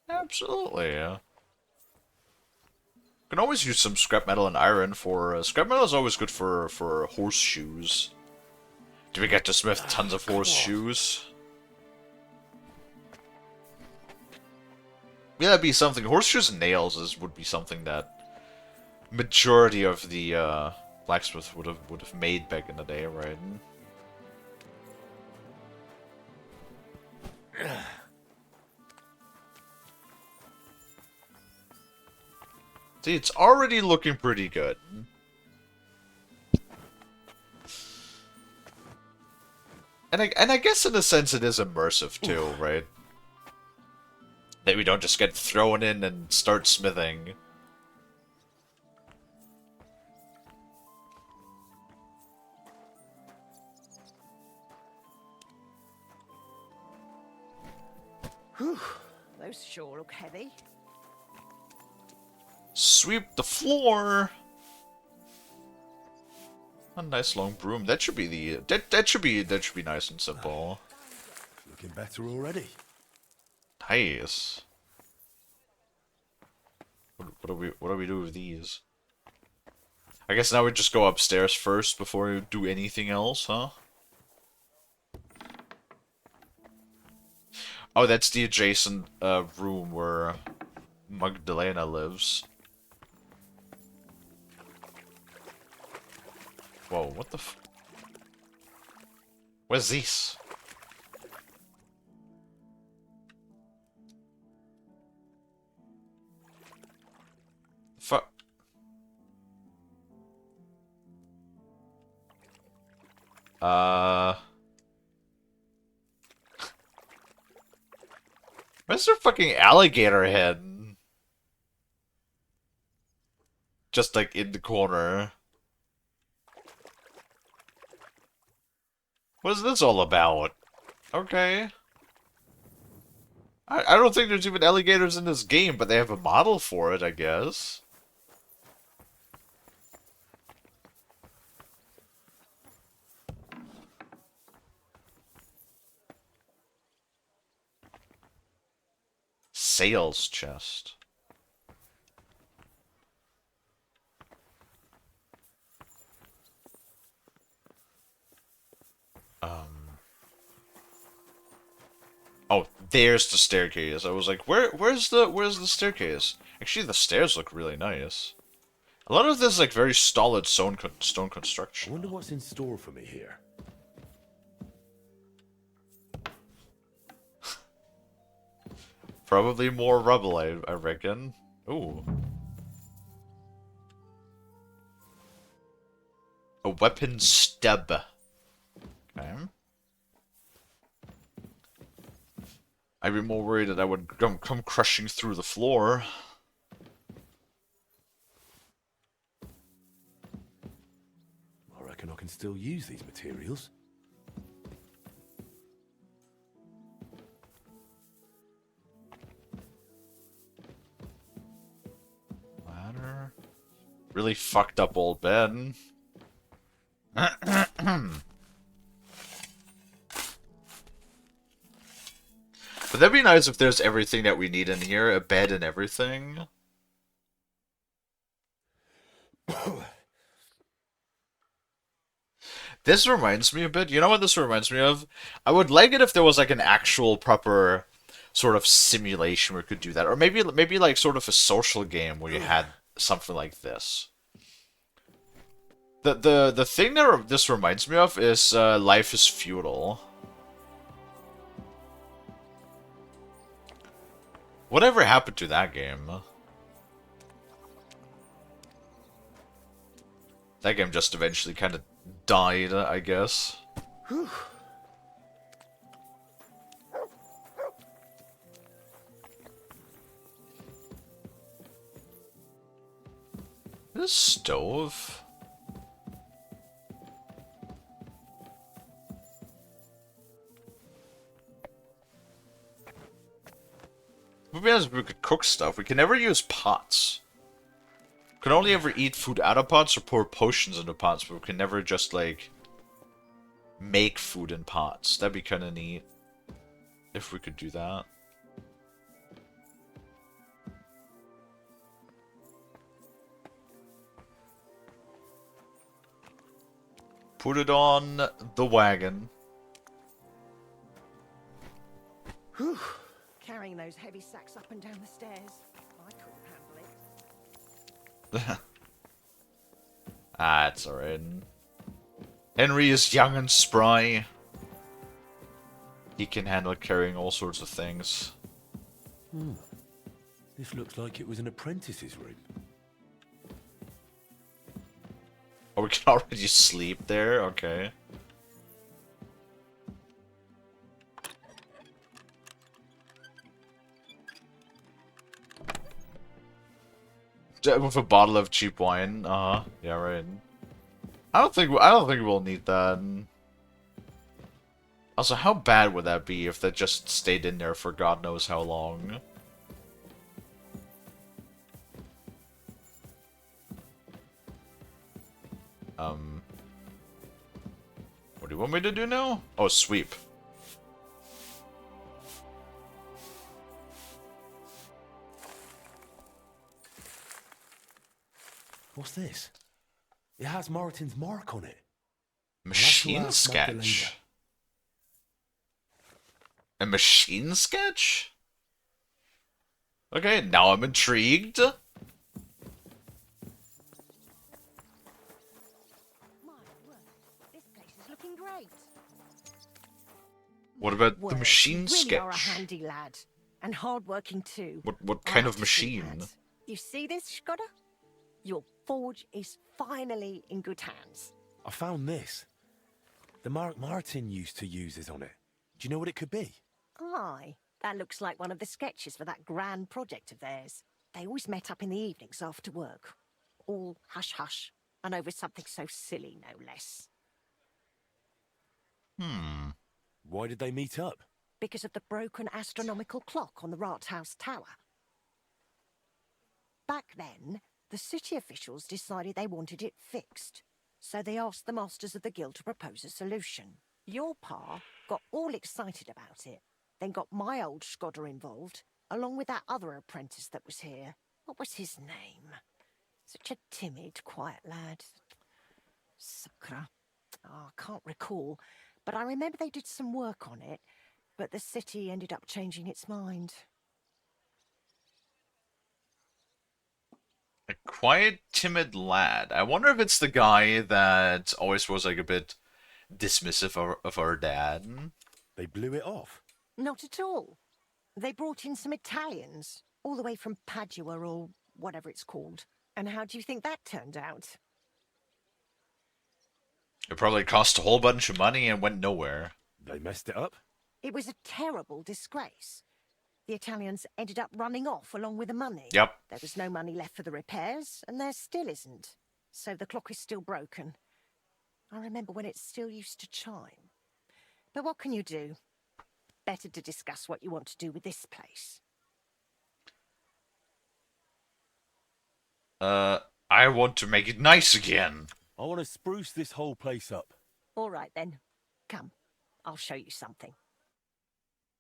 [SPEAKER 1] Absolutely, yeah. You can always use some scrap metal and iron for... scrap metal is always good for horseshoes. Do we get to smith tons of horseshoes? Yeah, that'd be something. Horseshoes and nails would be something that majority of the blacksmith would have made back in the day, right? See, it's already looking pretty good. And I guess in a sense it is immersive too, right? That we don't just get thrown in and start smithing.
[SPEAKER 19] Whew, those sure look heavy.
[SPEAKER 1] Sweep the floor. A nice long broom. That should be the that should be nice and simple.
[SPEAKER 17] Looking better already.
[SPEAKER 1] Nice. What do we do with these? I guess now we just go upstairs first before we do anything else, huh? Oh, that's the adjacent room where Magdalena lives. Whoa, what the f... Where's this? Fuck. Where's their fucking alligator head? Just like in the corner. What is this all about? Okay. I don't think there's even alligators in this game, but they have a model for it, I guess. Sales chest. Oh, there's the staircase. I was like, where's the staircase? Actually, the stairs look really nice. A lot of this is like very stolid stone construction.
[SPEAKER 17] I wonder what's in store for me here.
[SPEAKER 1] Probably more rubble, I reckon. Ooh. A weapon stub. Okay. I'd be more worried that I would come crushing through the floor.
[SPEAKER 17] I reckon I can still use these materials.
[SPEAKER 1] Ladder. Really fucked up old bed. But that'd be nice if there's everything that we need in here, a bed and everything. This reminds me a bit, you know what this reminds me of? I would like it if there was like an actual proper sort of simulation where we could do that. Or maybe like sort of a social game where you had something like this. The thing that this reminds me of is Life is Feudal. Whatever happened to that game? That game just eventually kind of died, I guess.
[SPEAKER 19] Whew.
[SPEAKER 1] This stove? Maybe as we could cook stuff, we can never use pots. We can only ever eat food out of pots or pour potions into pots, but we can never just, like, make food in pots. That'd be kind of neat. If we could do that. Put it on the wagon.
[SPEAKER 19] Whew. Carrying those heavy sacks up and down the stairs. I couldn't handle it.
[SPEAKER 1] Ah, it's alright. Henry is young and spry. He can handle carrying all sorts of things.
[SPEAKER 17] This looks like it was an apprentice's room.
[SPEAKER 1] Oh, we can already sleep there? Okay. With a bottle of cheap wine. Yeah, right. I don't think we'll need that. Also, how bad would that be if that just stayed in there for God knows how long? What do you want me to do now? Oh, sweep.
[SPEAKER 17] What's this? It has Martin's mark on it.
[SPEAKER 1] Machine sketch? A machine sketch? Okay, now I'm intrigued.
[SPEAKER 19] Looking great.
[SPEAKER 1] What about the
[SPEAKER 19] Word,
[SPEAKER 1] machine
[SPEAKER 19] you really are a
[SPEAKER 1] sketch?
[SPEAKER 19] handy lad. And hardworking too.
[SPEAKER 1] What
[SPEAKER 19] I
[SPEAKER 1] kind
[SPEAKER 19] have
[SPEAKER 1] of
[SPEAKER 19] to see
[SPEAKER 1] machine?
[SPEAKER 19] that. You see this, Skoda? Your forge is finally in good hands.
[SPEAKER 17] I found this. The mark Martin used to use is on it. Do you know what it could be?
[SPEAKER 19] Aye, that looks like one of the sketches for that grand project of theirs. They always met up in the evenings after work. All hush-hush, and over something so silly, no less.
[SPEAKER 17] Why did they meet up?
[SPEAKER 19] Because of the broken astronomical clock on the Rathaus Tower. Back then, the city officials decided they wanted it fixed, so they asked the masters of the guild to propose a solution. Your pa got all excited about it, then got my old Skoda involved, along with that other apprentice that was here. What was his name? Such a timid, quiet lad. Sakra. Oh, I can't recall, but I remember they did some work on it, but the city ended up changing its mind.
[SPEAKER 1] A quiet, timid lad. I wonder if it's the guy that always was like a bit dismissive of our dad.
[SPEAKER 17] They blew it off.
[SPEAKER 19] Not at all. They brought in some Italians, all the way from Padua or whatever it's called. And how do you think that turned out?
[SPEAKER 1] It probably cost a whole bunch of money and went nowhere.
[SPEAKER 17] They messed it up?
[SPEAKER 19] It was a terrible disgrace. The Italians ended up running off along with the money.
[SPEAKER 1] Yep.
[SPEAKER 19] There was no money left for the repairs, and there still isn't. So the clock is still broken. I remember when it still used to chime. But what can you do? Better to discuss what you want to do with this place.
[SPEAKER 1] I want to make it nice again.
[SPEAKER 17] I want to spruce this whole place up.
[SPEAKER 19] All right then. Come, I'll show you something.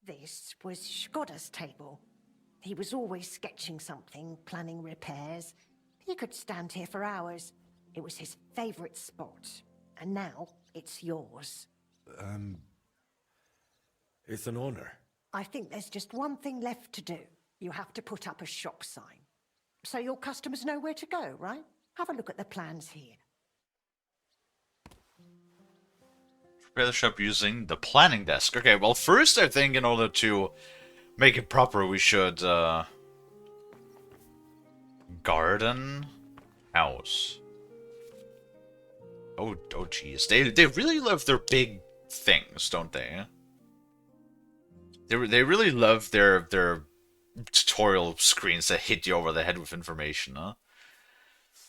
[SPEAKER 19] This was Skoda's table. He was always sketching something, planning repairs. He could stand here for hours. It was his favourite spot. And now it's yours.
[SPEAKER 17] It's an honor.
[SPEAKER 19] I think there's just one thing left to do. You have to put up a shop sign. So your customers know where to go, right? Have a look at the plans here.
[SPEAKER 1] Prepare the shop using the planning desk. Okay, well first I think in order to make it proper we should garden house. Oh geez. They really love their big things, don't they? They really love their tutorial screens that hit you over the head with information, huh?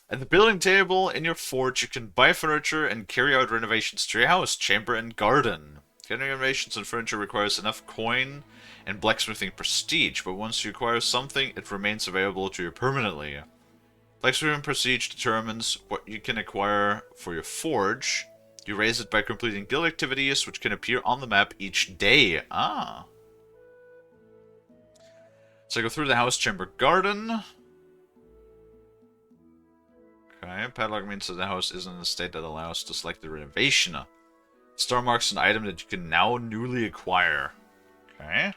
[SPEAKER 1] At the building table in your forge, you can buy furniture and carry out renovations to your house, chamber, and garden. Getting renovations and furniture requires enough coin and blacksmithing prestige, but once you acquire something, it remains available to you permanently. Blacksmithing prestige determines what you can acquire for your forge. You raise it by completing guild activities, which can appear on the map each day. Ah. So I go through the house, chamber, garden. Okay, padlock means that the house is in a state that allows to select the renovation. Star marks an item that you can now newly acquire. Okay.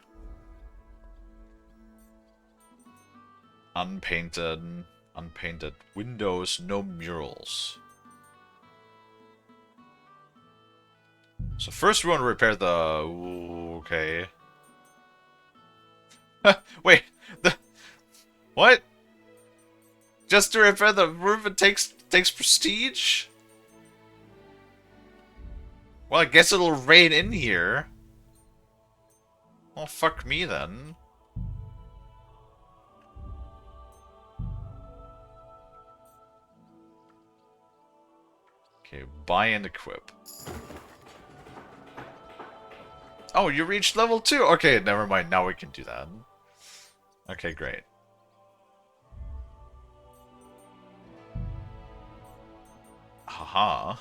[SPEAKER 1] Unpainted. Unpainted windows, no murals. So first we want to repair the... Ooh, okay. Wait, what? Just to repair the roof it takes prestige? Well, I guess it'll rain in here. Well, fuck me then. Okay, buy and equip. Oh, you reached level 2! Okay, never mind, now we can do that. Okay, great. Haha.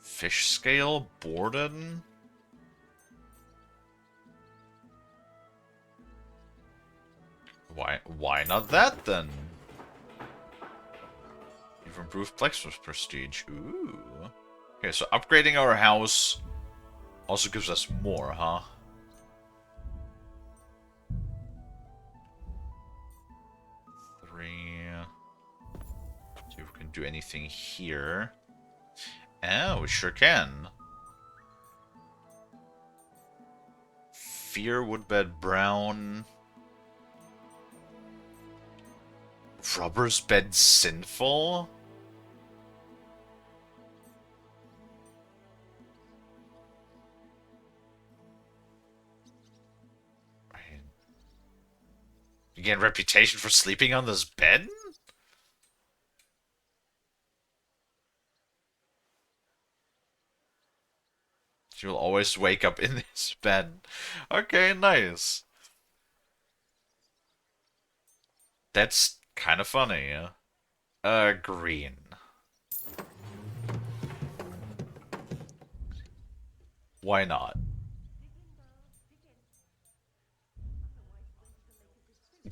[SPEAKER 1] Fish scale? Borden? Why not that then? You've improved Plexus prestige. Ooh. Okay, so upgrading our house also gives us more, huh? See if we can do anything here. Oh, we sure can. Fear, woodbed, brown. Rubber's bed, sinful? You gain reputation for sleeping on this bed? You'll always wake up in this bed. Okay, nice. That's kind of funny, yeah. Green. Why not?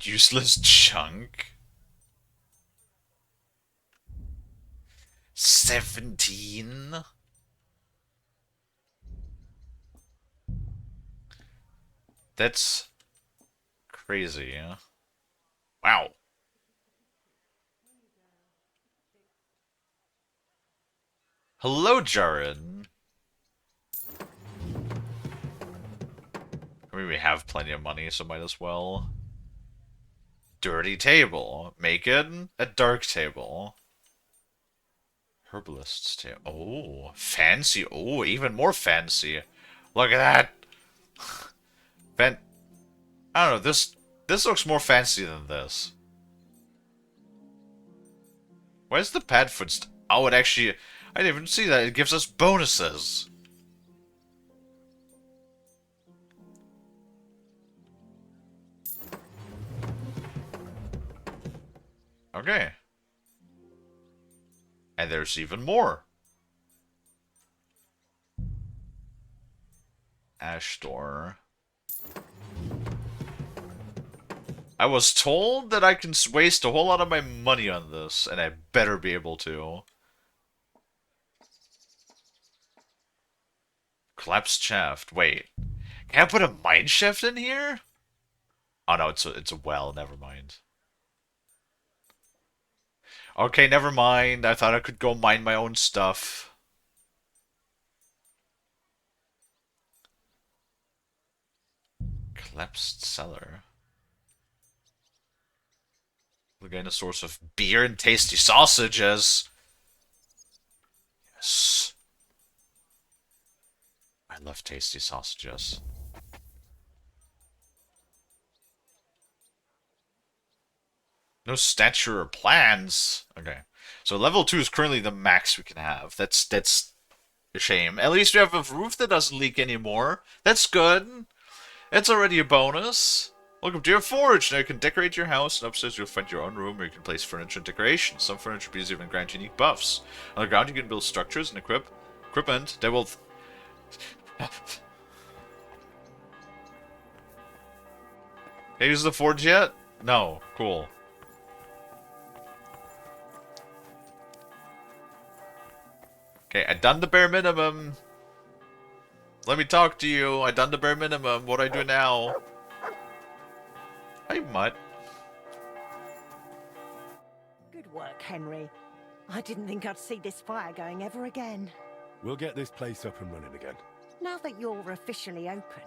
[SPEAKER 1] Useless junk? 17? That's crazy, yeah? Wow. Hello, Jared. I mean, we have plenty of money, so might as well. Dirty table. Make it a dark table. Herbalist's table. Oh, fancy. Oh, even more fancy. Look at that. I don't know, this looks more fancy than this. Where's the Padfoot? Oh, it actually... I didn't even see that. It gives us bonuses. Okay. And there's even more. Ash Store. I was told that I can waste a whole lot of my money on this, and I better be able to. Collapsed shaft. Wait. Can I put a mine shaft in here? Oh no, it's a well, never mind. Okay, never mind. I thought I could go mine my own stuff. Collapsed cellar. We're getting a source of beer and tasty sausages. Yes. I love tasty sausages. No stature or plans. Okay. So level 2 is currently the max we can have. That's a shame. At least we have a roof that doesn't leak anymore. That's good. It's already a bonus. Welcome to your forge. Now you can decorate your house, and upstairs you'll find your own room where you can place furniture and decorations. Some furniture pieces even grant unique buffs. On the ground you can build structures and equipment that will... Can I use the forge yet? No. Cool. Okay, I done the bare minimum. Let me talk to you. I done the bare minimum. What do I do now? Hey, Mutt.
[SPEAKER 19] Good work, Henry. I didn't think I'd see this fire going ever again.
[SPEAKER 17] We'll get this place up and running again.
[SPEAKER 19] Now that you're officially open,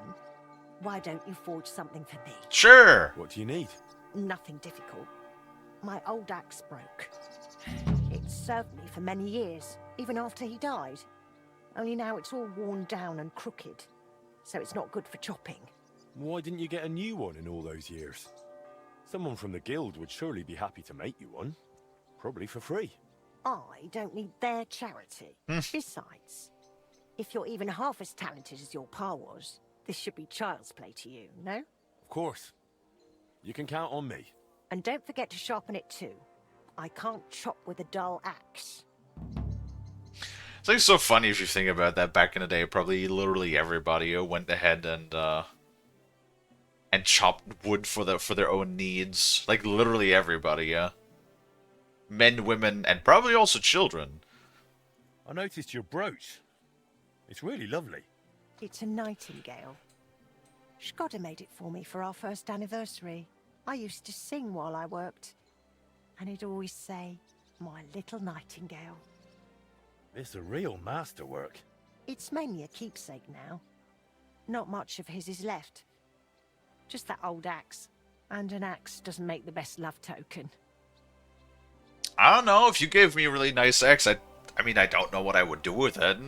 [SPEAKER 19] why don't you forge something for me?
[SPEAKER 1] Sure.
[SPEAKER 17] What do you need?
[SPEAKER 19] Nothing difficult. My old axe broke. It served me for many years, even after he died. Only now it's all worn down and crooked, so it's not good for chopping.
[SPEAKER 17] Why didn't you get a new one in all those years? Someone from the guild would surely be happy to make you one. Probably for free.
[SPEAKER 19] I don't need their charity. Besides, if you're even half as talented as your pa was, this should be child's play to you, no?
[SPEAKER 17] Of course. You can count on me.
[SPEAKER 19] And don't forget to sharpen it too. I can't chop with a dull axe.
[SPEAKER 1] It's like so funny if you think about that. Back in the day, probably literally everybody went ahead and chopped wood for their own needs. Like literally everybody, yeah. Men, women, and probably also children.
[SPEAKER 17] I noticed your brooch. It's really lovely.
[SPEAKER 19] It's a nightingale. Shkoda made it for me for our first anniversary. I used to sing while I worked. And he'd always say, "My little nightingale."
[SPEAKER 17] It's a real masterwork.
[SPEAKER 19] It's mainly a keepsake now. Not much of his is left. Just that old axe. And an axe doesn't make the best love token.
[SPEAKER 1] I don't know, if you gave me a really nice axe, I mean, I don't know what I would do with it,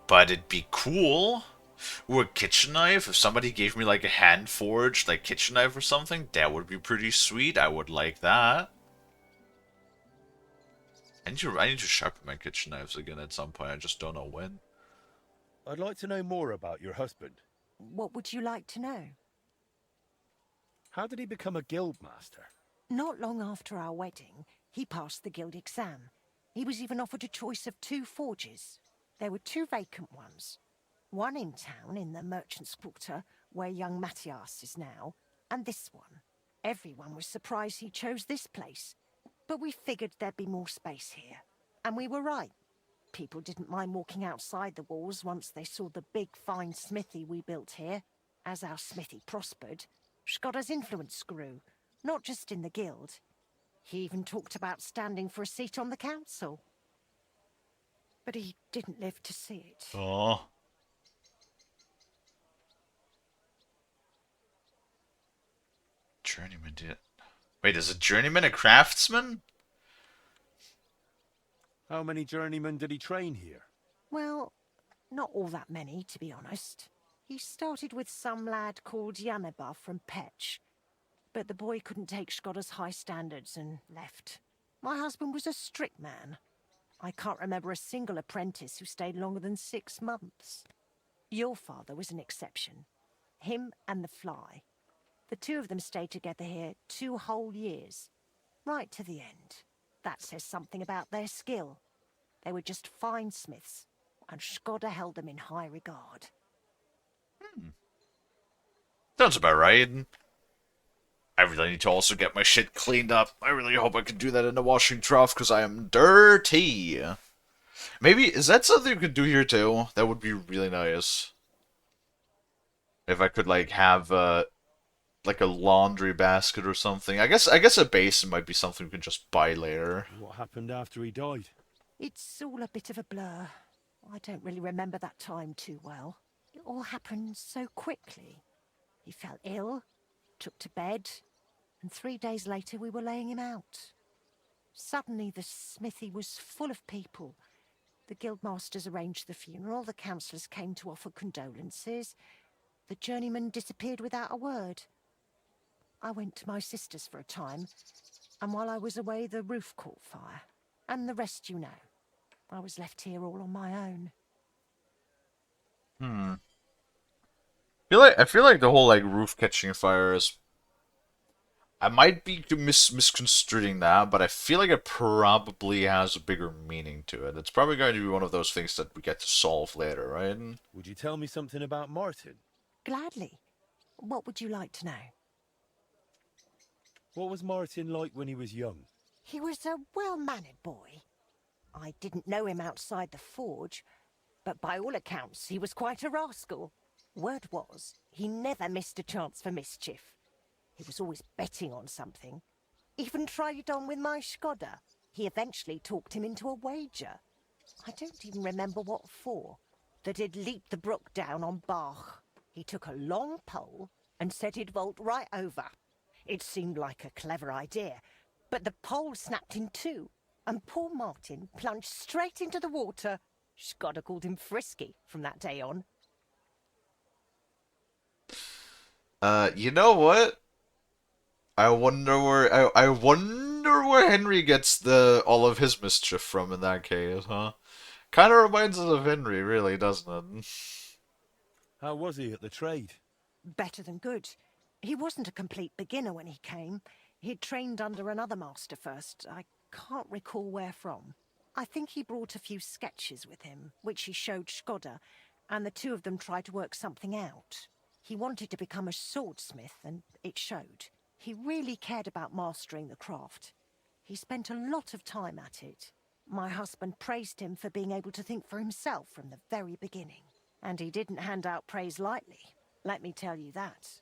[SPEAKER 1] but it'd be cool. Or a kitchen knife, if somebody gave me like a hand-forged like kitchen knife or something, that would be pretty sweet. I would like that. I need to sharpen my kitchen knives again at some point, I just don't know when.
[SPEAKER 17] I'd like to know more about your husband.
[SPEAKER 19] What would you like to know?
[SPEAKER 17] How did he become a guild master?
[SPEAKER 19] Not long after our wedding, he passed the guild exam. He was even offered a choice of 2 forges. There were 2 vacant ones. One in town, in the Merchant's Quarter, where young Matthias is now, and this one. Everyone was surprised he chose this place. But we figured there'd be more space here. And we were right. People didn't mind walking outside the walls once they saw the big, fine smithy we built here. As our smithy prospered, Shkoda's influence grew, not just in the guild. He even talked about standing for a seat on the council. But he didn't live to see it.
[SPEAKER 1] Oh. Journeyman did. Wait, is a journeyman a craftsman?
[SPEAKER 17] How many journeymen did he train here?
[SPEAKER 19] Well, not all that many, to be honest. He started with some lad called Yaneba from Petch. But the boy couldn't take Shkoda's high standards and left. My husband was a strict man. I can't remember a single apprentice who stayed longer than 6 months. Your father was an exception. Him and the Fly. The 2 of them stayed together here 2 whole years. Right to the end. That says something about their skill. They were just fine smiths, and Shkoda held them in high regard.
[SPEAKER 1] Sounds about right. I really need to also get my shit cleaned up. I really hope I can do that in the washing trough, because I am dirty. Maybe, is that something you could do here too? That would be really nice. If I could, like, have, like a laundry basket or something. I guess a basin might be something we can just buy later.
[SPEAKER 17] What happened after he died?
[SPEAKER 19] It's all a bit of a blur. I don't really remember that time too well. It all happened so quickly. He fell ill, took to bed, and 3 days later we were laying him out. Suddenly the smithy was full of people. The guildmasters arranged the funeral, the councillors came to offer condolences. The journeyman disappeared without a word. I went to my sister's for a time, and while I was away the roof caught fire. And the rest you know. I was left here all on my own.
[SPEAKER 1] I feel like the whole like roof catching fire is. I might be misconstruing that, but I feel like it probably has a bigger meaning to it. It's probably going to be one of those things that we get to solve later, right?
[SPEAKER 17] Would you tell me something about Martin?
[SPEAKER 19] Gladly. What would you like to know?
[SPEAKER 17] What was Martin like when he was young?
[SPEAKER 19] He was a well-mannered boy. I didn't know him outside the forge, but by all accounts he was quite a rascal. Word was, he never missed a chance for mischief. He was always betting on something. Even tried it on with my Shkoda. He eventually talked him into a wager. I don't even remember what for. That he'd leap the brook down on Bach. He took a long pole and said he'd vault right over. It seemed like a clever idea, but the pole snapped in 2, and poor Martin plunged straight into the water. Shkoda called him Frisky from that day on.
[SPEAKER 1] You know what? I wonder where Henry gets the all of his mischief from in that case, huh? Kind of reminds us of Henry, really, doesn't it?
[SPEAKER 17] How was he at the trade?
[SPEAKER 19] Better than good. He wasn't a complete beginner when he came. He'd trained under another master first. I can't recall where from. I think he brought a few sketches with him, which he showed Skoda, and the two of them tried to work something out. He wanted to become a swordsmith, and it showed. He really cared about mastering the craft. He spent a lot of time at it. My husband praised him for being able to think for himself from the very beginning. And he didn't hand out praise lightly, let me tell you that.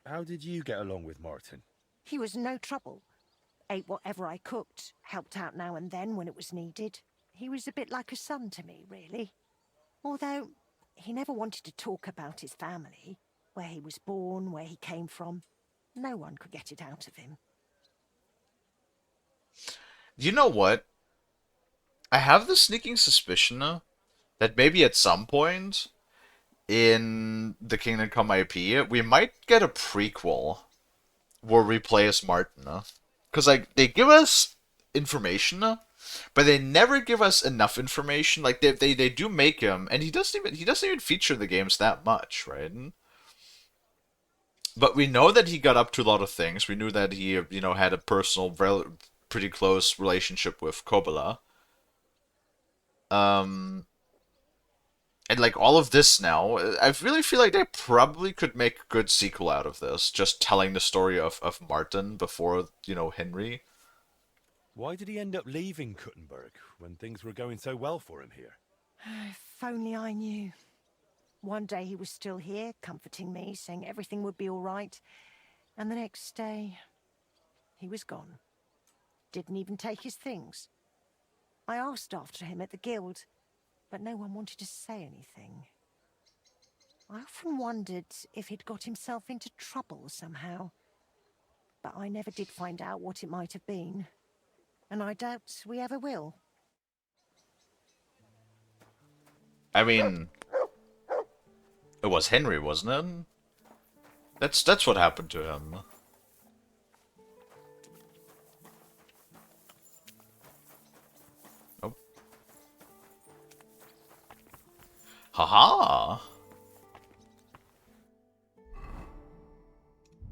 [SPEAKER 17] How did you get along with Martin?
[SPEAKER 19] He was no trouble. Ate whatever I cooked, helped out now and then when it was needed. He was a bit like a son to me, really. Although, he never wanted to talk about his family, where he was born, where he came from. No one could get it out of him.
[SPEAKER 1] You know what? I have the sneaking suspicion that maybe at some point in the Kingdom Come IP, we might get a prequel where we play as Martin. Because like they give us information, but they never give us enough information. Like they do make him, and he doesn't even feature in the games that much, right? But we know that he got up to a lot of things. We knew that he, had a personal, pretty close relationship with Kobala. And like all of this now, I really feel like they probably could make a good sequel out of this, just telling the story of Martin before, Henry.
[SPEAKER 17] Why did he end up leaving Kuttenberg when things were going so well for him here?
[SPEAKER 19] If only I knew. One day he was still here, comforting me, saying everything would be all right. And the next day, he was gone. Didn't even take his things. I asked after him at the guild, but no one wanted to say anything. I often wondered if he'd got himself into trouble somehow. But I never did find out what it might have been. And I doubt we ever will.
[SPEAKER 1] I mean, it was Henry, wasn't it? That's what happened to him. Oh. Haha.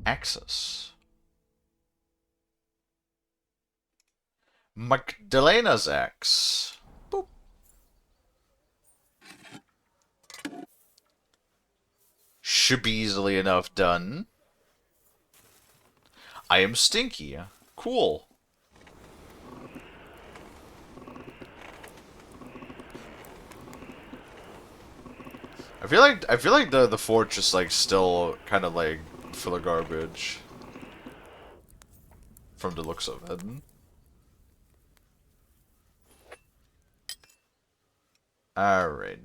[SPEAKER 1] Access. Magdalena's axe. Boop. Should be easily enough done. I am Stinky. Cool. I feel like the forge is like still kind of like full of garbage from the looks of it. Alright.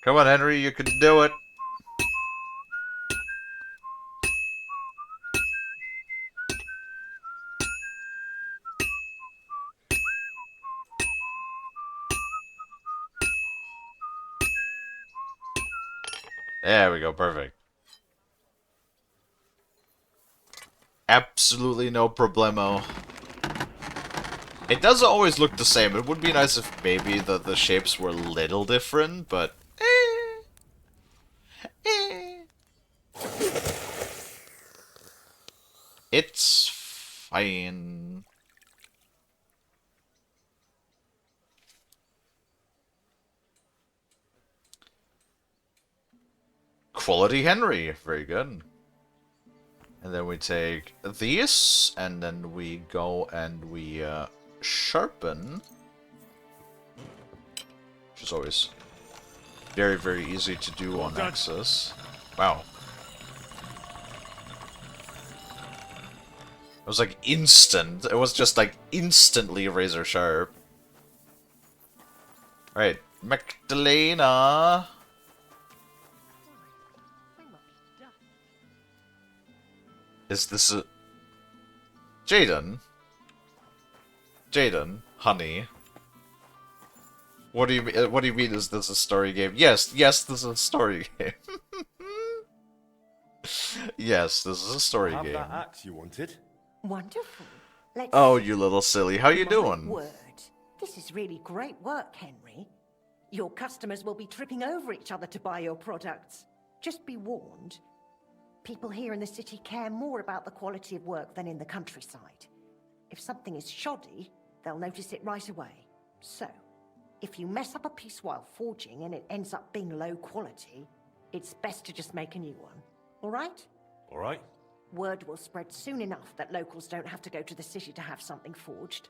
[SPEAKER 1] Come on, Henry, you can do it. There we go, perfect. Absolutely no problemo. It doesn't always look the same. It would be nice if maybe the shapes were a little different, but it's fine. Quality Henry, very good. And then we take these, and then we go and we sharpen, which is always very, very easy to do on Axis. Wow. It was like instant. It was just like instantly razor sharp. Alright, Magdalena. Is this a... Jaden? Jaden, honey. What do you mean? What do you mean? Is this a story game? Yes, yes, this is a story game. Yes, this is a story
[SPEAKER 17] Have
[SPEAKER 1] game.
[SPEAKER 17] that axe you wanted.
[SPEAKER 19] Wonderful. Let's
[SPEAKER 1] Oh,
[SPEAKER 19] see.
[SPEAKER 1] you little silly. How you
[SPEAKER 19] My
[SPEAKER 1] doing?
[SPEAKER 19] word. This is really great work, Henry. Your customers will be tripping over each other to buy your products. Just be warned. People here in the city care more about the quality of work than in the countryside. If something is shoddy, they'll notice it right away. So, if you mess up a piece while forging and it ends up being low quality, it's best to just make a new one. All right?
[SPEAKER 17] All right.
[SPEAKER 19] Word will spread soon enough that locals don't have to go to the city to have something forged.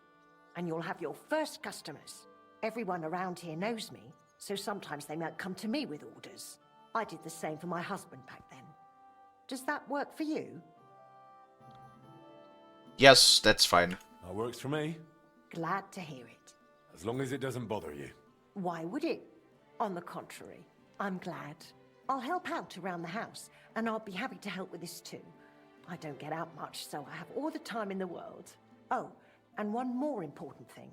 [SPEAKER 19] And you'll have your first customers. Everyone around here knows me, so sometimes they might come to me with orders. I did the same for my husband back then. Does that work for you?
[SPEAKER 1] Yes, that's fine.
[SPEAKER 17] That works for me.
[SPEAKER 19] Glad to hear it.
[SPEAKER 17] As long as it doesn't bother you.
[SPEAKER 19] Why would it? On the contrary, I'm glad. I'll help out around the house, and I'll be happy to help with this too. I don't get out much, so I have all the time in the world. Oh, and one more important thing.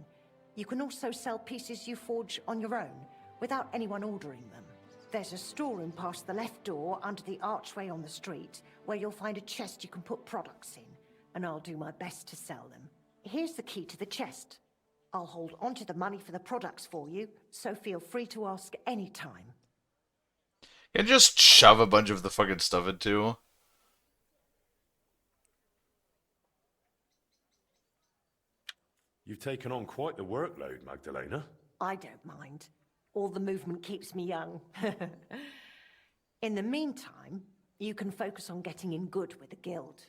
[SPEAKER 19] You can also sell pieces you forge on your own, without anyone ordering them. There's a storeroom past the left door under the archway on the street, where you'll find a chest you can put products in, and I'll do my best to sell them. Here's the key to the chest. I'll hold onto the money for the products for you, so feel free to ask any time.
[SPEAKER 1] Can you just shove a bunch of the fucking stuff into?
[SPEAKER 17] You've taken on quite the workload, Magdalena.
[SPEAKER 19] I don't mind. All the movement keeps me young. In the meantime, you can focus on getting in good with the guild.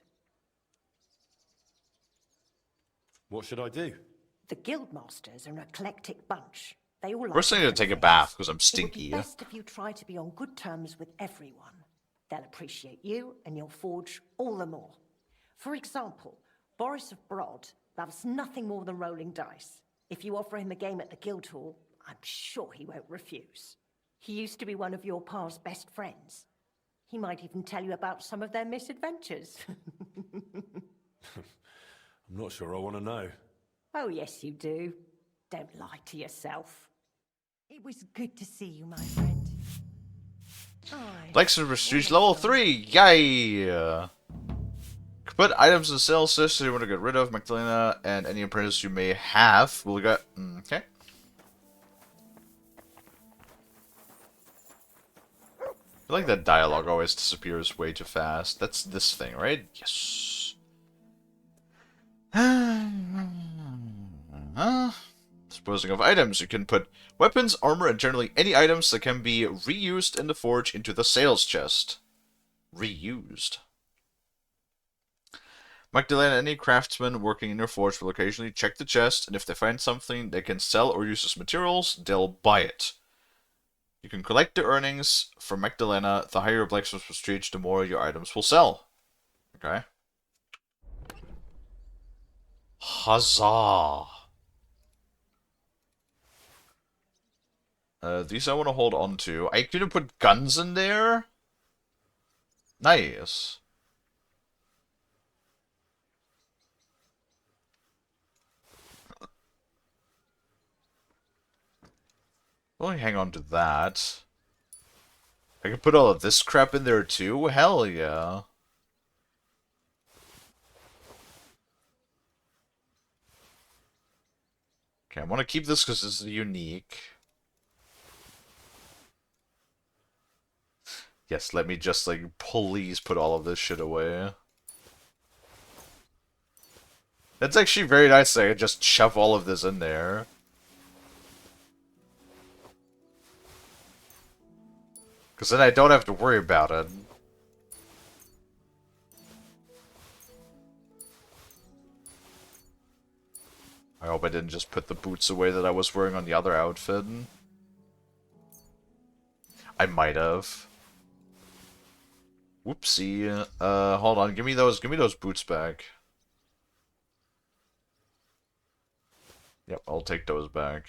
[SPEAKER 17] What should I do?
[SPEAKER 19] The guild masters are an eclectic bunch. They all like
[SPEAKER 1] First, I need to take a
[SPEAKER 19] different
[SPEAKER 1] bath
[SPEAKER 19] things.
[SPEAKER 1] because I'm
[SPEAKER 19] It
[SPEAKER 1] stinky.
[SPEAKER 19] would be best if you try to be on good terms with everyone. They'll appreciate you, and you'll forge all the more. For example, Boris of Brod loves nothing more than rolling dice. If you offer him a game at the guild hall, I'm sure he won't refuse. He used to be one of your pa's best friends. He might even tell you about some of their misadventures.
[SPEAKER 17] I'm not sure I want to know.
[SPEAKER 19] Oh, yes, you do. Don't lie to yourself. It was good to see you, my friend.
[SPEAKER 1] Blacksmith Prestige level 3! Yay! Put items in the sales list so you want to get rid of Magdalena and any apprentice you may have. We got... Okay. I feel like that dialogue always disappears way too fast. That's this thing, right? Yes. Disposing of items. You can put weapons, armor, and generally any items that can be reused in the forge into the sales chest. Reused. Magdalena, any craftsman working in your forge will occasionally check the chest, and if they find something they can sell or use as materials, they'll buy it. You can collect the earnings from Magdalena. The higher your blacksmith prestige, the more your items will sell. Okay. Huzzah! These I want to hold on to. I could have put guns in there. Nice. I'll hang on to that. I can put all of this crap in there too? Hell yeah. Okay, I want to keep this because this is unique. Yes, let me just, like, please put all of this shit away. That's actually very nice that I could just shove all of this in there. Because then I don't have to worry about it. I hope I didn't just put the boots away that I was wearing on the other outfit. I might have. Whoopsie. Hold on. Give me those boots back. Yep, I'll take those back.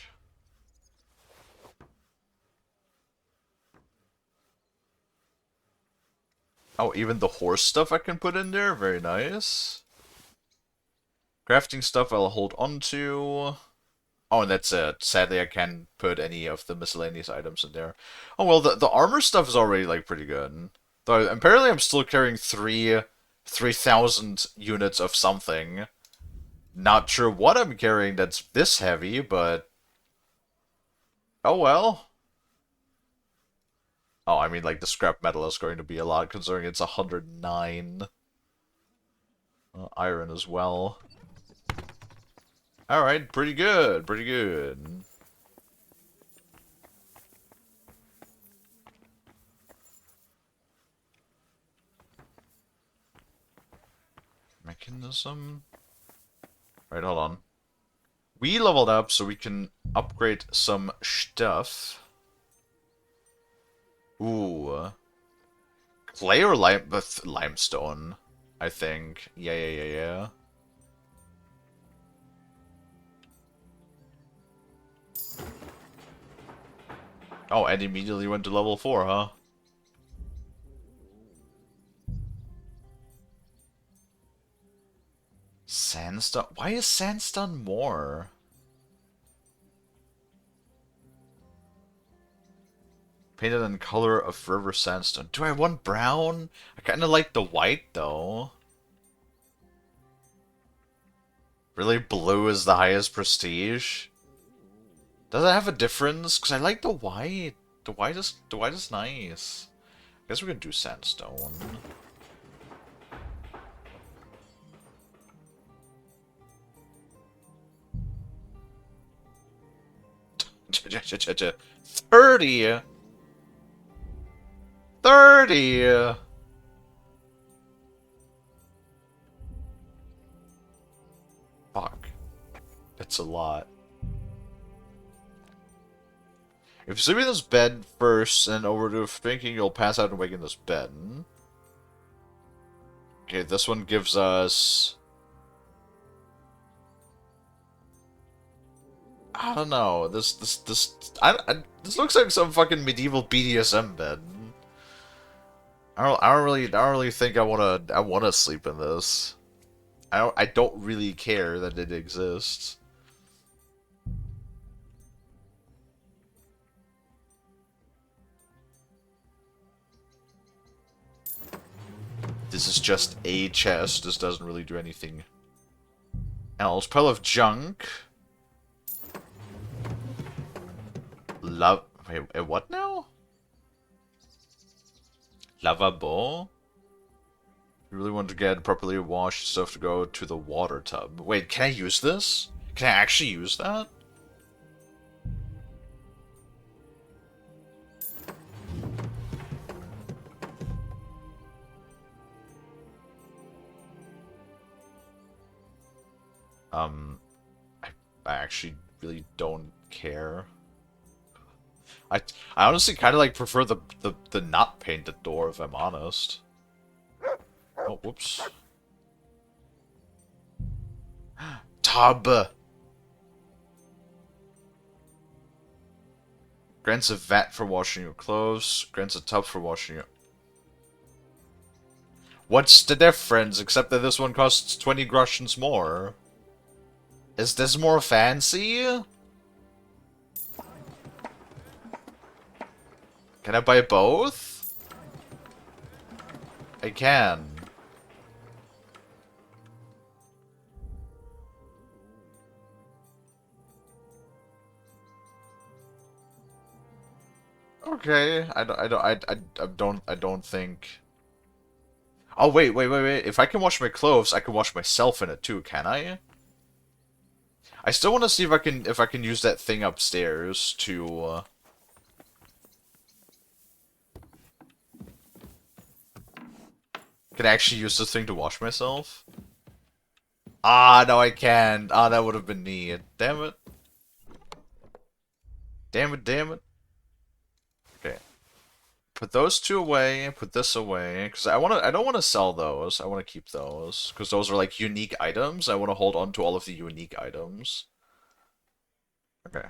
[SPEAKER 1] Oh, even the horse stuff I can put in there? Very nice. Crafting stuff I'll hold on to. Oh, and that's it. Sadly, I can't put any of the miscellaneous items in there. Oh, well, the armor stuff is already, like, pretty good. Though, apparently I'm still carrying 3,000 units of something. Not sure what I'm carrying that's this heavy, but... Oh, well. Oh, I mean, like, the scrap metal is going to be a lot, considering it's 109. Iron as well. Alright, pretty good, pretty good. Mechanism? Right, hold on. We leveled up so we can upgrade some stuff. Ooh. Clay or limestone, I think. Yeah. Oh, and immediately went to level 4, huh? Sandstone? Why is sandstone more? Painted in color of river sandstone. Do I want brown? I kinda like the white, though. Really, blue is the highest prestige? Does it have a difference? Because I like the white. The white is nice. I guess we can do sandstone. $30! $30! Fuck. That's a lot. If you sleep in this bed first and overdo thinking, you'll pass out and wake in this bed. Okay, this one gives us... I don't know. This looks like some fucking medieval BDSM bed. I don't really think I wanna sleep in this. I don't really care that it exists. This is just a chest. This doesn't really do anything else. Pile of junk. Wait, what now? Lavabo? You really want to get properly washed stuff to go to the water tub. Wait, can I use this? Can I actually use that? I actually really don't care. I honestly kind of like prefer the not painted door, if I'm honest. Oh, whoops. Tub! Grants a vat for washing your clothes. Grants a tub for washing your... What's the difference, except that this one costs 20 groshens more? Is this more fancy? Can I buy both? I can. Okay, I don't think. Oh wait. If I can wash my clothes, I can wash myself in it too, can I? I still want to see if I can use that thing upstairs to. Can I actually use this thing to wash myself? Ah, no, I can't. Ah, that would have been neat. Damn it. Damn it. Okay. Put those two away, put this away, because I don't want to sell those. I want to keep those, because those are like unique items. I want to hold on to all of the unique items. Okay.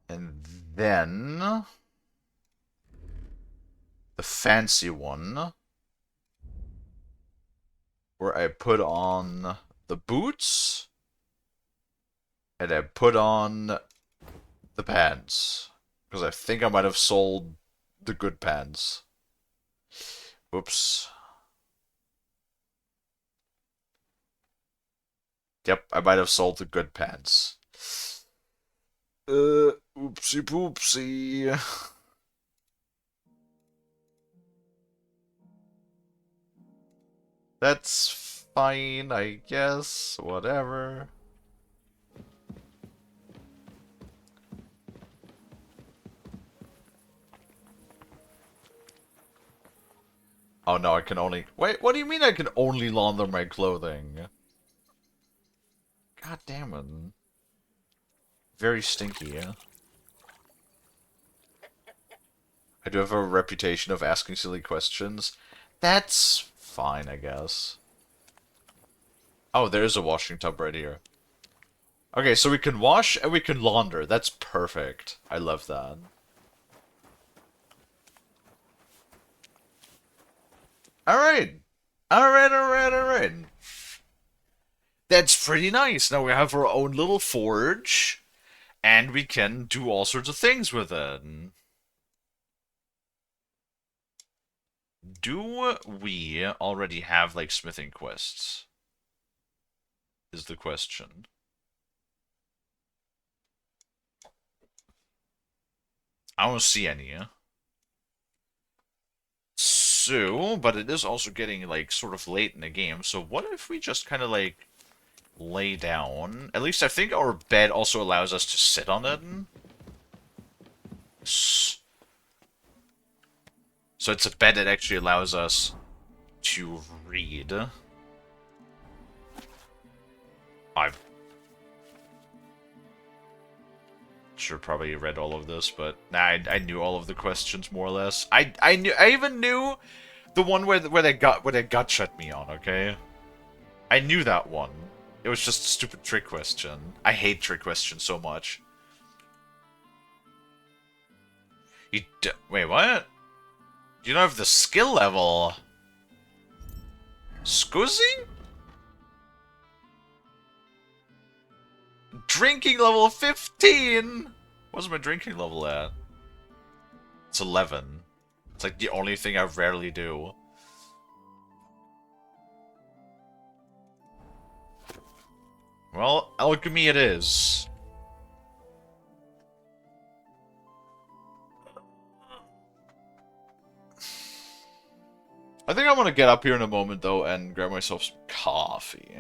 [SPEAKER 1] And then... fancy one where I put on the boots and I put on the pants. Because I think I might have sold the good pants. Whoops. Yep, I might have sold the good pants. Oopsie poopsie. That's fine, I guess. Whatever. Oh no, I can only... Wait, what do you mean I can only launder my clothing? God damn it. Very stinky, yeah? I do have a reputation of asking silly questions. That's fine, I guess. Oh, there's a washing tub right here. Okay, so we can wash and we can launder. That's perfect. I love that. Alright. Alright. That's pretty nice. Now we have our own little forge. And we can do all sorts of things with it. Do we already have, like, smithing quests? Is the question. I don't see any, yeah? So, but it is also getting, like, sort of late in the game, so what if we just kind of, like, lay down? At least I think our bed also allows us to sit on it. So it's a bed that actually allows us to read. I've sure probably read all of this, but nah, I knew all of the questions more or less. I even knew the one where they gut shut me on. Okay, I knew that one. It was just a stupid trick question. I hate trick questions so much. Wait, what? You don't have the skill level. Scusi? Drinking level 15! What's my drinking level at? It's 11. It's like the only thing I rarely do. Well, alchemy it is. I think I'm gonna get up here in a moment, though, and grab myself some coffee.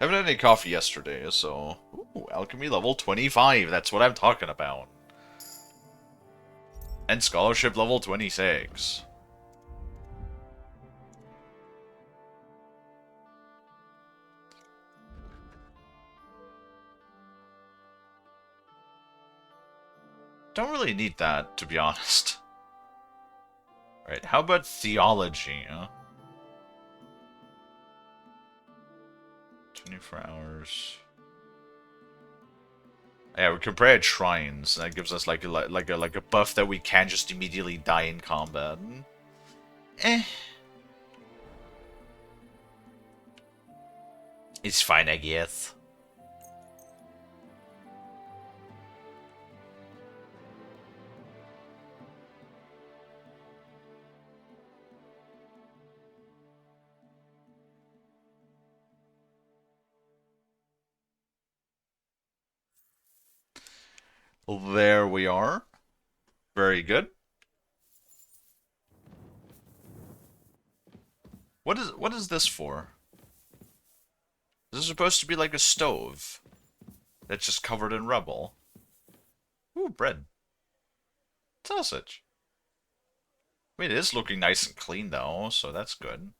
[SPEAKER 1] Haven't had any coffee yesterday, so... Ooh, alchemy level 25, that's what I'm talking about. And scholarship level 26. Don't really need that, to be honest. Alright, how about theology, huh? 24 hours. Yeah, we can pray at shrines. That gives us like a buff that we can just immediately die in combat. It's fine, I guess. There we are. Very good. What is this for? This is supposed to be like a stove that's just covered in rubble. Ooh, bread. Sausage. I mean, it is looking nice and clean though, so that's good.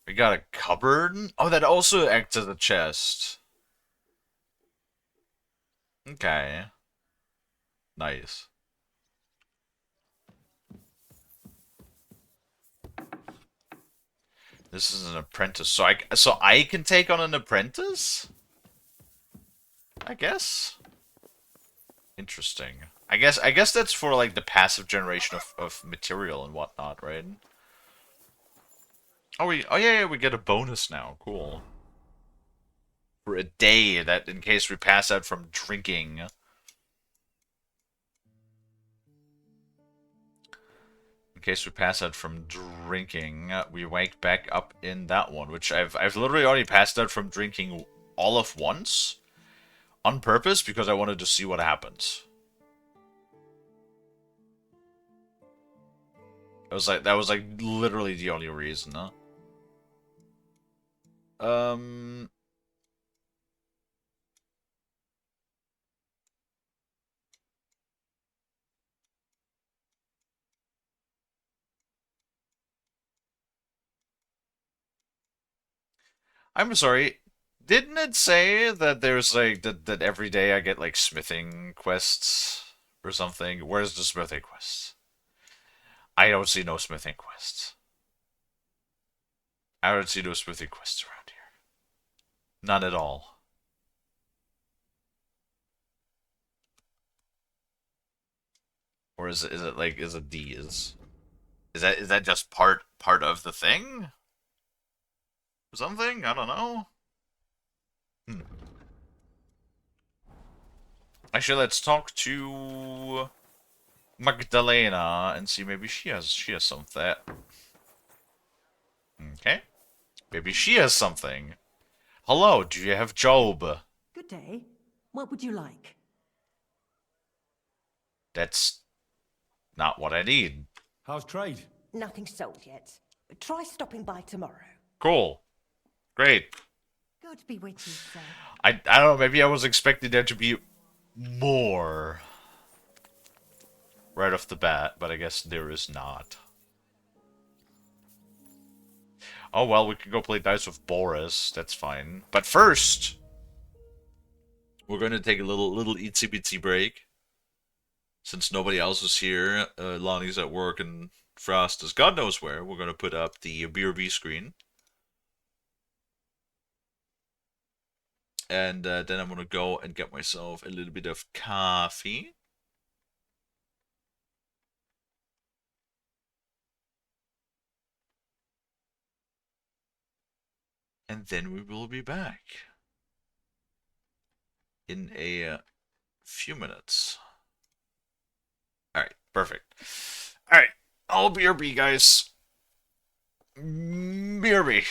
[SPEAKER 1] We got a cupboard. Oh, that also acts as a chest. Okay. Nice. This is an apprentice, so I can take on an apprentice? I guess. Interesting. I guess that's for like the passive generation of material and whatnot, right? Oh yeah, we get a bonus now. Cool. For a day, that in case we pass out from drinking. In case we pass out from drinking, we wake back up in that one, which I've literally already passed out from drinking all of once on purpose because I wanted to see what happens. That was like literally the only reason, huh? Um I'm sorry. Didn't it say that there's like that every day I get like smithing quests or something? Where's the smithing quests? I don't see no smithing quests. I don't see no smithing quests around here. None at all. Or is it like is it D is that just part of the thing? Or something? I don't know. Hmm. Actually, let's talk to Magdalena and see maybe she has something. Okay. Maybe she has something. Hello, do you have Job?
[SPEAKER 19] Good day. What would you like?
[SPEAKER 1] That's not what I need.
[SPEAKER 17] How's trade?
[SPEAKER 19] Nothing sold yet. Try stopping by tomorrow.
[SPEAKER 1] Cool. Great.
[SPEAKER 19] Good to be with you, sir.
[SPEAKER 1] I don't know, maybe I was expecting there to be more right off the bat, but I guess there is not. Oh well, we can go play dice with Boris. That's fine. But first, we're going to take a little itsy bitsy break. Since nobody else is here, Lonnie's at work and Frost is God knows where. We're going to put up the BRB screen. And then I'm going to go and get myself a little bit of coffee. And then we will be back in a few minutes. Alright, perfect. Alright, I'll BRB, guys. BRB.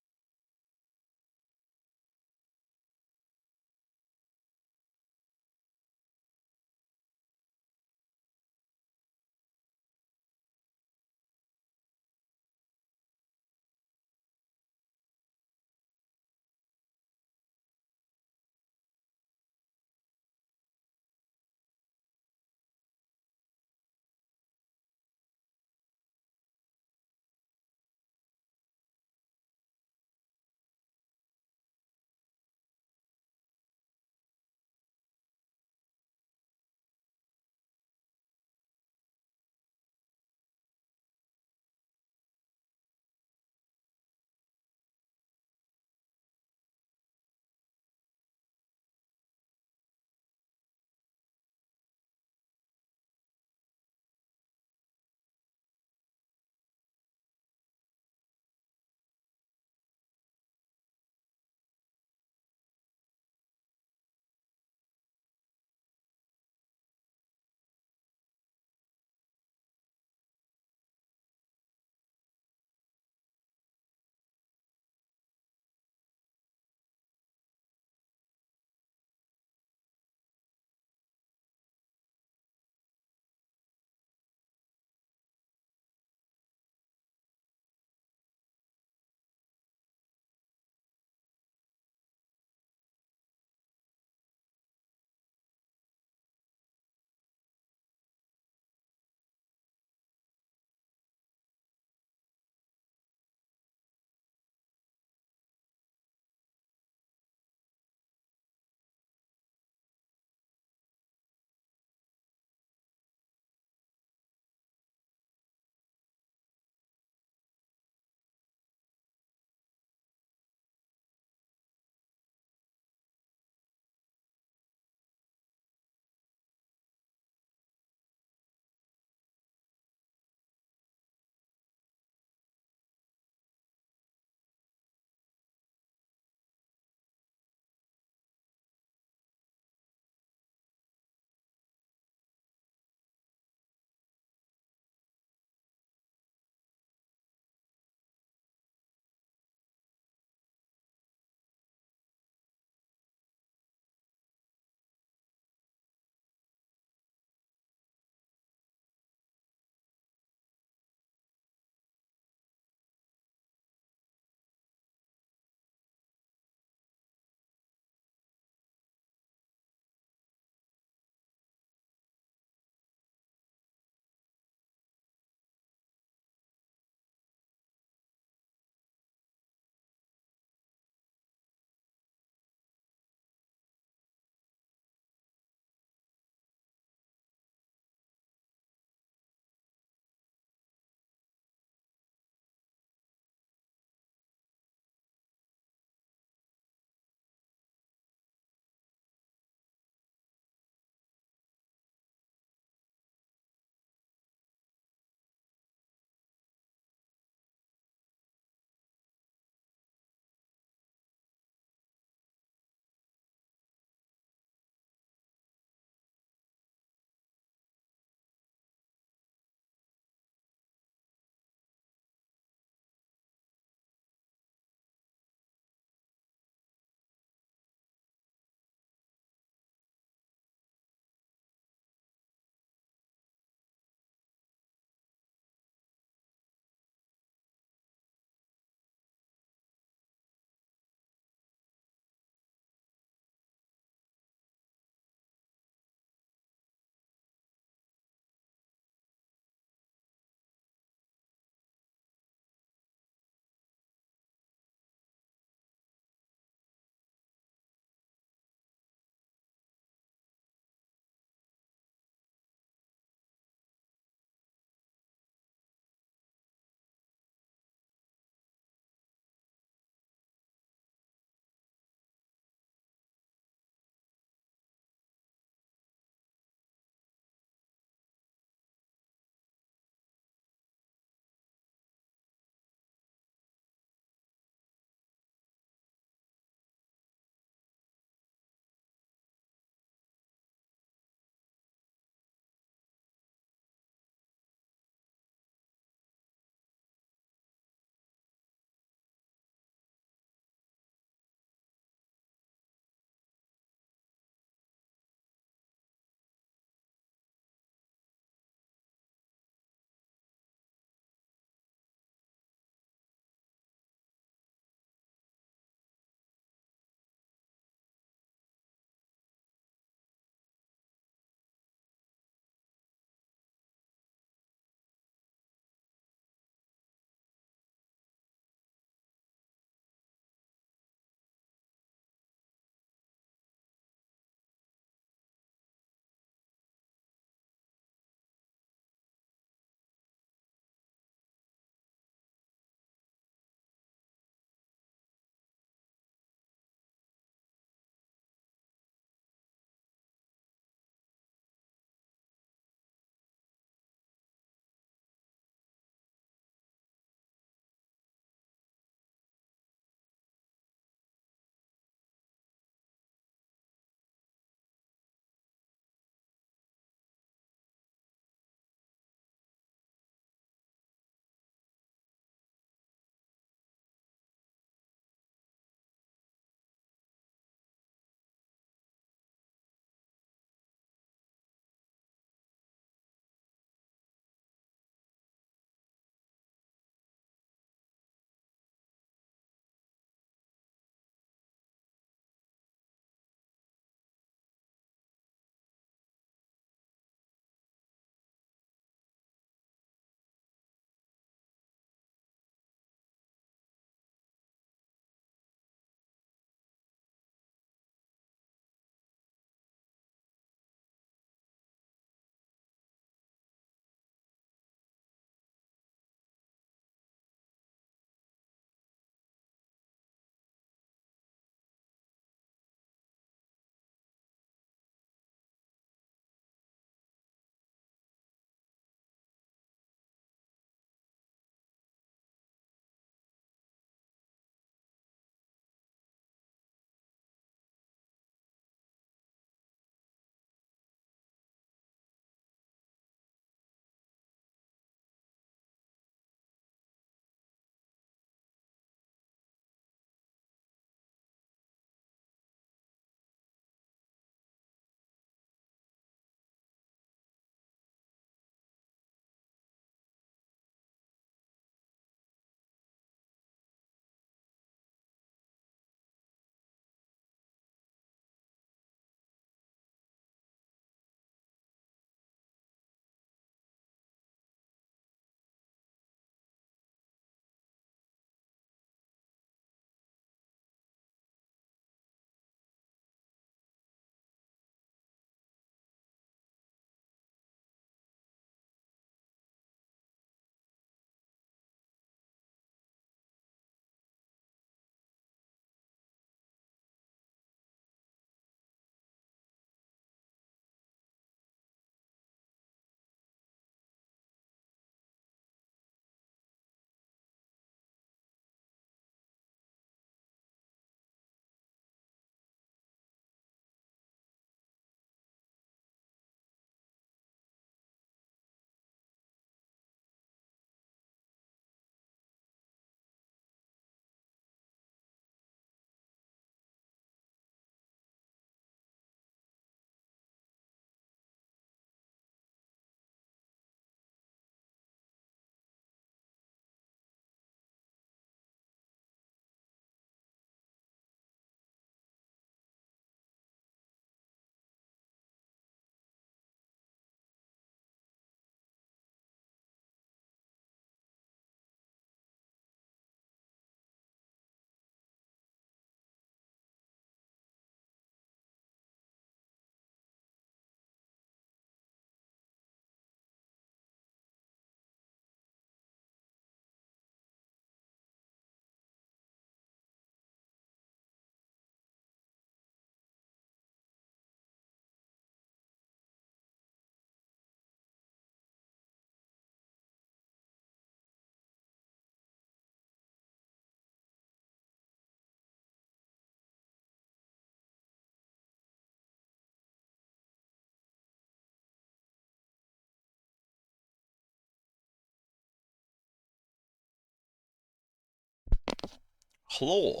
[SPEAKER 1] Hello.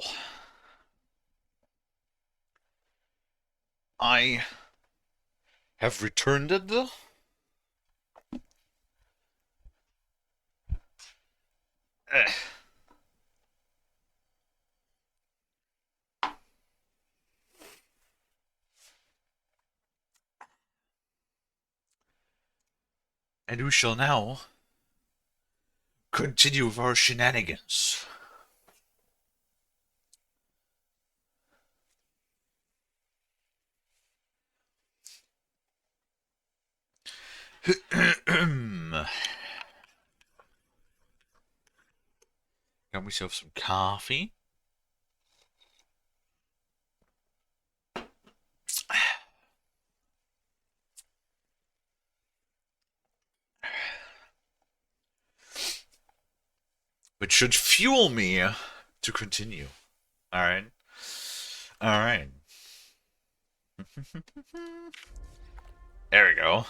[SPEAKER 1] I have returned it. And we shall now continue with our shenanigans. Got myself some coffee. Which should fuel me to continue. Alright. Alright. There we go.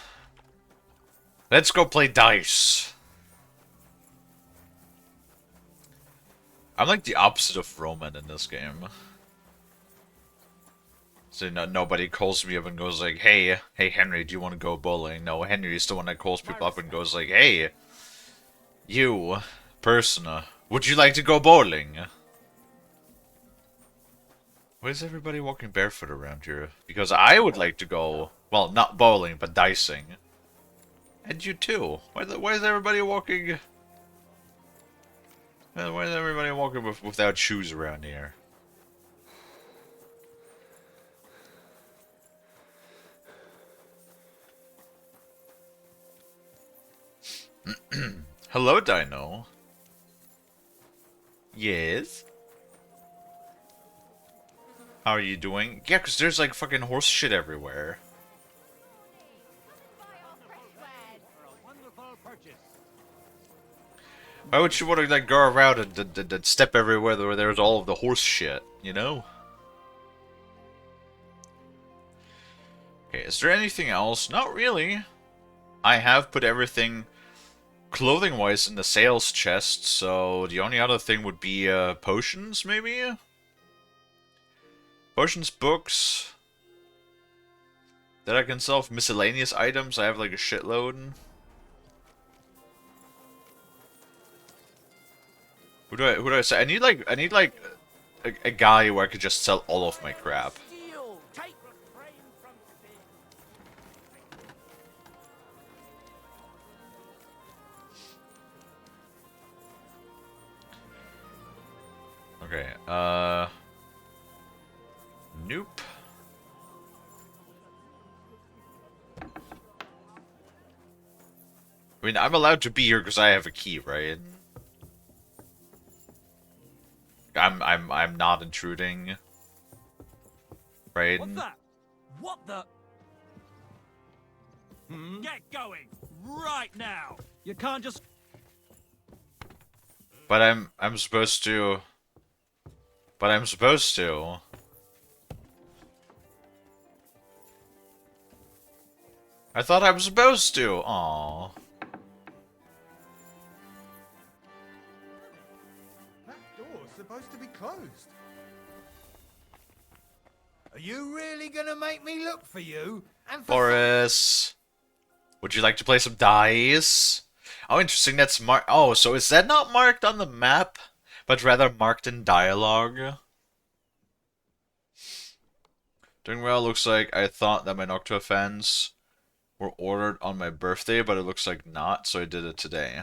[SPEAKER 1] Let's go play dice. I'm like the opposite of Roman in this game. So nobody calls me up and goes like, hey Henry, do you want to go bowling? No, Henry is the one that calls people up and goes like, hey, you, person, would you like to go bowling? Why is everybody walking barefoot around here? Because I would like to go, well, not bowling, but dicing. And you too. Why is everybody walking... Why is everybody walking without shoes around here? Hello, Dino. Yes? How are you doing? Yeah, because there's like fucking horse shit everywhere. Why would you want to like go around and step everywhere where there's all of the horse shit, you know? Okay, is there anything else? Not really. I have put everything clothing-wise in the sales chest, so the only other thing would be potions, maybe? Potions, books... That I can sell miscellaneous items. I have like a shitload. Who do I say? I need like a guy where I could just sell all of my crap. Okay, nope. I mean, I'm allowed to be here because I have a key, right? I'm not intruding. Right?
[SPEAKER 22] What's that? What the? Get going right now. You can't just.
[SPEAKER 1] But I'm supposed to. But I'm supposed to. I thought I was supposed to. Aww.
[SPEAKER 20] That door's supposed to be closed. Are you really gonna make me look for you? And for
[SPEAKER 1] Boris, would you like to play some dice? Oh, interesting. That's marked. Oh, so is that not marked on the map, but rather marked in dialogue? Doing well. Looks like I thought that my Noctua fans were ordered on my birthday, but it looks like not, so I did it today.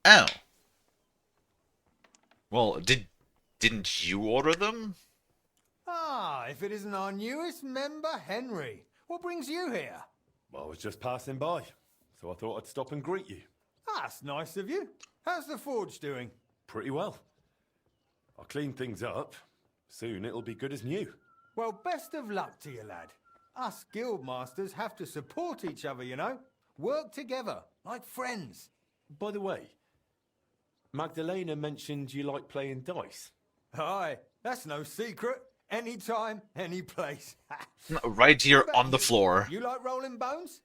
[SPEAKER 1] Oh. Well, didn't you order them?
[SPEAKER 20] Ah, if it isn't our newest member, Henry. What brings you here?
[SPEAKER 17] Well, I was just passing by, so I thought I'd stop and greet you.
[SPEAKER 20] That's nice of you. How's the forge doing?
[SPEAKER 17] Pretty well. I'll clean things up. Soon it'll be good as new.
[SPEAKER 20] Well, best of luck to you, lad. Us guildmasters have to support each other, you know? Work together, like friends.
[SPEAKER 17] By the way, Magdalena mentioned you like playing dice.
[SPEAKER 20] Aye, that's no secret. Anytime, any place.
[SPEAKER 1] Right here on the floor.
[SPEAKER 20] You like rolling bones?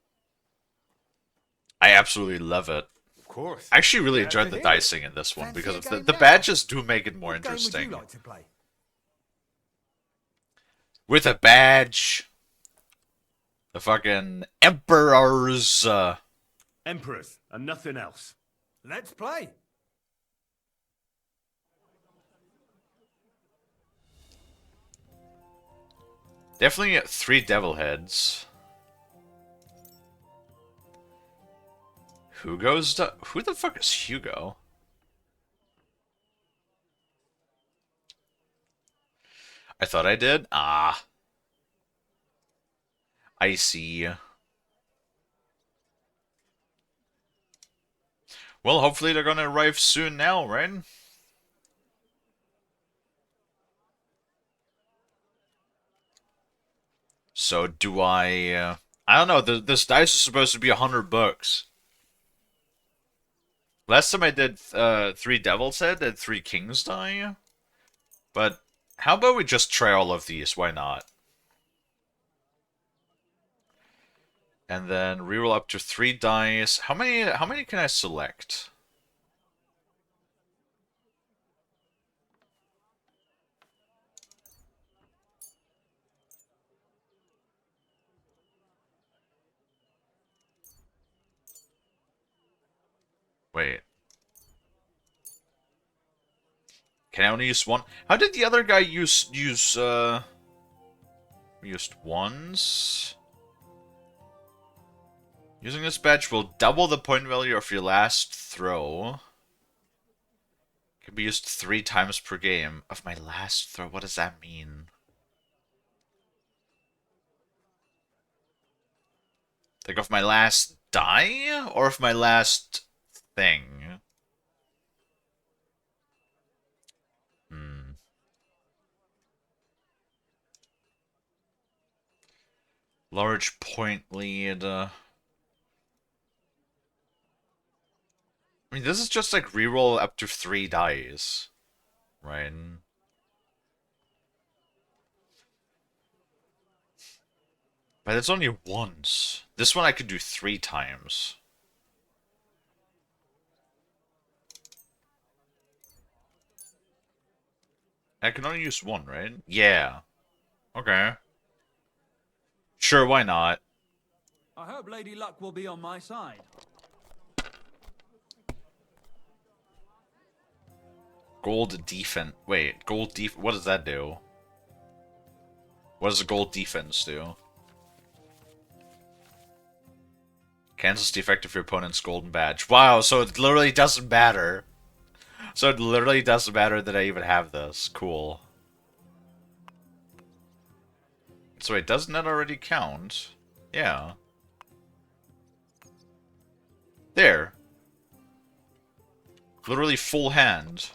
[SPEAKER 1] I absolutely love it.
[SPEAKER 20] Of course.
[SPEAKER 1] I actually really
[SPEAKER 20] Glad to
[SPEAKER 1] enjoyed the
[SPEAKER 20] hear it.
[SPEAKER 1] dicing in this one
[SPEAKER 20] Fancy
[SPEAKER 1] because
[SPEAKER 20] a
[SPEAKER 1] of
[SPEAKER 20] game
[SPEAKER 1] the
[SPEAKER 20] now?
[SPEAKER 1] badges do make it more
[SPEAKER 20] What game would you
[SPEAKER 1] interesting.
[SPEAKER 20] like to play?
[SPEAKER 1] With a badge. The fucking Emperor's.
[SPEAKER 4] Emperors and nothing else.
[SPEAKER 20] Let's play.
[SPEAKER 1] Definitely get 3 devil heads. Who the fuck is Hugo? I thought I did. Ah. I see. Well, hopefully they're gonna arrive soon now, right? So do I don't know, this dice is supposed to be $100. Last time I did 3 Devil's Head and 3 King's Die. But how about we just try all of these? Why not? And then reroll up to 3 dice. How many can I select? Wait. Can I only use one? How did the other guy used ones? Using this badge will double the point value of your last throw. Can be used 3 times per game. Of my last throw, what does that mean? Like of my last die? Or of my last thing? Large point lead. I mean, this is just like reroll up to 3 dice. Right? But it's only once. This one I could do 3 times. I can only use 1, right? Yeah. Okay. Sure, why not?
[SPEAKER 2] I hope Lady Luck will be on my side.
[SPEAKER 1] Gold defense. Wait, gold def. What does that do? What does the gold defense do? Cancels the effect of your opponent's golden badge. Wow, so it literally doesn't matter. So it literally doesn't matter that I even have this. Cool. So wait, doesn't that already count? Yeah. There. Literally full hand.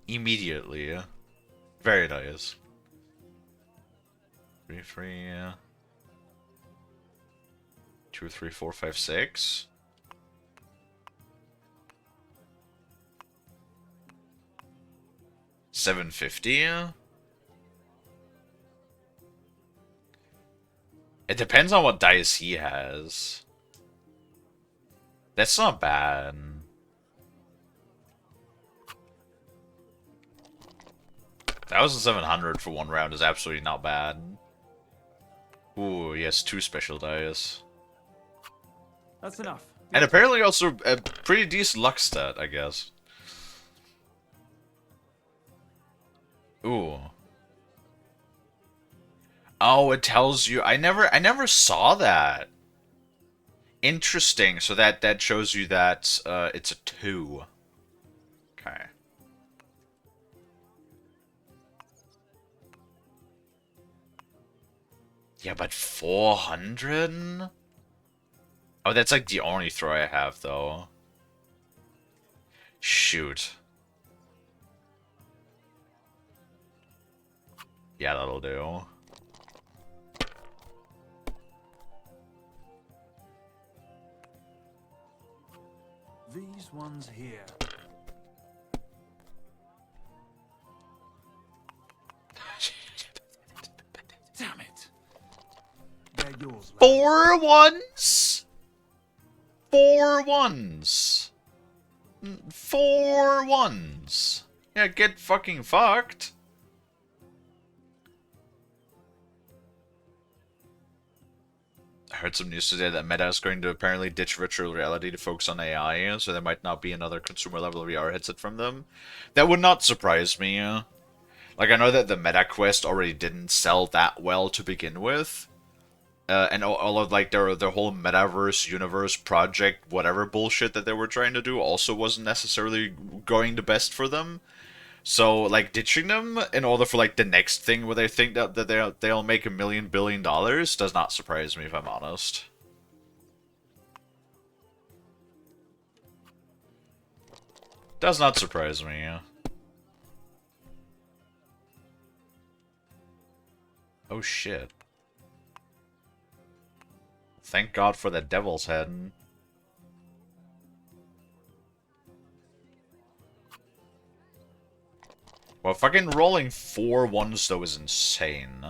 [SPEAKER 1] Immediately. Very nice. 3, 3, 2, 3, 4, 5, 6. $750. It depends on what dice he has. That's not bad. 1,700 for 1 round is absolutely not bad. Ooh, he has 2 special dice.
[SPEAKER 2] That's enough.
[SPEAKER 1] And apparently also a pretty decent luck stat, I guess. Ooh. Oh, it tells you. I never saw that. Interesting. So that shows you that it's a 2. Okay. Yeah, but 400? Oh, that's like the only throw I have, though. Shoot. Yeah, that'll do.
[SPEAKER 2] These ones here. Damn it. They're yours.
[SPEAKER 1] 4 ones? 4 4 ones. 4 ones. Yeah, get fucking fucked. I heard some news today that Meta is going to apparently ditch virtual reality to focus on AI, so there might not be another consumer level VR headset from them. That would not surprise me. Like, I know that the Meta Quest already didn't sell that well to begin with. And all of, like, their whole metaverse, universe, project, whatever bullshit that they were trying to do also wasn't necessarily going the best for them. So, like, ditching them in order for, like, the next thing where they think that they'll make $1 billion does not surprise me, if I'm honest. Does not surprise me, yeah. Oh, shit. Thank God for the devil's head. Well, fucking rolling 4 ones, though, is insane.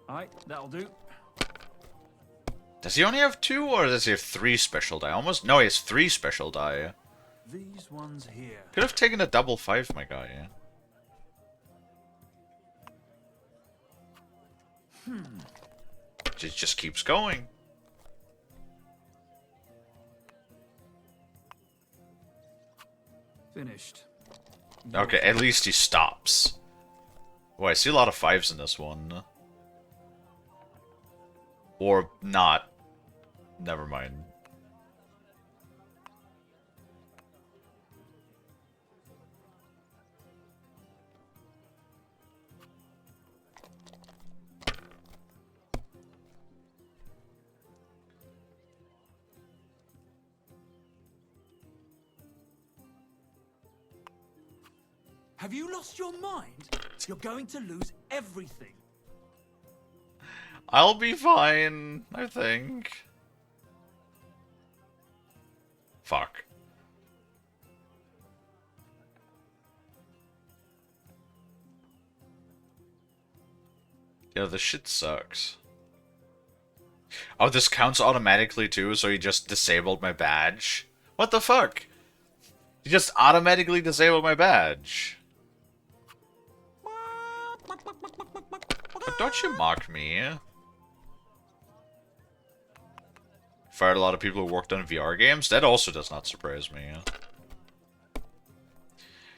[SPEAKER 2] Alright, that'll do.
[SPEAKER 1] Does he only have 2, or does he have 3 special die? Almost. No, he has 3 special die.
[SPEAKER 2] These ones here.
[SPEAKER 1] Could have taken a double 5, my guy, yeah. It just keeps going.
[SPEAKER 2] Finished.
[SPEAKER 1] Okay, at least he stops. Oh, I see a lot of 5s in this one. Or not. Never mind.
[SPEAKER 2] Have you lost your mind? You're going to lose everything.
[SPEAKER 1] I'll be fine, I think. Fuck. Yeah, this shit sucks. Oh, this counts automatically too, so he just disabled my badge? What the fuck? He just automatically disabled my badge. But don't you mock me. Fired a lot of people who worked on VR games? That also does not surprise me.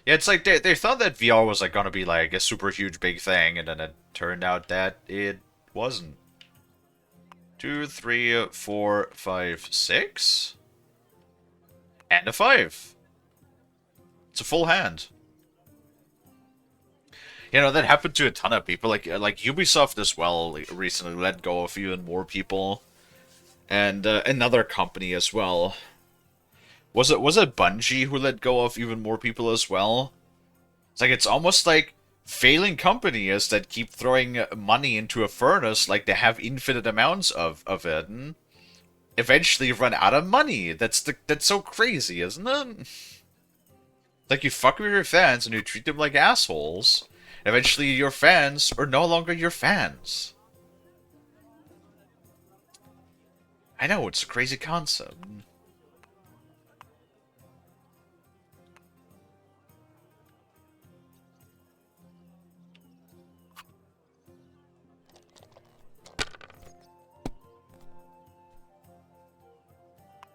[SPEAKER 1] Yeah, it's like they thought that VR was like gonna be like a super huge big thing, and then it turned out that it wasn't. 2, 3, 4, 5, 6? And a 5. It's a full hand. You know, that happened to a ton of people. Like Ubisoft as well recently let go of even more people. And another company as well. Was it Bungie who let go of even more people as well? It's like, it's almost like failing companies that keep throwing money into a furnace like they have infinite amounts of it, and eventually run out of money. That's so crazy, isn't it? Like, you fuck with your fans and you treat them like assholes. Eventually your fans are no longer your fans. I know, it's a crazy concept.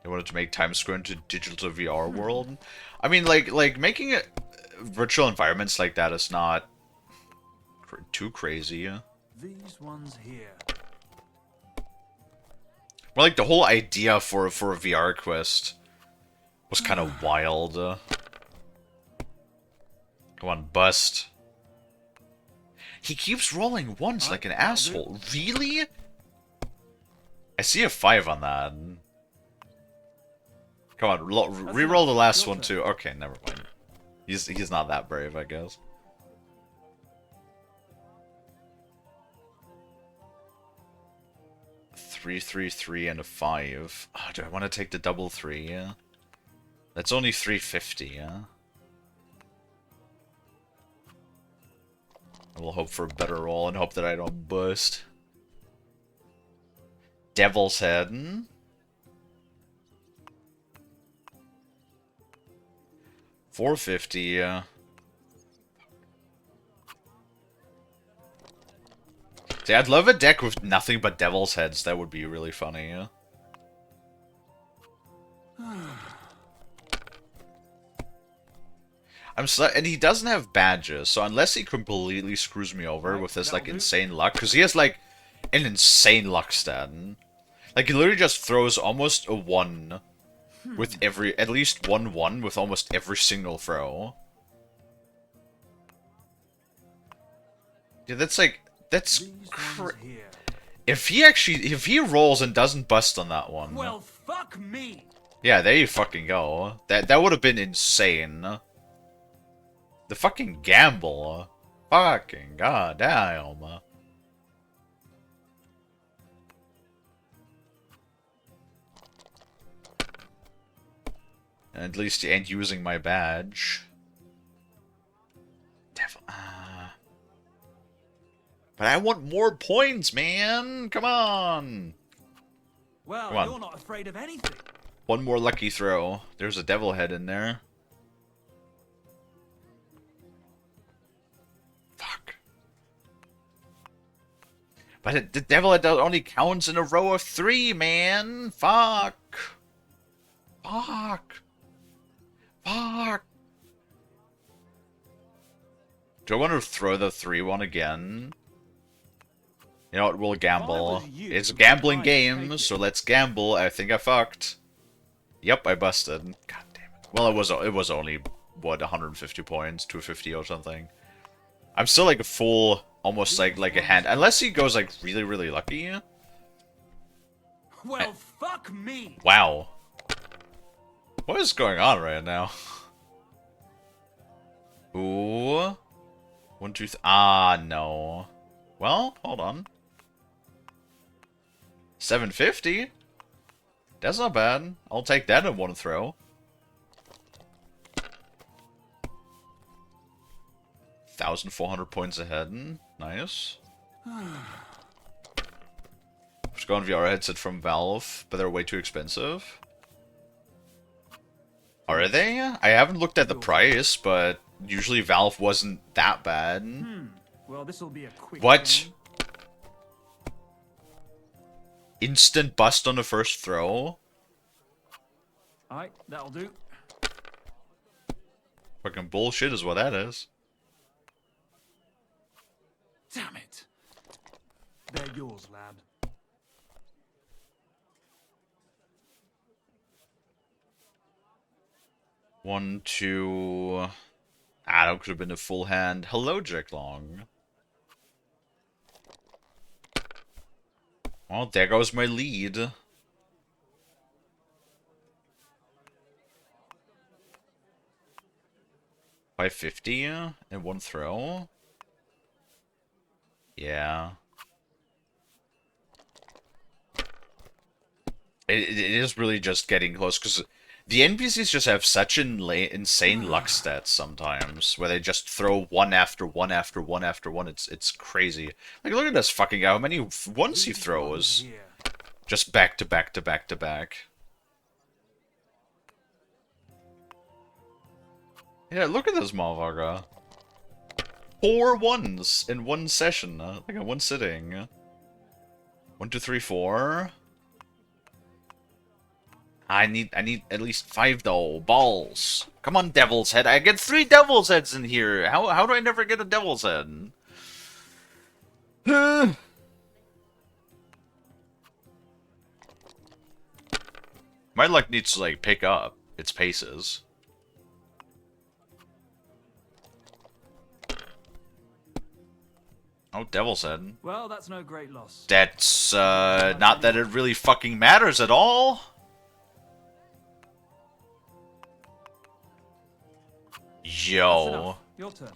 [SPEAKER 1] They wanted to make Times Square into a digital VR world. I mean, like making it virtual environments like that is not too crazy.
[SPEAKER 2] These ones here.
[SPEAKER 1] Well, like the whole idea for a VR quest was kind of wild. Come on, bust. He keeps rolling once like an asshole. Really? I see a 5 on that. Come on, re-roll the last one too. Okay, never mind. He's not that brave, I guess. Three, 3, and a 5. Oh, do I want to take the double 3? Yeah. That's only 350. Yeah. I will hope for a better roll and hope that I don't bust. Devil's Head. 450. See, I'd love a deck with nothing but Devil's Heads. That would be really funny. And he doesn't have badges, so unless he completely screws me over with his like insane luck, because he has like an insane luck stat. Like he literally just throws almost a 1 with at least 1/1 with almost every single throw. Yeah, that's if he rolls and doesn't bust on that one.
[SPEAKER 2] Well, fuck me.
[SPEAKER 1] Yeah, there you fucking go. That would have been insane. The fucking gamble. Fucking goddamn. And at least you ain't using my badge. Devil. But I want more points, man. Come on.
[SPEAKER 2] Well,
[SPEAKER 1] Come on.
[SPEAKER 2] you're not afraid of anything.
[SPEAKER 1] One more lucky throw. There's a devil head in there. Fuck. But the devil head only counts in a row of 3, man. Fuck. Fuck. Fuck. Do I want to throw the 3-1 again? You know what? We'll gamble. It's a gambling game, so let's gamble. I think I fucked. Yep, I busted. God damn it. Well, it was only, what, 150 points, 250 or something. I'm still like a full, almost like a hand. Unless he goes like really, really lucky.
[SPEAKER 2] Well, fuck me.
[SPEAKER 1] Wow. What is going on right now? Ooh. 1, 2, no. Well, hold on. 750? That's not bad. I'll take that in one throw. 1,400 points ahead. Nice. Just going VR headset from Valve, but they're way too expensive. Are they? I haven't looked at the price, but usually Valve wasn't that bad.
[SPEAKER 2] Well, this will be a quick.
[SPEAKER 1] What? Instant bust on the first throw?
[SPEAKER 2] Alright, that'll do.
[SPEAKER 1] Fucking bullshit is what that is.
[SPEAKER 2] Damn it. They're yours, lad.
[SPEAKER 1] One, two. That could have been a full hand. Hello, Jack Long. Well, there goes my lead. 550 in one throw. Yeah. It is really just getting close, because the NPCs just have such insane luck stats sometimes, where they just throw one after one after one after one. It's crazy. Like, look at this fucking guy, how many ones he throws. Just back to back to back to back. Yeah, look at this motherfucker. 4 ones in one session, like in one sitting. 1, 2, 3, 4. I need at least 5 though. Balls. Come on, Devil's Head. I get 3 Devil's Heads in here. How do I never get a Devil's Head? My luck needs to like pick up its paces. Oh, Devil's Head.
[SPEAKER 2] Well, that's no great loss.
[SPEAKER 1] That's not that it really fucking matters at all. Yo.
[SPEAKER 2] Your turn.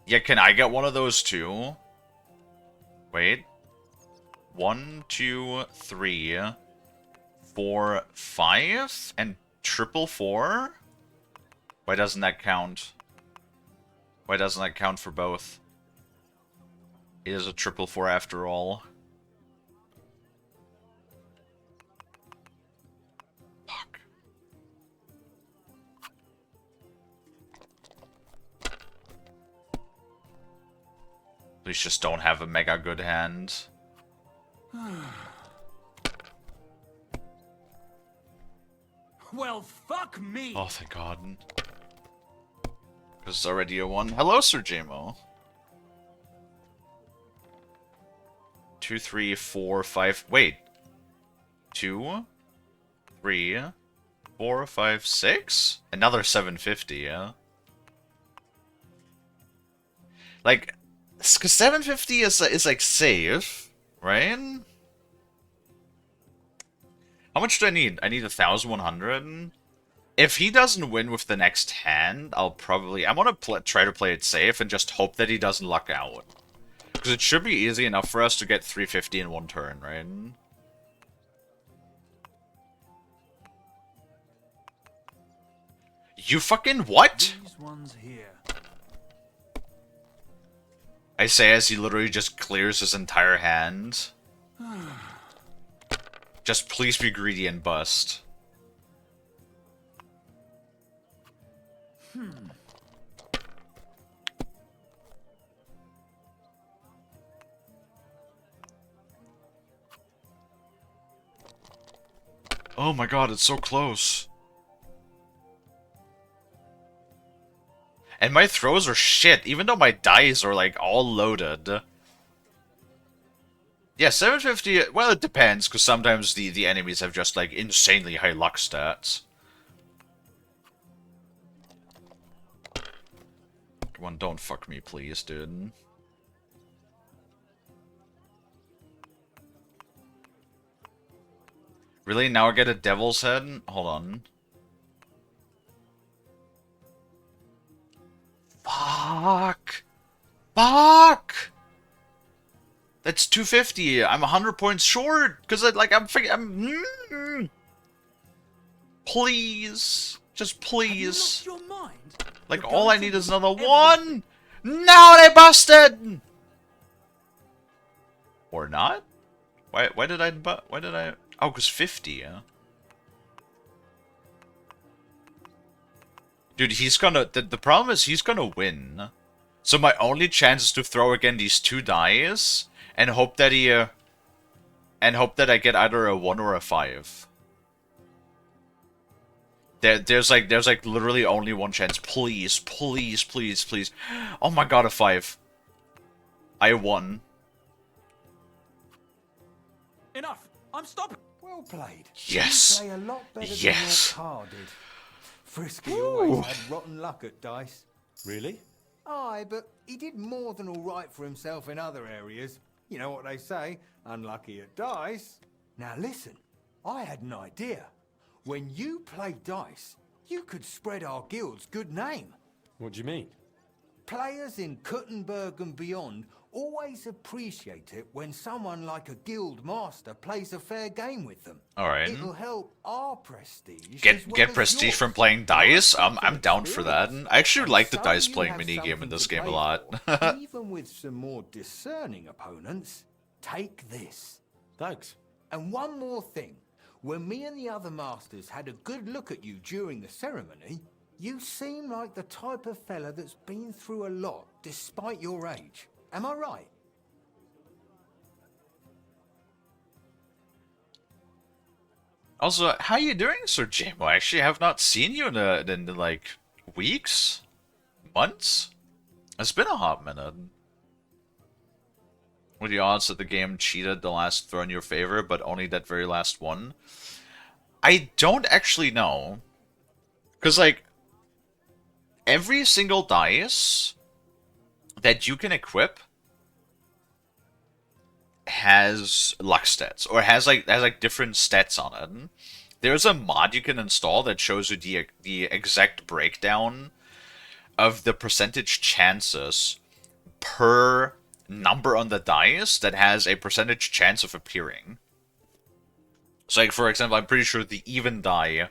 [SPEAKER 1] Yeah, can I get one of those too? Wait. 1, 2, 3, 4, 5, and triple 4? Why doesn't that count? Why doesn't that count for both? It is a triple 4 after all. least just don't have a mega good hand.
[SPEAKER 2] Well, fuck me.
[SPEAKER 1] Oh, thank God. Because it's already a 1. Hello, Sir JMO. 2, 3, 4, 5. Wait. 2, 3, 4, 5, 6? Another 750, yeah? Like, because 750 is like safe, right? How much do I need? I need 1,100. If he doesn't win with the next hand, I'll probably... I want to try to play it safe and just hope that he doesn't luck out. Because it should be easy enough for us to get 350 in one turn, right? You fucking what?
[SPEAKER 2] These ones here.
[SPEAKER 1] I say as he literally just clears his entire hand. Just please be greedy and bust. Oh my god, it's so close. And my throws are shit, even though my dice are like all loaded. Yeah, 750, well it depends, because sometimes the enemies have just like insanely high luck stats. Come on, don't fuck me please, dude. Really? Now I get a devil's head? Hold on. Fuck! Fuck! That's 250. I'm 100 points short because please, just please. Like all I need is another one. Now they busted. Or not? Why did I? Oh, because 50. Yeah. Dude, he's gonna... The problem is he's gonna win. So my only chance is to throw again these 2 dice and hope that he... and hope that I get either a 1 or a 5. There's like literally only one chance. Please, please, please, please. Oh my god, a 5. I won.
[SPEAKER 2] Enough. I'm stopping.
[SPEAKER 13] Well played.
[SPEAKER 1] Yes.
[SPEAKER 13] You play a lot better
[SPEAKER 1] Yes.
[SPEAKER 13] than your car did. Frisky always had rotten luck at dice.
[SPEAKER 17] Really?
[SPEAKER 13] Aye, but he did more than all right for himself in other areas. You know what they say, unlucky at dice. Now listen, I had an idea. When you play dice, you could spread our guild's good name.
[SPEAKER 17] What do you mean?
[SPEAKER 13] Players in Kuttenberg and beyond always appreciate it when someone like a guild master plays a fair game with them.
[SPEAKER 1] Alright.
[SPEAKER 13] It'll help our prestige.
[SPEAKER 1] Get prestige from playing dice? I'm down for that. I actually like the dice playing minigame in this game a lot.
[SPEAKER 13] Even with some more discerning opponents, take this.
[SPEAKER 17] Thanks.
[SPEAKER 13] And one more thing. When me and the other masters had a good look at you during the ceremony, you seem like the type of fella that's been through a lot despite your age. Am I right?
[SPEAKER 1] Also, how you doing, Sir Jamo? I actually have not seen you in like weeks, months. It's been a hot minute. What are the odds that the game cheated the last throw in your favor, but only that very last one? I don't actually know, because like every single dice that you can equip has luck stats, or has like different stats on it. There's a mod you can install that shows you the exact breakdown of the percentage chances per number on the dice that has a percentage chance of appearing. So like for example, I'm pretty sure the even die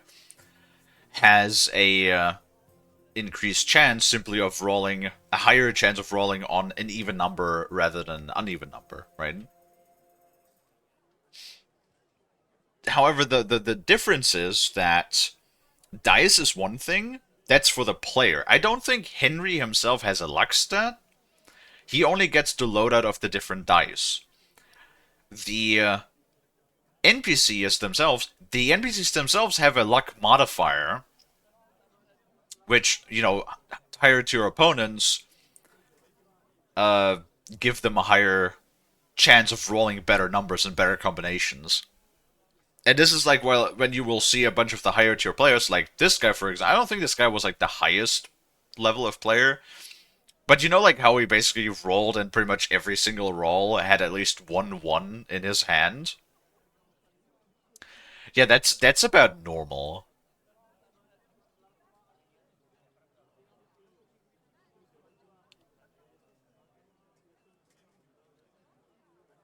[SPEAKER 1] has a increased chance simply of rolling, a higher chance of rolling on an even number rather than an uneven number, right? However, the difference is that dice is one thing, that's for the player. I don't think Henry himself has a luck stat. he only gets the loadout of the different dice. The NPCs themselves have a luck modifier, which, you know, higher tier opponents give them a higher chance of rolling better numbers and better combinations. And this is like, well, when you will see a bunch of the higher tier players, like this guy, for example. I don't think this guy was like the highest level of player, but you know, like how he basically rolled and pretty much every single roll had at least 1-1 in his hand. Yeah, that's about normal.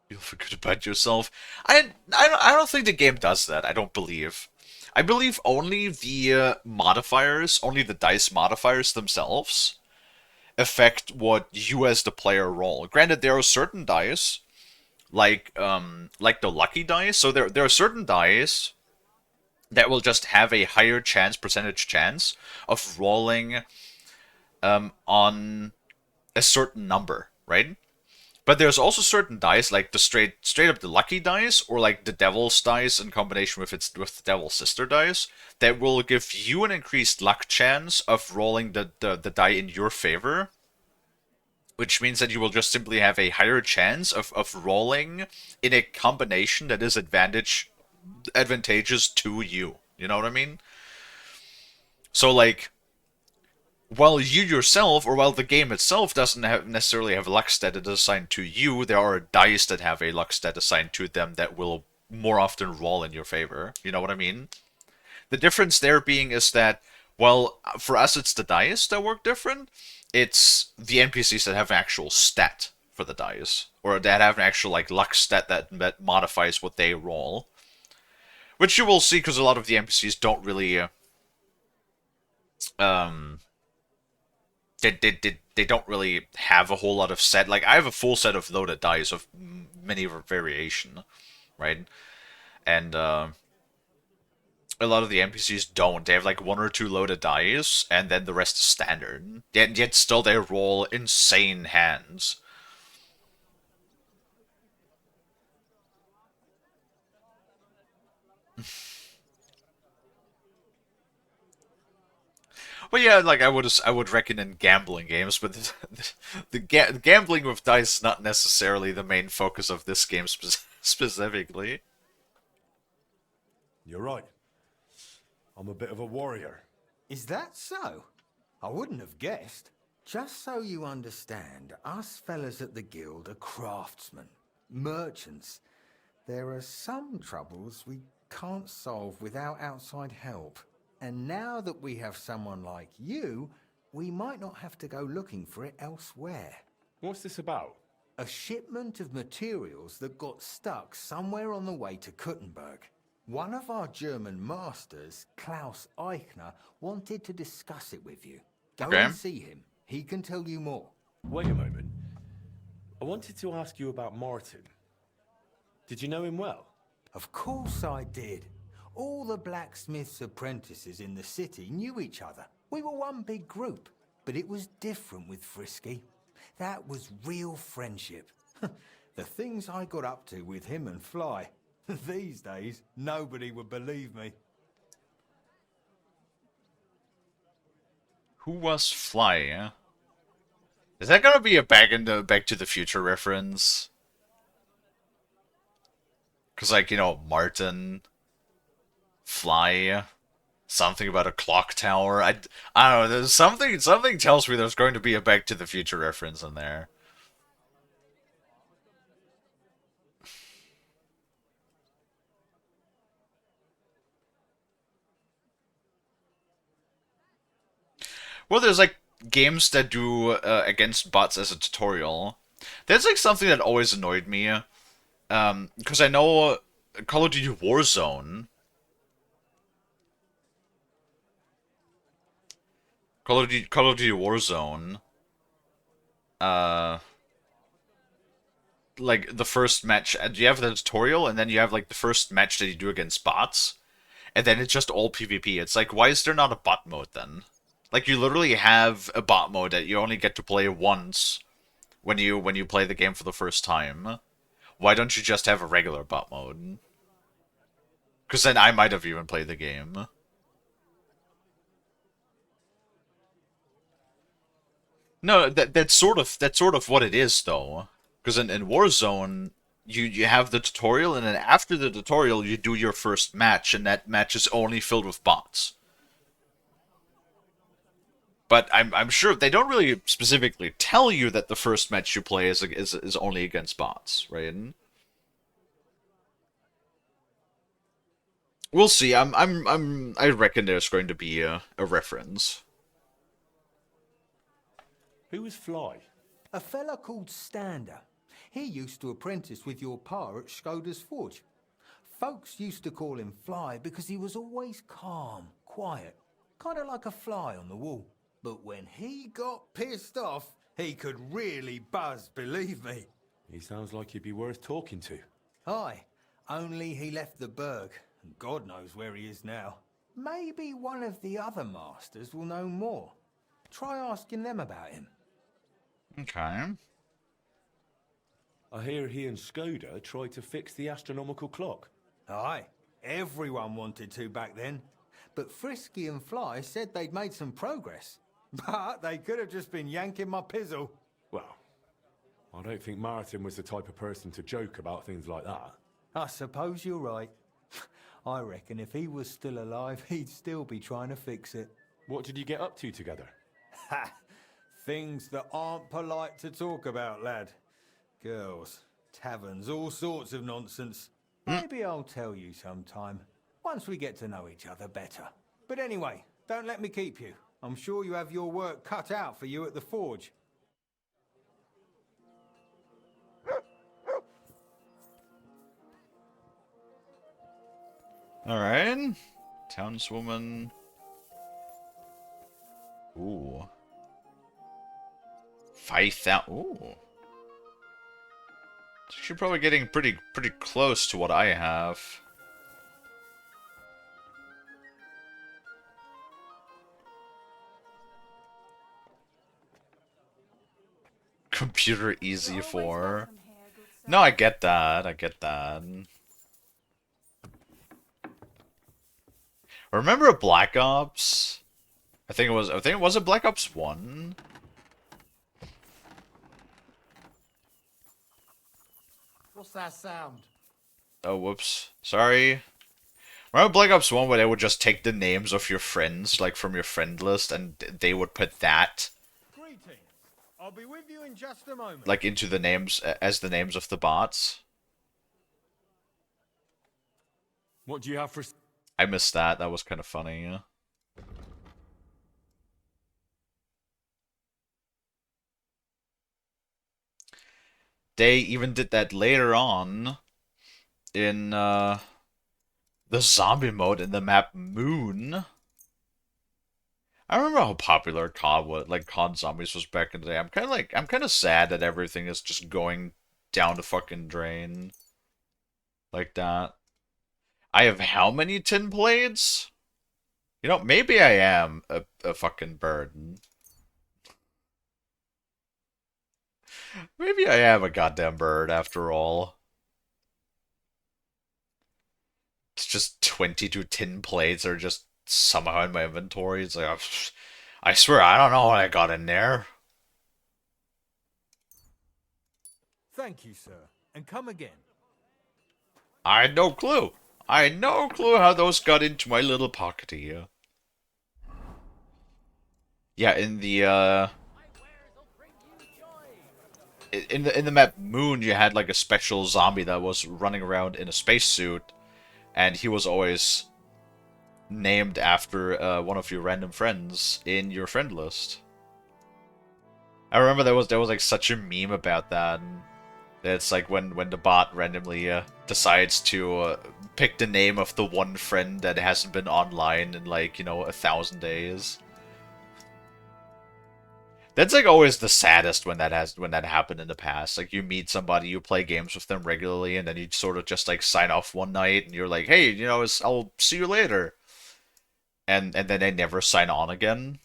[SPEAKER 1] You'll forget about yourself. I don't think the game does that. I don't believe. I believe only the modifiers, only the dice modifiers themselves, affect what you as the player roll. Granted, there are certain dice, like the lucky dice. So there are certain dice that will just have a higher percentage chance of rolling on a certain number, right? But there's also certain dice, like the straight up the lucky dice, or like the devil's dice in combination with the devil's sister dice, that will give you an increased luck chance of rolling the die in your favor. Which means that you will just simply have a higher chance of rolling in a combination that is advantageous to you. You know what I mean? So like, while you yourself, or while the game itself doesn't necessarily have a luck stat that is assigned to you, there are dice that have a luck stat assigned to them that will more often roll in your favor. You know what I mean? The difference there being is that, well, for us it's the dice that work different. It's the NPCs that have an actual stat for the dice, or that have an actual like luck stat that modifies what they roll. Which you will see, because a lot of the NPCs don't really they don't really have a whole lot of set. Like, I have a full set of loaded dice of many variation, right? And a lot of the NPCs don't. They have like 1 or 2 loaded dice, and then the rest is standard. Yet still they roll insane hands. Well, yeah, like I would reckon in gambling games, but gambling with dice is not necessarily the main focus of this game specifically.
[SPEAKER 17] You're right. I'm a bit of a warrior.
[SPEAKER 13] Is that so? I wouldn't have guessed. Just so you understand, us fellas at the guild are craftsmen, merchants. There are some troubles we can't solve without outside help. And now that we have someone like you, we might not have to go looking for it elsewhere.
[SPEAKER 17] What's this about?
[SPEAKER 13] A shipment of materials that got stuck somewhere on the way to Kuttenberg. One of our German masters, Klaus Eichner, wanted to discuss it with you. Go and see him. He can tell you more.
[SPEAKER 17] Wait a moment. I wanted to ask you about Martin. Did you know him well?
[SPEAKER 13] Of course I did. All the blacksmith's apprentices in the city knew each other. We were one big group, but it was different with Frisky. That was real friendship. The things I got up to with him and Fly. These days, nobody would believe me.
[SPEAKER 1] Who was Fly? Eh? Is that gonna be a Back to the Future reference? Cause like, you know, Martin, Fly, something about a clock tower. I don't know. There's something tells me there's going to be a Back to the Future reference in there. Well, there's like games that do against bots as a tutorial. That's like something that always annoyed me. Because I know Call of Duty Warzone. Call of Duty Warzone. Like the first match, you have the tutorial, and then you have like the first match that you do against bots, and then it's just all PvP. It's like, why is there not a bot mode then? Like, you literally have a bot mode that you only get to play once when you play the game for the first time. Why don't you just have a regular bot mode? Because then I might have even played the game. No, that's sort of what it is though. Because in Warzone, you have the tutorial, and then after the tutorial, you do your first match, and that match is only filled with bots. But I'm sure they don't really specifically tell you that the first match you play is only against bots, right? We'll see. I reckon there's going to be a reference.
[SPEAKER 17] Who was Fly?
[SPEAKER 13] A fella called Stander. He used to apprentice with your pa at Skoda's Forge. Folks used to call him Fly because he was always calm, quiet, kind of like a fly on the wall. But when he got pissed off, he could really buzz, believe me.
[SPEAKER 17] He sounds like he'd be worth talking to.
[SPEAKER 13] Aye, only he left the Berg, and God knows where he is now. Maybe one of the other masters will know more. Try asking them about him.
[SPEAKER 1] Okay.
[SPEAKER 17] I hear he and Skoda tried to fix the astronomical clock.
[SPEAKER 13] Aye, everyone wanted to back then. But Frisky and Fly said they'd made some progress. But they could have just been yanking my pizzle.
[SPEAKER 17] Well, I don't think Martin was the type of person to joke about things like that.
[SPEAKER 13] I suppose you're right. I reckon if he was still alive, he'd still be trying to fix it.
[SPEAKER 17] What did you get up to together?
[SPEAKER 13] Ha! Things that aren't polite to talk about, lad. Girls, taverns, all sorts of nonsense. Maybe I'll tell you sometime, once we get to know each other better. But anyway, don't let me keep you. I'm sure you have your work cut out for you at the forge.
[SPEAKER 1] Alright. Townswoman. Ooh. 5,000. Ooh. It's actually probably getting pretty close to what I have. Computer easy for. No, I get that. I get that. Remember Black Ops? I think it was Black Ops 1?
[SPEAKER 15] What's that sound?
[SPEAKER 1] Oh, whoops. Sorry. Remember Black Ops 1 where they would just take the names of your friends, like from your friend list, and they would put that
[SPEAKER 20] Greetings. I'll be with you in just a moment.
[SPEAKER 1] like into the names as the names of the bots?
[SPEAKER 22] What do you have for...
[SPEAKER 1] I missed that. That was kind of funny, yeah. They even did that later on in the zombie mode in the map Moon. I remember how popular COD was, like COD Zombies was back in the day. I'm kind of sad that everything is just going down the fucking drain like that. I have how many tin plates? You know, maybe I am a fucking burden. Maybe I am a goddamn bird after all. It's just 22 tin plates are just somehow in my inventory. It's like, I swear, I don't know what I got in there.
[SPEAKER 20] Thank you, sir. And come again.
[SPEAKER 1] I had no clue. I had no clue how those got into my little pocket here. Yeah, in the in the map Moon, you had like a special zombie that was running around in a spacesuit, and he was always named after one of your random friends in your friend list. I remember there was like such a meme about that. And it's like when the bot randomly decides to pick the name of the one friend that hasn't been online in like 1,000 days. That's like always the saddest when that happened in the past. Like you meet somebody, you play games with them regularly, and then you sort of just like sign off one night, and you're like, hey, I'll see you later, and then they never sign on again.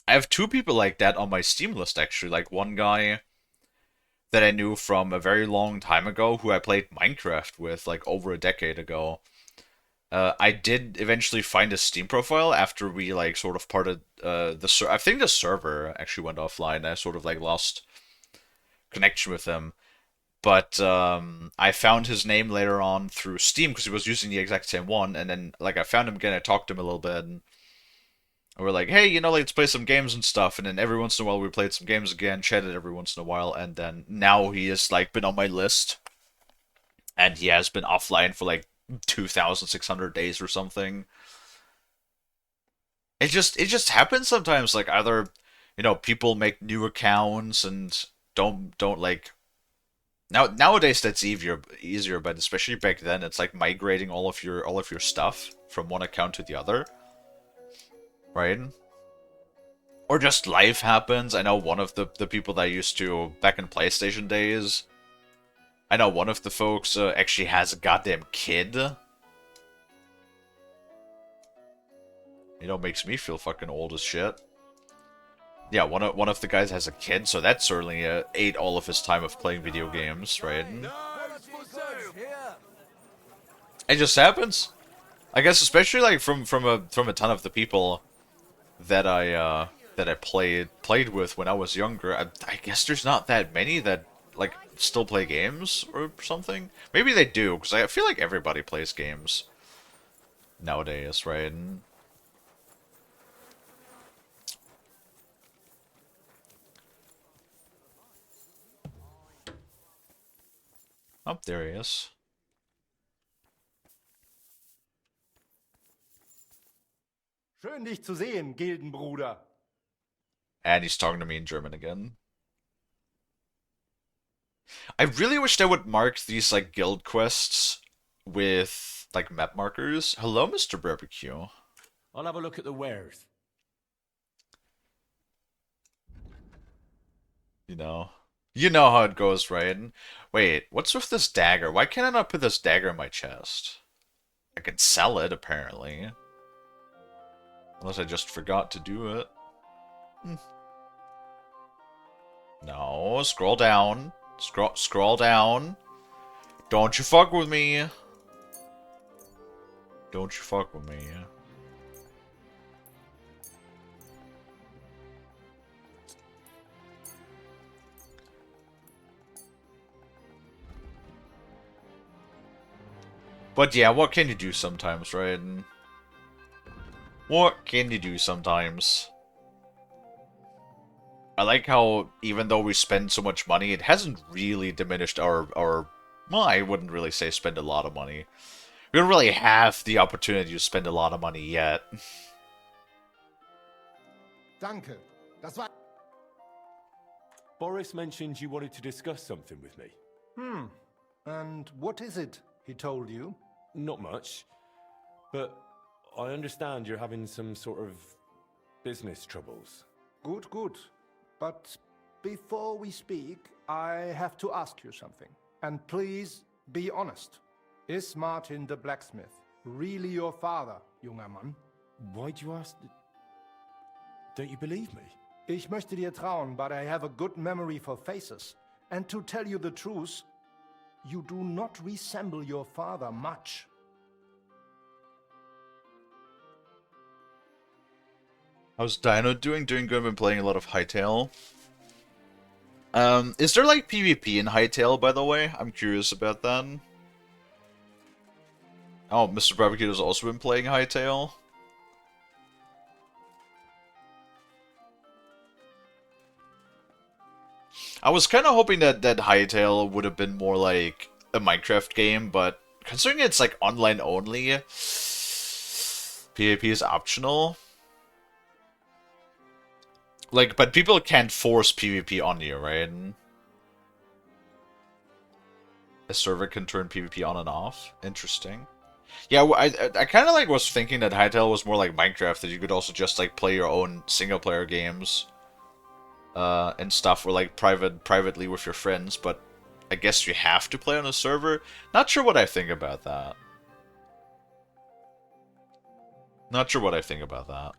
[SPEAKER 1] I have two people like that on my Steam list actually. Like one guy that I knew from a very long time ago who I played Minecraft with like over a decade ago. I did eventually find his Steam profile after we like sort of parted I think the server actually went offline. I sort of like lost connection with him. But I found his name later on through Steam because he was using the exact same one, and then like I found him again. I talked to him a little bit, and we're like, hey, you know, let's play some games and stuff. And then every once in a while we played some games again, chatted every once in a while, and then now he has like been on my list, and he has been offline for like 2,600 days or something. It just happens sometimes. Like either people make new accounts and don't like nowadays that's easier, but especially back then, it's like migrating all of your stuff from one account to the other, right? Or just life happens. I know one of the people that I used to back in PlayStation days. I know one of the folks actually has a goddamn kid. Makes me feel fucking old as shit. Yeah, one of the guys has a kid, so that certainly ate all of his time of playing video games, right? It just happens. I guess especially like from a ton of the people that I played with when I was younger. I guess there's not that many that like still play games or something. Maybe they do, because I feel like everybody plays games nowadays, right? Oh, there he is.
[SPEAKER 3] Schön dich zu sehen, Gildenbruder.
[SPEAKER 1] And he's talking to me in German again. I really wish they would mark these like guild quests with like map markers. Hello, Mr. Barbecue.
[SPEAKER 22] I'll have a look at the wares.
[SPEAKER 1] You know how it goes, right? Wait, what's with this dagger? Why can't I not put this dagger in my chest? I can sell it, apparently. Unless I just forgot to do it. No, scroll down. Scroll down. Don't you fuck with me. Don't you fuck with me. But yeah, what can you do sometimes, right? What can you do sometimes? I like how, even though we spend so much money, it hasn't really diminished our well, I wouldn't really say spend a lot of money. We don't really have the opportunity to spend a lot of money yet.
[SPEAKER 3] Danke. Das war...
[SPEAKER 17] Boris mentioned you wanted to discuss something with me.
[SPEAKER 3] And what is it he told you?
[SPEAKER 17] Not much, but I understand you're having some sort of business troubles.
[SPEAKER 3] Good, good. But before we speak, I have to ask you something. And please be honest. Is Martin the blacksmith really your father, junger Mann?
[SPEAKER 17] Why do you ask? Don't you believe me?
[SPEAKER 3] Ich möchte dir trauen, but I have a good memory for faces. And to tell you the truth, you do not resemble your father much.
[SPEAKER 1] How's Dino doing? Doing good. I've been playing a lot of Hytale. Is there like PvP in Hytale, by the way? I'm curious about that. Oh, Mr. Barbecue has also been playing Hytale. I was kind of hoping that Hytale would have been more like a Minecraft game, but considering it's like online only, PvP is optional. Like, but people can't force PvP on you, right? A server can turn PvP on and off. Interesting. Yeah, I kind of like was thinking that Hytale was more like Minecraft, that you could also just like play your own single player games, and stuff, or like privately with your friends. But I guess you have to play on a server. Not sure what I think about that. Not sure what I think about that.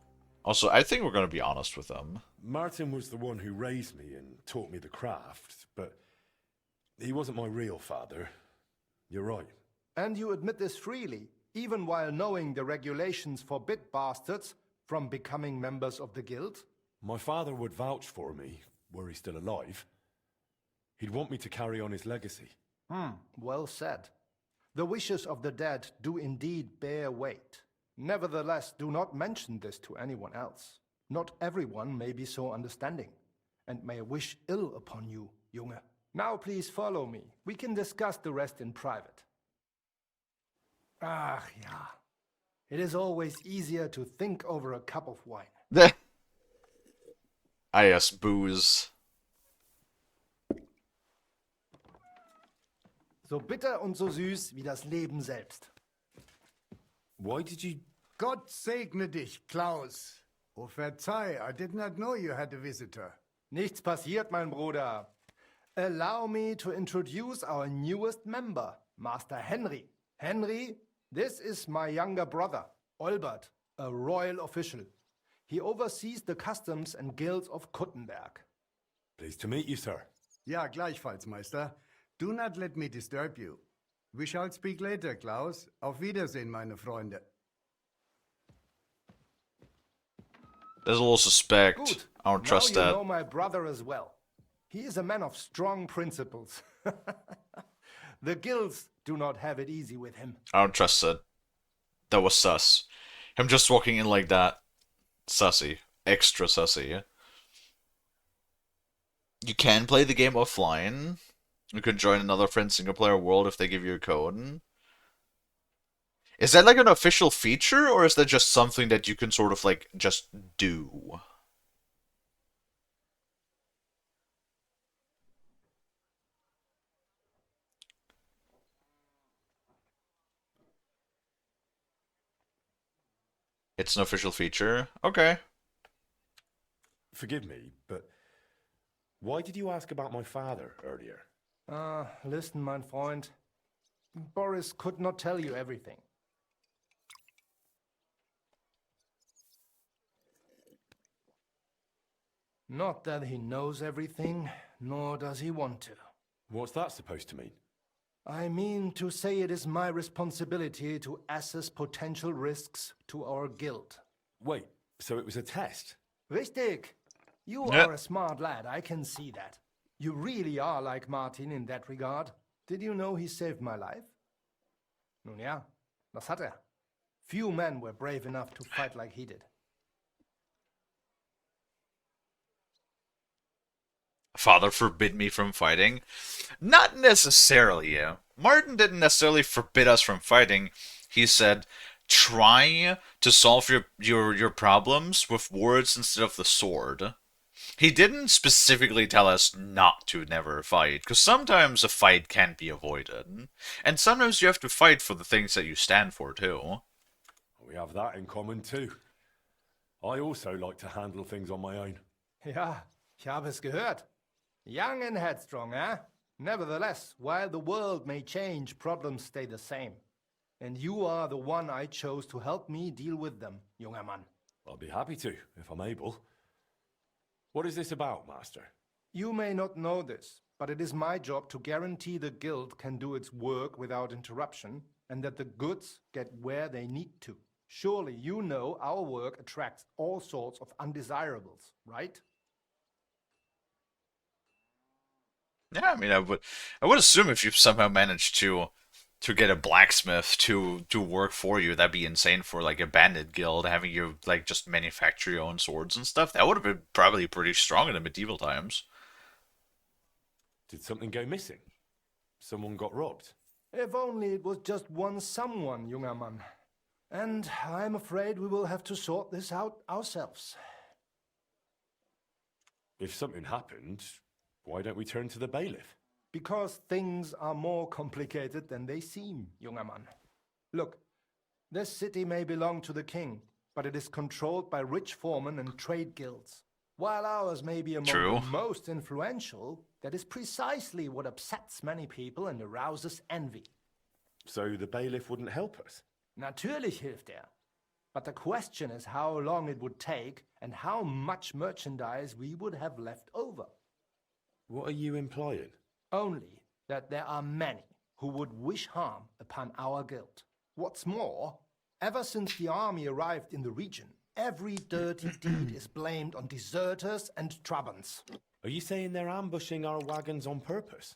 [SPEAKER 1] Also, I think we're going to be honest with them.
[SPEAKER 17] Martin was the one who raised me and taught me the craft, but he wasn't my real father. You're right.
[SPEAKER 3] And you admit this freely, even while knowing the regulations forbid bastards from becoming members of the guild?
[SPEAKER 17] My father would vouch for me, were he still alive. He'd want me to carry on his legacy.
[SPEAKER 3] Well said. The wishes of the dead do indeed bear weight. Nevertheless, do not mention this to anyone else. Not everyone may be so understanding, and may wish ill upon you, Junge. Now please follow me. We can discuss the rest in private. Ach ja. It is always easier to think over a cup of wine.
[SPEAKER 1] Ah, yes, booze.
[SPEAKER 3] So bitter und so süß wie das Leben selbst.
[SPEAKER 17] Why did you...
[SPEAKER 6] Gott segne dich, Klaus. Oh, verzeih, I did not know you had a visitor.
[SPEAKER 3] Nichts passiert, mein Bruder. Allow me to introduce our newest member, Master Henry. Henry, this is my younger brother, Olbert, a royal official. He oversees the customs and guilds of Kuttenberg.
[SPEAKER 17] Pleased to meet you, sir.
[SPEAKER 6] Ja, gleichfalls, Meister. Do not let me disturb you. We shall speak later, Klaus. Auf Wiedersehen, meine Freunde.
[SPEAKER 1] There's a little suspect.
[SPEAKER 3] Good.
[SPEAKER 1] I don't trust
[SPEAKER 3] now you
[SPEAKER 1] that.
[SPEAKER 3] know my brother as well. He is a man of strong principles. The guilds do not have it easy with him.
[SPEAKER 1] I don't trust it. That was sus. Him just walking in like that. Sussy. Extra sussy. You can play the game offline. You can join another friend's single-player world if they give you a code. Is that like an official feature, or is that just something that you can sort of like just do? It's an official feature? Okay.
[SPEAKER 17] Forgive me, but why did you ask about my father earlier?
[SPEAKER 3] Listen, mein Freund. Boris could not tell you everything. Not that he knows everything, nor does he want to.
[SPEAKER 17] What's that supposed to mean?
[SPEAKER 3] I mean to say it is my responsibility to assess potential risks to our guild.
[SPEAKER 17] Wait, so it was a test?
[SPEAKER 3] Richtig. You
[SPEAKER 1] Yep.
[SPEAKER 3] are a smart lad, I can see that. You really are like Martin in that regard. Did you know he saved my life? Nun ja, das hat er. Few men were brave enough to fight like he did.
[SPEAKER 1] Father forbid me from fighting? Not necessarily, yeah. Martin didn't necessarily forbid us from fighting. He said, try to solve your problems with words instead of the sword. He didn't specifically tell us not to never fight, because sometimes a fight can't be avoided. And sometimes you have to fight for the things that you stand for, too.
[SPEAKER 17] We have that in common too. I also like to handle things on my own.
[SPEAKER 3] Ja, ich habe es gehört. Young and headstrong, eh? Nevertheless, while the world may change, problems stay the same. And you are the one I chose to help me deal with them, junger Mann.
[SPEAKER 17] I'll be happy to, if I'm able. What is this about, Master?
[SPEAKER 3] You may not know this, but it is my job to guarantee the guild can do its work without interruption, and that the goods get where they need to. Surely you know our work attracts all sorts of undesirables, right?
[SPEAKER 1] Yeah, I mean, I would assume if you somehow managed to get a blacksmith to work for you, that'd be insane for like a bandit guild, having you like just manufacture your own swords and stuff. That would have been probably pretty strong in the medieval times.
[SPEAKER 17] Did something go missing? Someone got robbed?
[SPEAKER 3] If only it was just one someone, junger Mann. And I'm afraid we will have to sort this out ourselves.
[SPEAKER 17] If something happened, why don't we turn to the bailiff?
[SPEAKER 3] Because things are more complicated than they seem, junger Mann. Look, this city may belong to the king, but it is controlled by rich foremen and trade guilds. While ours may be among the most influential, that is precisely what upsets many people and arouses envy.
[SPEAKER 17] So the bailiff wouldn't help us?
[SPEAKER 3] Natürlich hilft er.
[SPEAKER 7] But the question is how long it would take and how much merchandise we would have left over.
[SPEAKER 17] What are you implying?
[SPEAKER 7] Only that there are many who would wish harm upon our guild. What's more, ever since the army arrived in the region, every dirty deed is blamed on deserters and Trabants.
[SPEAKER 17] Are you saying they're ambushing our wagons on purpose?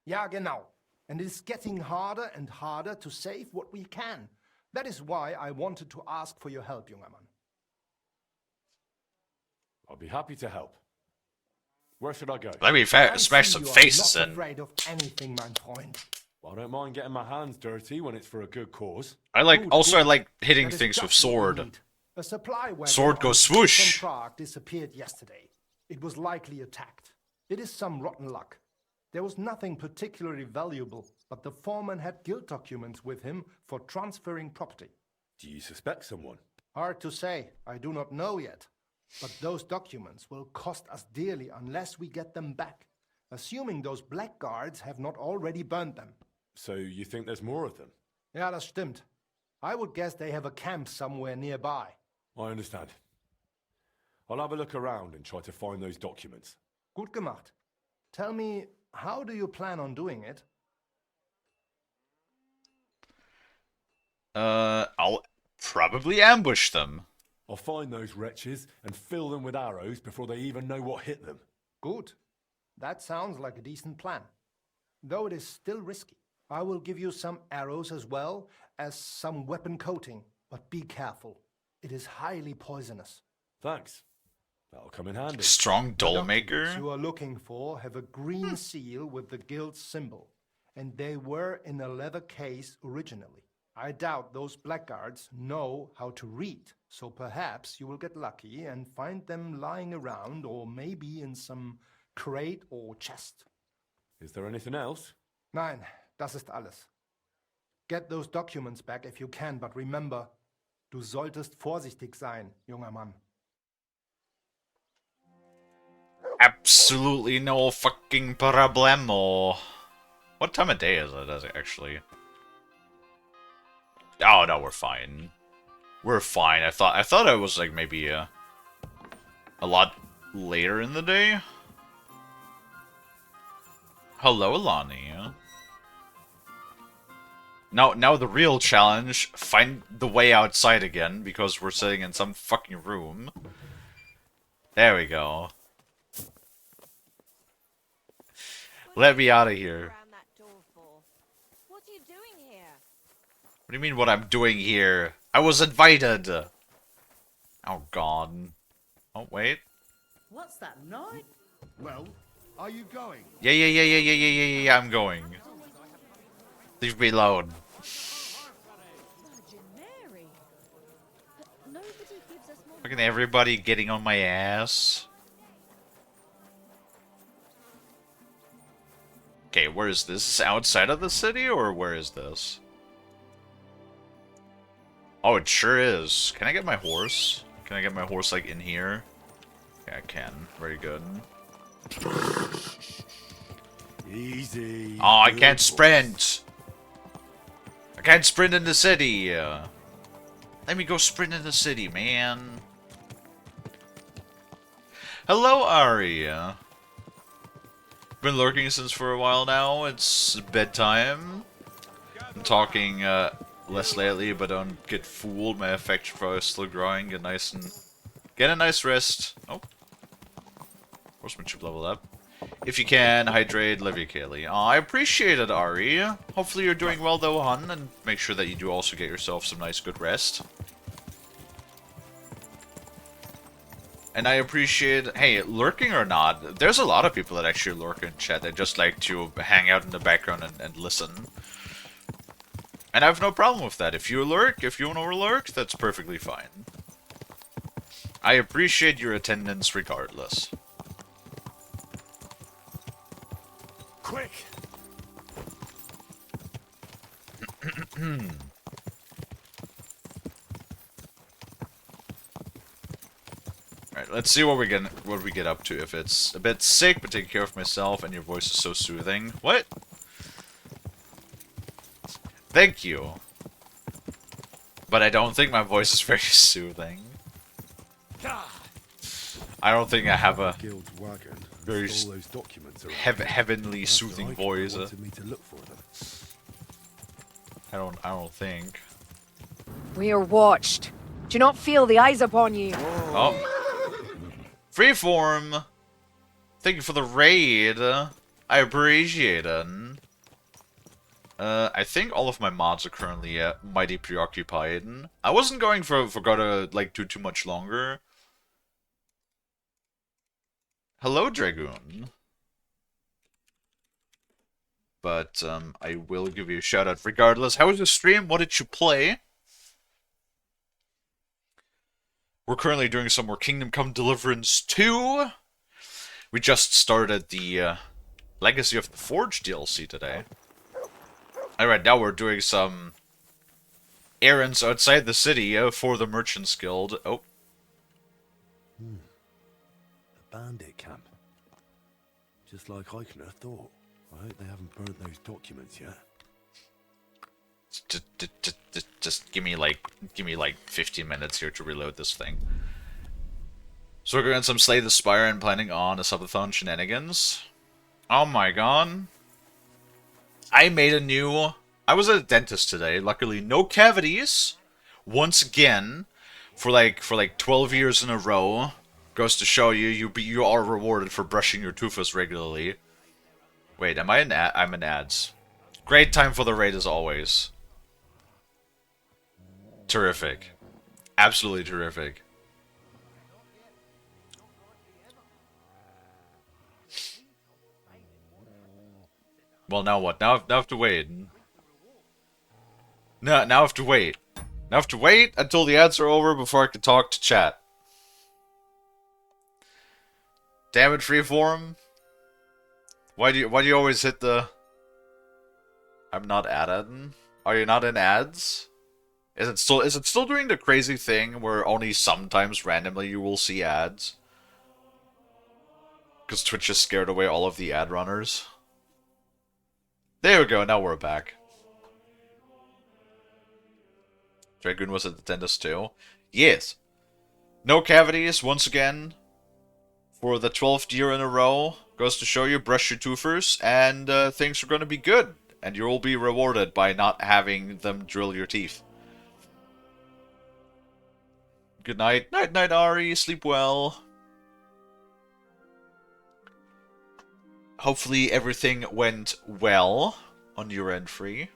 [SPEAKER 7] Ja, genau. And it is getting harder and harder to save what we can. That is why I wanted to ask for your help, junger Mann.
[SPEAKER 17] I'll be happy to help. Where should I go?
[SPEAKER 1] Let me smash some faces
[SPEAKER 7] I'm
[SPEAKER 1] in.
[SPEAKER 7] not afraid of anything, mein Freund.
[SPEAKER 17] Well, I don't mind getting my hands dirty when it's for a good cause.
[SPEAKER 1] I like hitting
[SPEAKER 7] That is
[SPEAKER 1] things with
[SPEAKER 7] just what we
[SPEAKER 1] sword.
[SPEAKER 7] need. A supply wagon
[SPEAKER 1] Sword
[SPEAKER 7] on
[SPEAKER 1] goes
[SPEAKER 7] its way
[SPEAKER 1] swoosh.
[SPEAKER 7] from Prague disappeared yesterday. It was likely attacked. It is some rotten luck. There was nothing particularly valuable, but the foreman had guild documents with him for transferring property.
[SPEAKER 17] Do you suspect someone?
[SPEAKER 7] Hard to say. I do not know yet. But those documents will cost us dearly unless we get them back, assuming those blackguards have not already burned them.
[SPEAKER 17] So you think there's more of them?
[SPEAKER 7] Ja, das stimmt. I would guess they have a camp somewhere nearby.
[SPEAKER 17] I understand. I'll have a look around and try to find those documents.
[SPEAKER 7] Gut gemacht. Tell me, how do you plan on doing it?
[SPEAKER 1] I'll probably ambush them.
[SPEAKER 17] I'll find those wretches and fill them with arrows before they even know what hit them.
[SPEAKER 7] Good. That sounds like a decent plan. Though it is still risky. I will give you some arrows as well as some weapon coating, but be careful. It is highly poisonous.
[SPEAKER 17] Thanks. That'll come in handy.
[SPEAKER 1] Strong doll
[SPEAKER 7] The documents
[SPEAKER 1] maker.
[SPEAKER 7] you are looking for have a green seal with the guild's symbol, and they were in a leather case originally. I doubt those blackguards know how to read, so perhaps you will get lucky and find them lying around or maybe in some crate or chest.
[SPEAKER 17] Is there anything else?
[SPEAKER 7] Nein, das ist alles. Get those documents back if you can, but remember, du solltest vorsichtig sein, junger Mann.
[SPEAKER 1] Absolutely no fucking problemo. What time of day is it, actually? Oh, no, we're fine. We're fine. I thought it was, like, maybe a lot later in the day. Hello, Lonnie. Now the real challenge, find the way outside again, because we're sitting in some fucking room. There we go. Let me out of here.
[SPEAKER 8] What are you doing here?
[SPEAKER 1] What do you mean what I'm doing here? I was invited! Oh god. Oh, wait.
[SPEAKER 15] What's that noise?
[SPEAKER 6] Well, are you going?
[SPEAKER 1] Yeah, I'm going. Leave me alone.
[SPEAKER 8] Virgin Mary. But nobody gives us more.
[SPEAKER 1] Fucking everybody getting on my ass. Okay, where is this? Is this outside of the city, or where is this? Oh, it sure is. Can I get my horse? Can I get my horse, like, in here? Yeah, I can. Very good.
[SPEAKER 17] Easy.
[SPEAKER 1] Oh, I can't sprint! I can't sprint in the city! Let me go sprint in the city, man. Hello, Aria. Been lurking since for a while now. It's bedtime. I'm talking less lately, but don't get fooled. My affection for her is still growing. Get a nice rest. Oh, horsemanship level up. If you can, hydrate. Love you, Kalie. Oh, I appreciate it, Ari. Hopefully you're doing well though, hun, and make sure that you do also get yourself some nice good rest. And I appreciate, hey, lurking or not, there's a lot of people that actually lurk in chat. They just like to hang out in the background and listen. And I have no problem with that. If you lurk, if you want to lurk, that's perfectly fine. I appreciate your attendance regardless.
[SPEAKER 17] Quick!
[SPEAKER 1] Alright, let's see what we get up to. If it's a bit sick, but taking care of myself, and your voice is so soothing. What? Thank you. But I don't think my voice is very soothing. I don't think I have a very heavenly soothing voice. I don't think.
[SPEAKER 11] We are watched. Do you not feel the eyes upon you?
[SPEAKER 1] Oh. Freeform! Thank you for the raid. I appreciate it. I think all of my mods are currently mighty preoccupied. I wasn't going for to like do too much longer. Hello, Dragoon. But I will give you a shout out regardless. How was your stream? What did you play? We're currently doing some more Kingdom Come Deliverance 2. We just started the Legacy of the Forge DLC today. Alright, now we're doing some errands outside the city for the Merchants Guild. Oh.
[SPEAKER 17] A bandit camp. Just like I could have thought. I hope they haven't burnt those documents yet.
[SPEAKER 1] Just give me like 15 minutes here to reload this thing. So we're going some Slay the Spire and planning on a subathon shenanigans. Oh my god. I was at a dentist today. Luckily no cavities. Once again, for like 12 years in a row. Goes to show you are rewarded for brushing your toothpaste regularly. Wait, am I in I'm in ads. Great time for the raid as always. Terrific. Absolutely terrific. Well, now what? Now I have to wait. No, now I have to wait. Now I have to wait until the ads are over before I can talk to chat. Damn it, Freeform. Why do you always hit the... I'm not added. Are you not in ads? Is it still doing the crazy thing where only sometimes randomly you will see ads? Because Twitch just scared away all of the ad runners. There we go, now we're back. Dragoon was at the dentist too. Yes. No cavities, once again. For the 12th year in a row. Goes to show you, brush your toothers, and things are going to be good. And you will be rewarded by not having them drill your teeth. Good night. Night, night, Ari. Sleep well. Hopefully everything went well on your end, Free.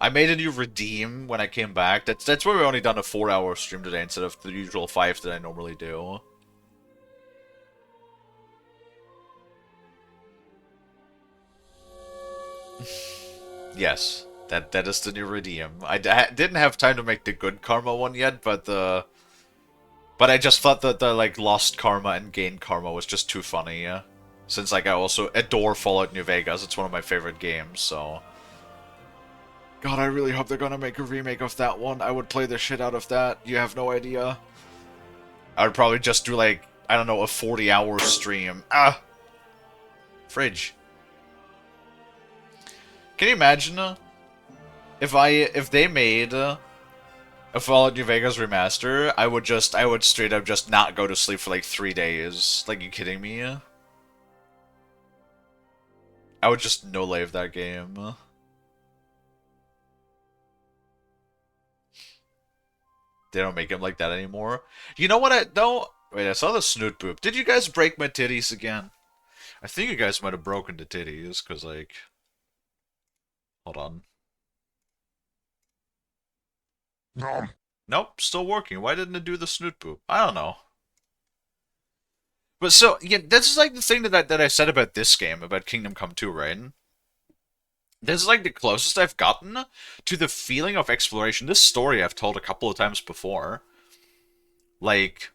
[SPEAKER 1] I made a new redeem when I came back. That's why we only done a 4-hour stream today instead of the usual 5 that I normally do. Yes, that is the new redeem. I didn't have time to make the good karma one yet, but I just thought that the like lost karma and gain karma was just too funny. Yeah? Since like I also adore Fallout New Vegas, it's one of my favorite games. So, God, I really hope they're gonna make a remake of that one. I would play the shit out of that. You have no idea. I would probably just do like, I don't know, a 40-hour stream. Ah, fridge. Can you imagine if they made a Fallout New Vegas remaster? I would straight up just not go to sleep for like 3 days. Like, you kidding me? I would just no-lave that game. They don't make him like that anymore. You know what I don't... Wait, I saw the snoot poop. Did you guys break my titties again? I think you guys might have broken the titties, because like... Hold on. No. Nope, still working. Why didn't it do the snoot poop? I don't know. But so, yeah, this is like the thing that I said about this game, about Kingdom Come 2, right? This is like the closest I've gotten to the feeling of exploration. This story I've told a couple of times before. Like,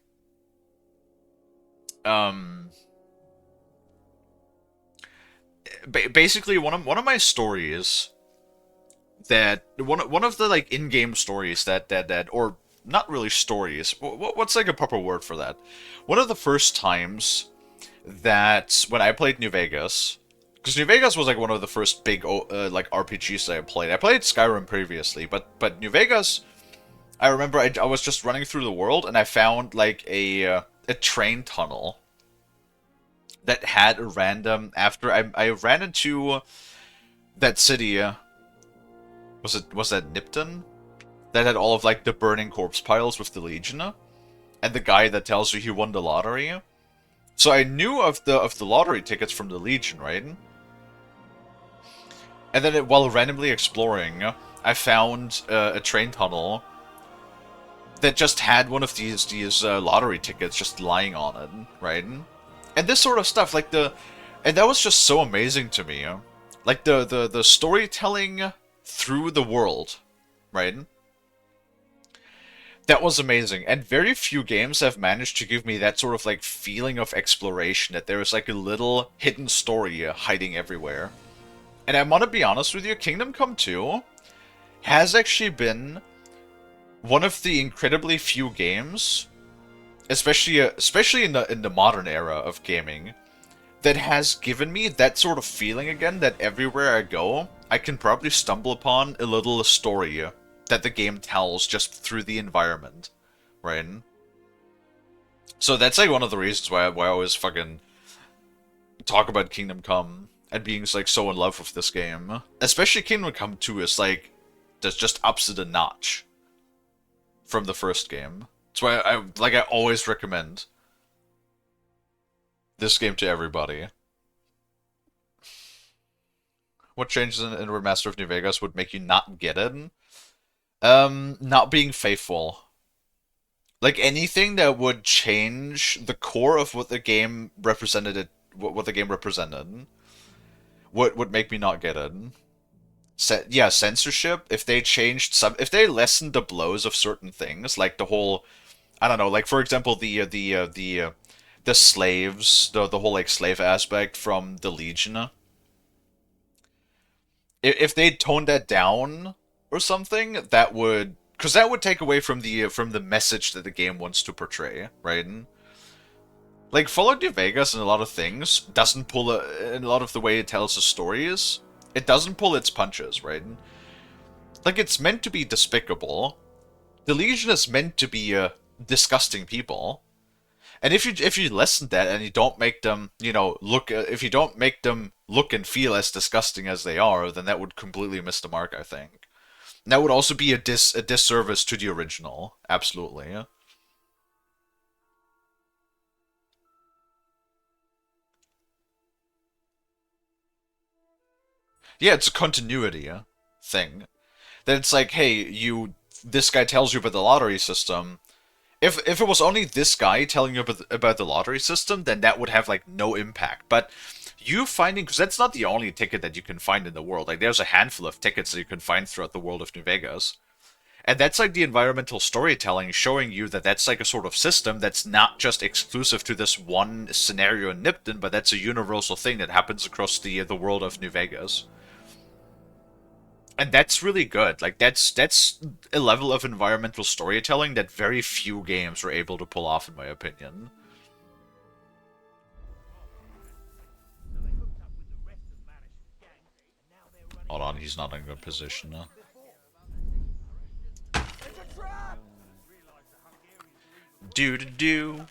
[SPEAKER 1] basically one of my stories that one of the like in-game stories that or not really stories. What's like a proper word for that? One of the first times that when I played New Vegas, Because New Vegas was like one of the first big like RPGs that I played. I played Skyrim previously, but New Vegas, I remember I was just running through the world and I found like a train tunnel that had a random after I ran into that city. Was that Nipton? That had all of like the burning corpse piles with the Legion, and the guy that tells you he won the lottery. So I knew of the lottery tickets from the Legion, right? And then while randomly exploring, I found a train tunnel that just had one of these lottery tickets just lying on it, right? And this sort of stuff, like and that was just so amazing to me, like the storytelling through the world, right? That was amazing, and very few games have managed to give me that sort of like feeling of exploration, that there is like a little hidden story hiding everywhere. And I want to be honest with you, Kingdom Come 2 has actually been one of the incredibly few games, especially in the modern era of gaming, that has given me that sort of feeling again, that everywhere I go, I can probably stumble upon a little story that the game tells just through the environment, right? So that's like one of the reasons why I always fucking talk about Kingdom Come and being like so in love with this game. Especially Kingdom Come 2 is like, that's just ups to the notch from the first game. That's why I always recommend this game to everybody. What changes in Remaster of New Vegas would make you not get it? Not being faithful. Like anything that would change the core of what the game represented, what the game represented, would make me not get it. Yeah, censorship. If they changed if they lessened the blows of certain things, like the whole, I don't know, like for example the slaves, the whole like slave aspect from the Legion. If they toned that down or something, that would, because that would take away from the message that the game wants to portray, right? Like Fallout New Vegas and a lot of things doesn't pull in a lot of the way it tells the stories. It doesn't pull its punches, right? Like it's meant to be despicable. The Legion is meant to be disgusting people. And if you lessen that and you don't make them, if you don't make them look and feel as disgusting as they are, then that would completely miss the mark, I think. And that would also be a disservice to the original. Absolutely. Yeah. Yeah, it's a continuity thing. That it's like, hey, this guy tells you about the lottery system. If it was only this guy telling you about the lottery system, then that would have like no impact. But you finding, because that's not the only ticket that you can find in the world. Like there's a handful of tickets that you can find throughout the world of New Vegas. And that's like the environmental storytelling showing you that that's like a sort of system that's not just exclusive to this one scenario in Nipton, but that's a universal thing that happens across the world of New Vegas. And that's really good. Like that's a level of environmental storytelling that very few games were able to pull off, in my opinion. Hold on, he's not in a good position now. Do.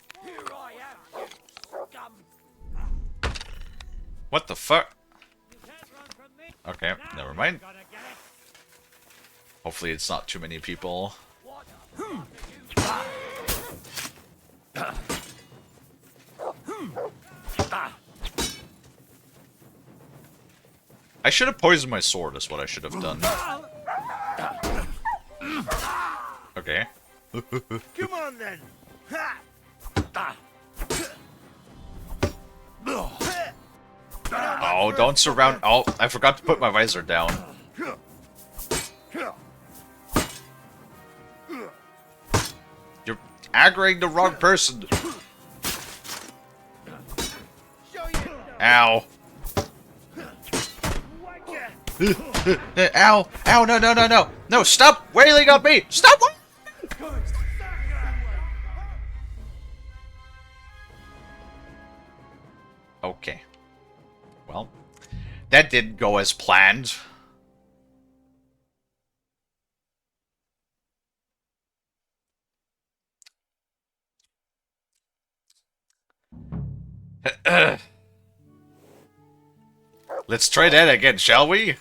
[SPEAKER 1] What the fuck? Okay, never mind. Hopefully it's not too many people. I should have poisoned my sword, is what I should have done. Okay.
[SPEAKER 15] Come on then.
[SPEAKER 1] Oh, don't surround. Oh, I forgot to put my visor down. You're aggroing the wrong person. Ow. Ow. Ow, no. No, stop wailing on me. Stop. Okay. Well, That didn't go as planned. Let's try that again, shall we?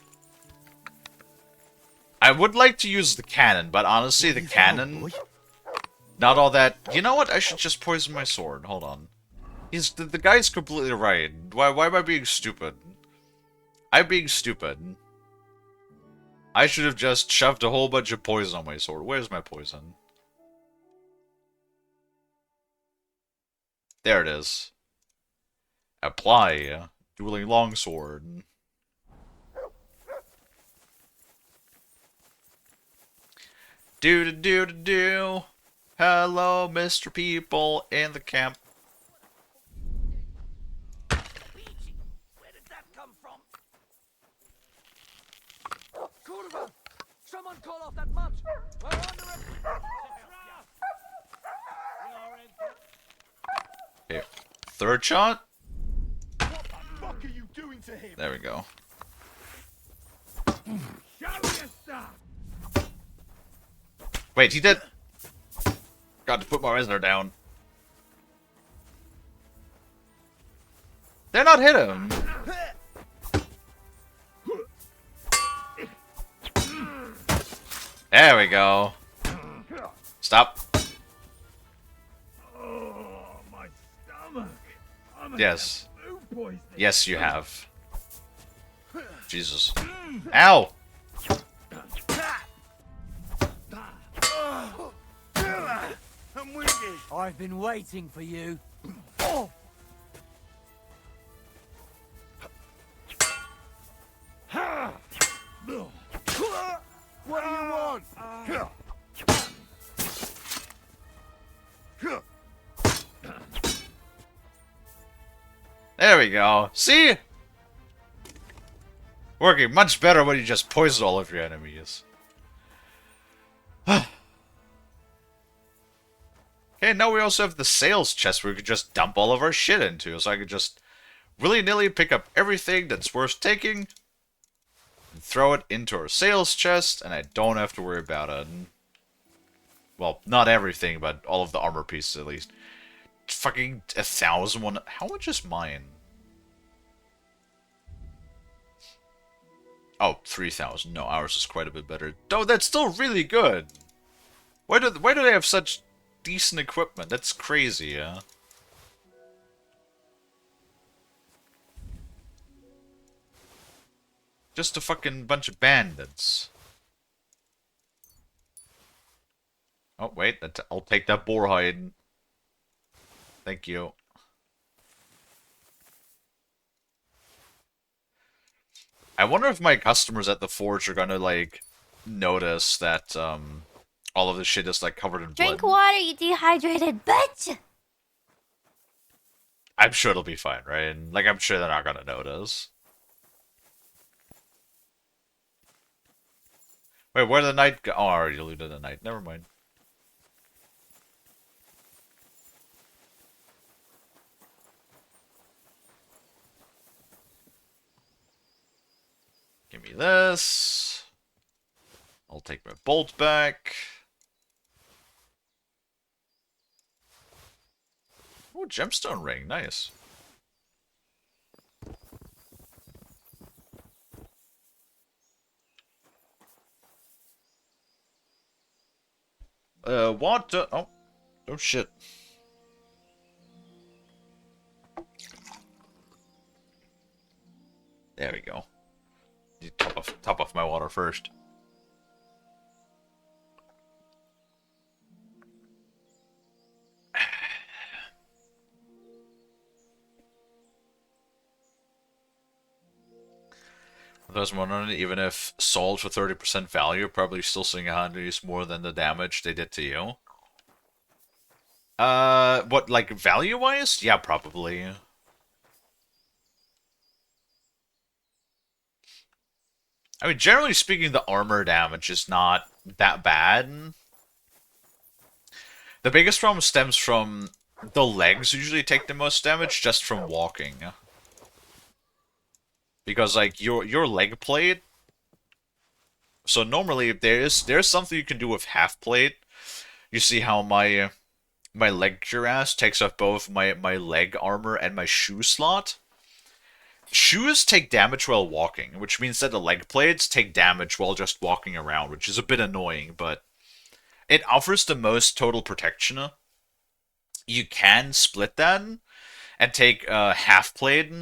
[SPEAKER 1] I would like to use the cannon, but honestly, the cannon... Not all that... You know what? I should just poison my sword. Hold on. The guy's completely right. Why am I being stupid? I'm being stupid. I should have just shoved a whole bunch of poison on my sword. Where's my poison? There it is. Apply. Dueling longsword. Do. Hello, Mr. People in the camp.
[SPEAKER 2] Cordovan! Someone call off that munch! We're under
[SPEAKER 1] Okay. Third shot?
[SPEAKER 4] What the fuck are you doing to him?
[SPEAKER 1] There we go. Wait, he did... Got to put my Resonator down. They're not hit him. There we go. Stop.
[SPEAKER 4] Oh, my stomach.
[SPEAKER 1] Yes. Yes, you have. Jesus. Ow!
[SPEAKER 15] I'm wounded. I've been waiting for you.
[SPEAKER 4] What do you want?
[SPEAKER 1] There we go. See? Working much better when you just poison all of your enemies. Okay, now we also have the sales chest where we could just dump all of our shit into. So I could just willy-nilly pick up everything that's worth taking and throw it into our sales chest, and I don't have to worry about it. Well, not everything, but all of the armor pieces at least. Fucking 1,001. How much is mine? Oh, 3,000. No, ours is quite a bit better. Though that's still really good. Why do they have such decent equipment? That's crazy, yeah. Just a fucking bunch of bandits. Oh, wait. I'll take that boar hide. Thank you. I wonder if my customers at the forge are gonna, like, notice that, all of this shit is, like, covered in blood.
[SPEAKER 18] Drink water, you dehydrated bitch!
[SPEAKER 1] I'm sure it'll be fine, right? Like, I'm sure they're not gonna notice. Wait, where did the knight go? Oh, I already looted the knight. Never mind. Give me this. I'll take my bolt back. Oh, gemstone ring. Nice. What? Oh. Oh, shit. There we go. You top off my water first. Those wondering, even if sold for 30% value, probably still seeing 100 use more than the damage they did to you. What, like, value-wise? Yeah, probably. I mean, generally speaking, the armor damage is not that bad. The biggest problem stems from the legs usually take the most damage just from walking. Because like your leg plate. So normally there's something you can do with half plate. You see how my leg cuirass takes up both my leg armor and my shoe slot. Shoes take damage while walking, which means that the leg plates take damage while just walking around, which is a bit annoying, but it offers the most total protection. You can split that and take half plate,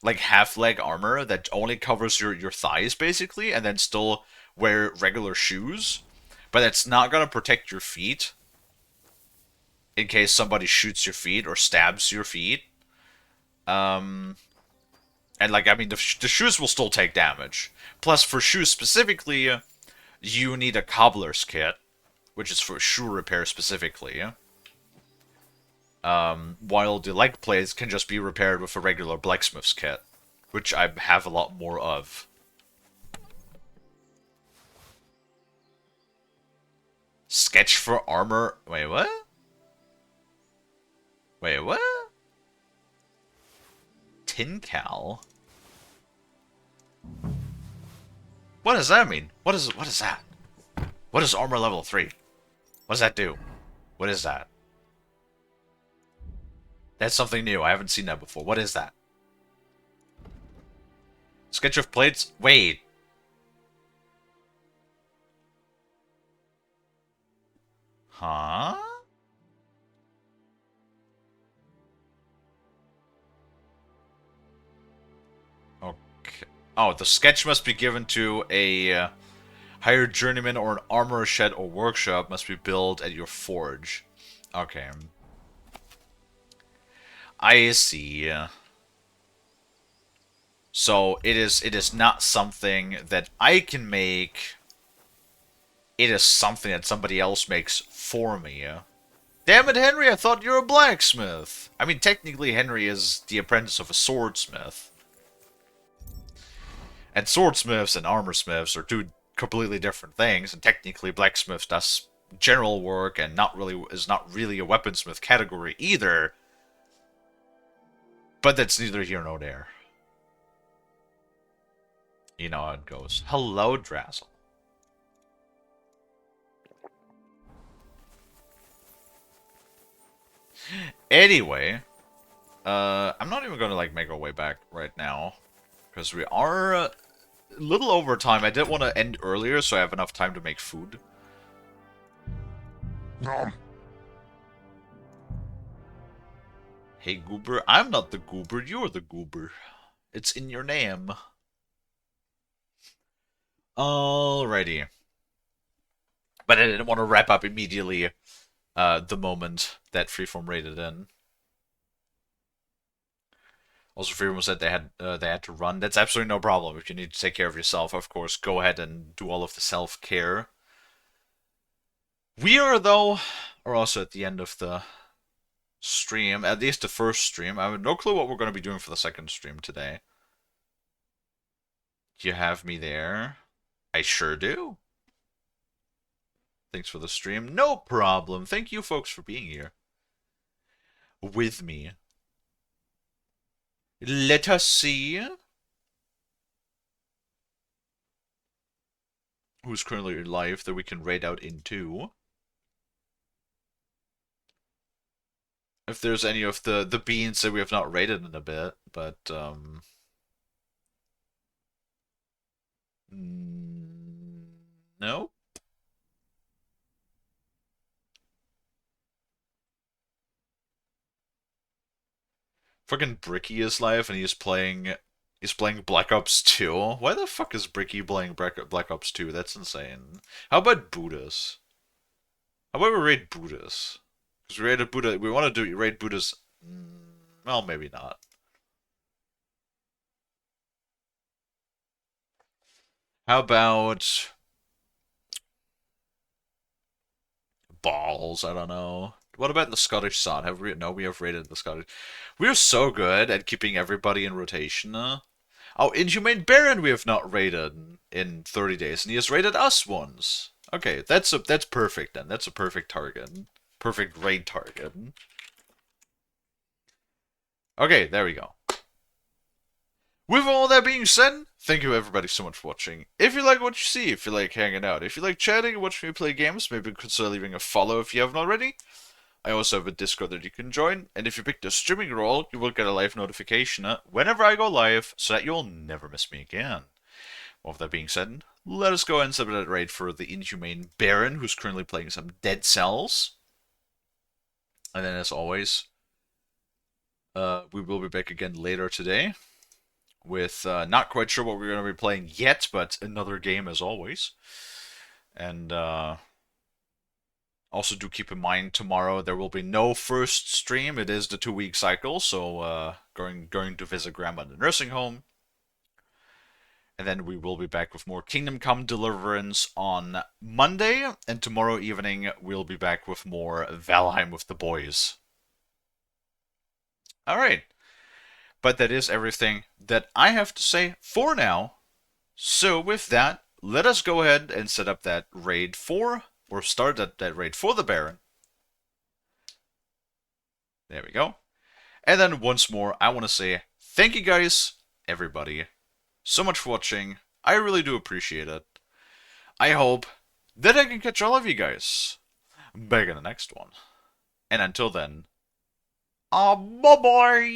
[SPEAKER 1] like half leg armor that only covers your thighs basically, and then still wear regular shoes, but it's not gonna protect your feet in case somebody shoots your feet or stabs your feet. And like I mean, the shoes will still take damage. Plus, for shoes specifically, you need a cobbler's kit, which is for shoe repair specifically. While the leg plates can just be repaired with a regular blacksmith's kit, which I have a lot more of. Sketch for armor. Wait, what? Wait, what? Tin Cal? What does that mean? What is that? What is armor level 3? What does that do? What is that? That's something new. I haven't seen that before. What is that? Sketch of plates? Wait. Huh? Okay. Oh, the sketch must be given to a hired journeyman or an armorer shed or workshop must be built at your forge. Okay. I see. So it is not something that I can make. It is something that somebody else makes for me. Damn it, Henry, I thought you were a blacksmith. I mean, technically Henry is the apprentice of a swordsmith. And swordsmiths and armorsmiths are two completely different things, and technically blacksmith does general work and is not really a weaponsmith category either. But that's neither here nor there. You know how it goes. Hello, Drazzle. Anyway, I'm not even gonna like make our way back right now because we are a little over time. I did want to end earlier so I have enough time to make food. Nom. Hey, Goober. I'm not the Goober. You're the Goober. It's in your name. Alrighty. But I didn't want to wrap up immediately the moment that Freeform raided in. Also, Freeform said they had to run. That's absolutely no problem. If you need to take care of yourself, of course, go ahead and do all of the self-care. We are, though, also at the end of the stream, at least the first stream. I have no clue what we're going to be doing for the second stream today. You have me there? I sure do. Thanks for the stream. No problem. Thank you folks for being here. With me. Let us see. Who's currently live that we can raid out into. If there's any of the beans that we have not raided in a bit, but no. Fucking Bricky is live and he's playing Black Ops 2. Why the fuck is Bricky playing Black Ops 2? That's insane. How about Buddhas? How about we raid Buddhas? Because we raided Buddha. We want to do raid Buddhas. Well, maybe not. How about balls? I don't know. What about the Scottish Sun? Have we? No, we have raided the Scottish. We are so good at keeping everybody in rotation. Oh, Inhumane Baron we have not raided in 30 days, and he has raided us once. Okay, that's perfect then. That's a perfect target. Perfect raid target. Okay, there we go. With all that being said, thank you everybody so much for watching. If you like what you see, if you like hanging out, if you like chatting, watching me play games, maybe consider leaving a follow if you haven't already. I also have a Discord that you can join, and if you pick the streaming role, you will get a live notification whenever I go live, so that you'll never miss me again. With that being said, let us go and set that raid for the inhumane Baron, who's currently playing some Dead Cells. And then, as always, we will be back again later today with not quite sure what we're going to be playing yet, but another game as always. And also do keep in mind tomorrow there will be no first stream. It is the 2-week cycle, so going to visit Grandma in the nursing home. And then we will be back with more Kingdom Come Deliverance on Monday. And tomorrow evening, we'll be back with more Valheim with the boys. Alright. But that is everything that I have to say for now. So with that, let us go ahead and set up that raid for, or start that raid for the Baron. There we go. And then once more, I want to say thank you guys, everybody, so much for watching. I really do appreciate it. I hope that I can catch all of you guys back in the next one. And until then, bye-bye!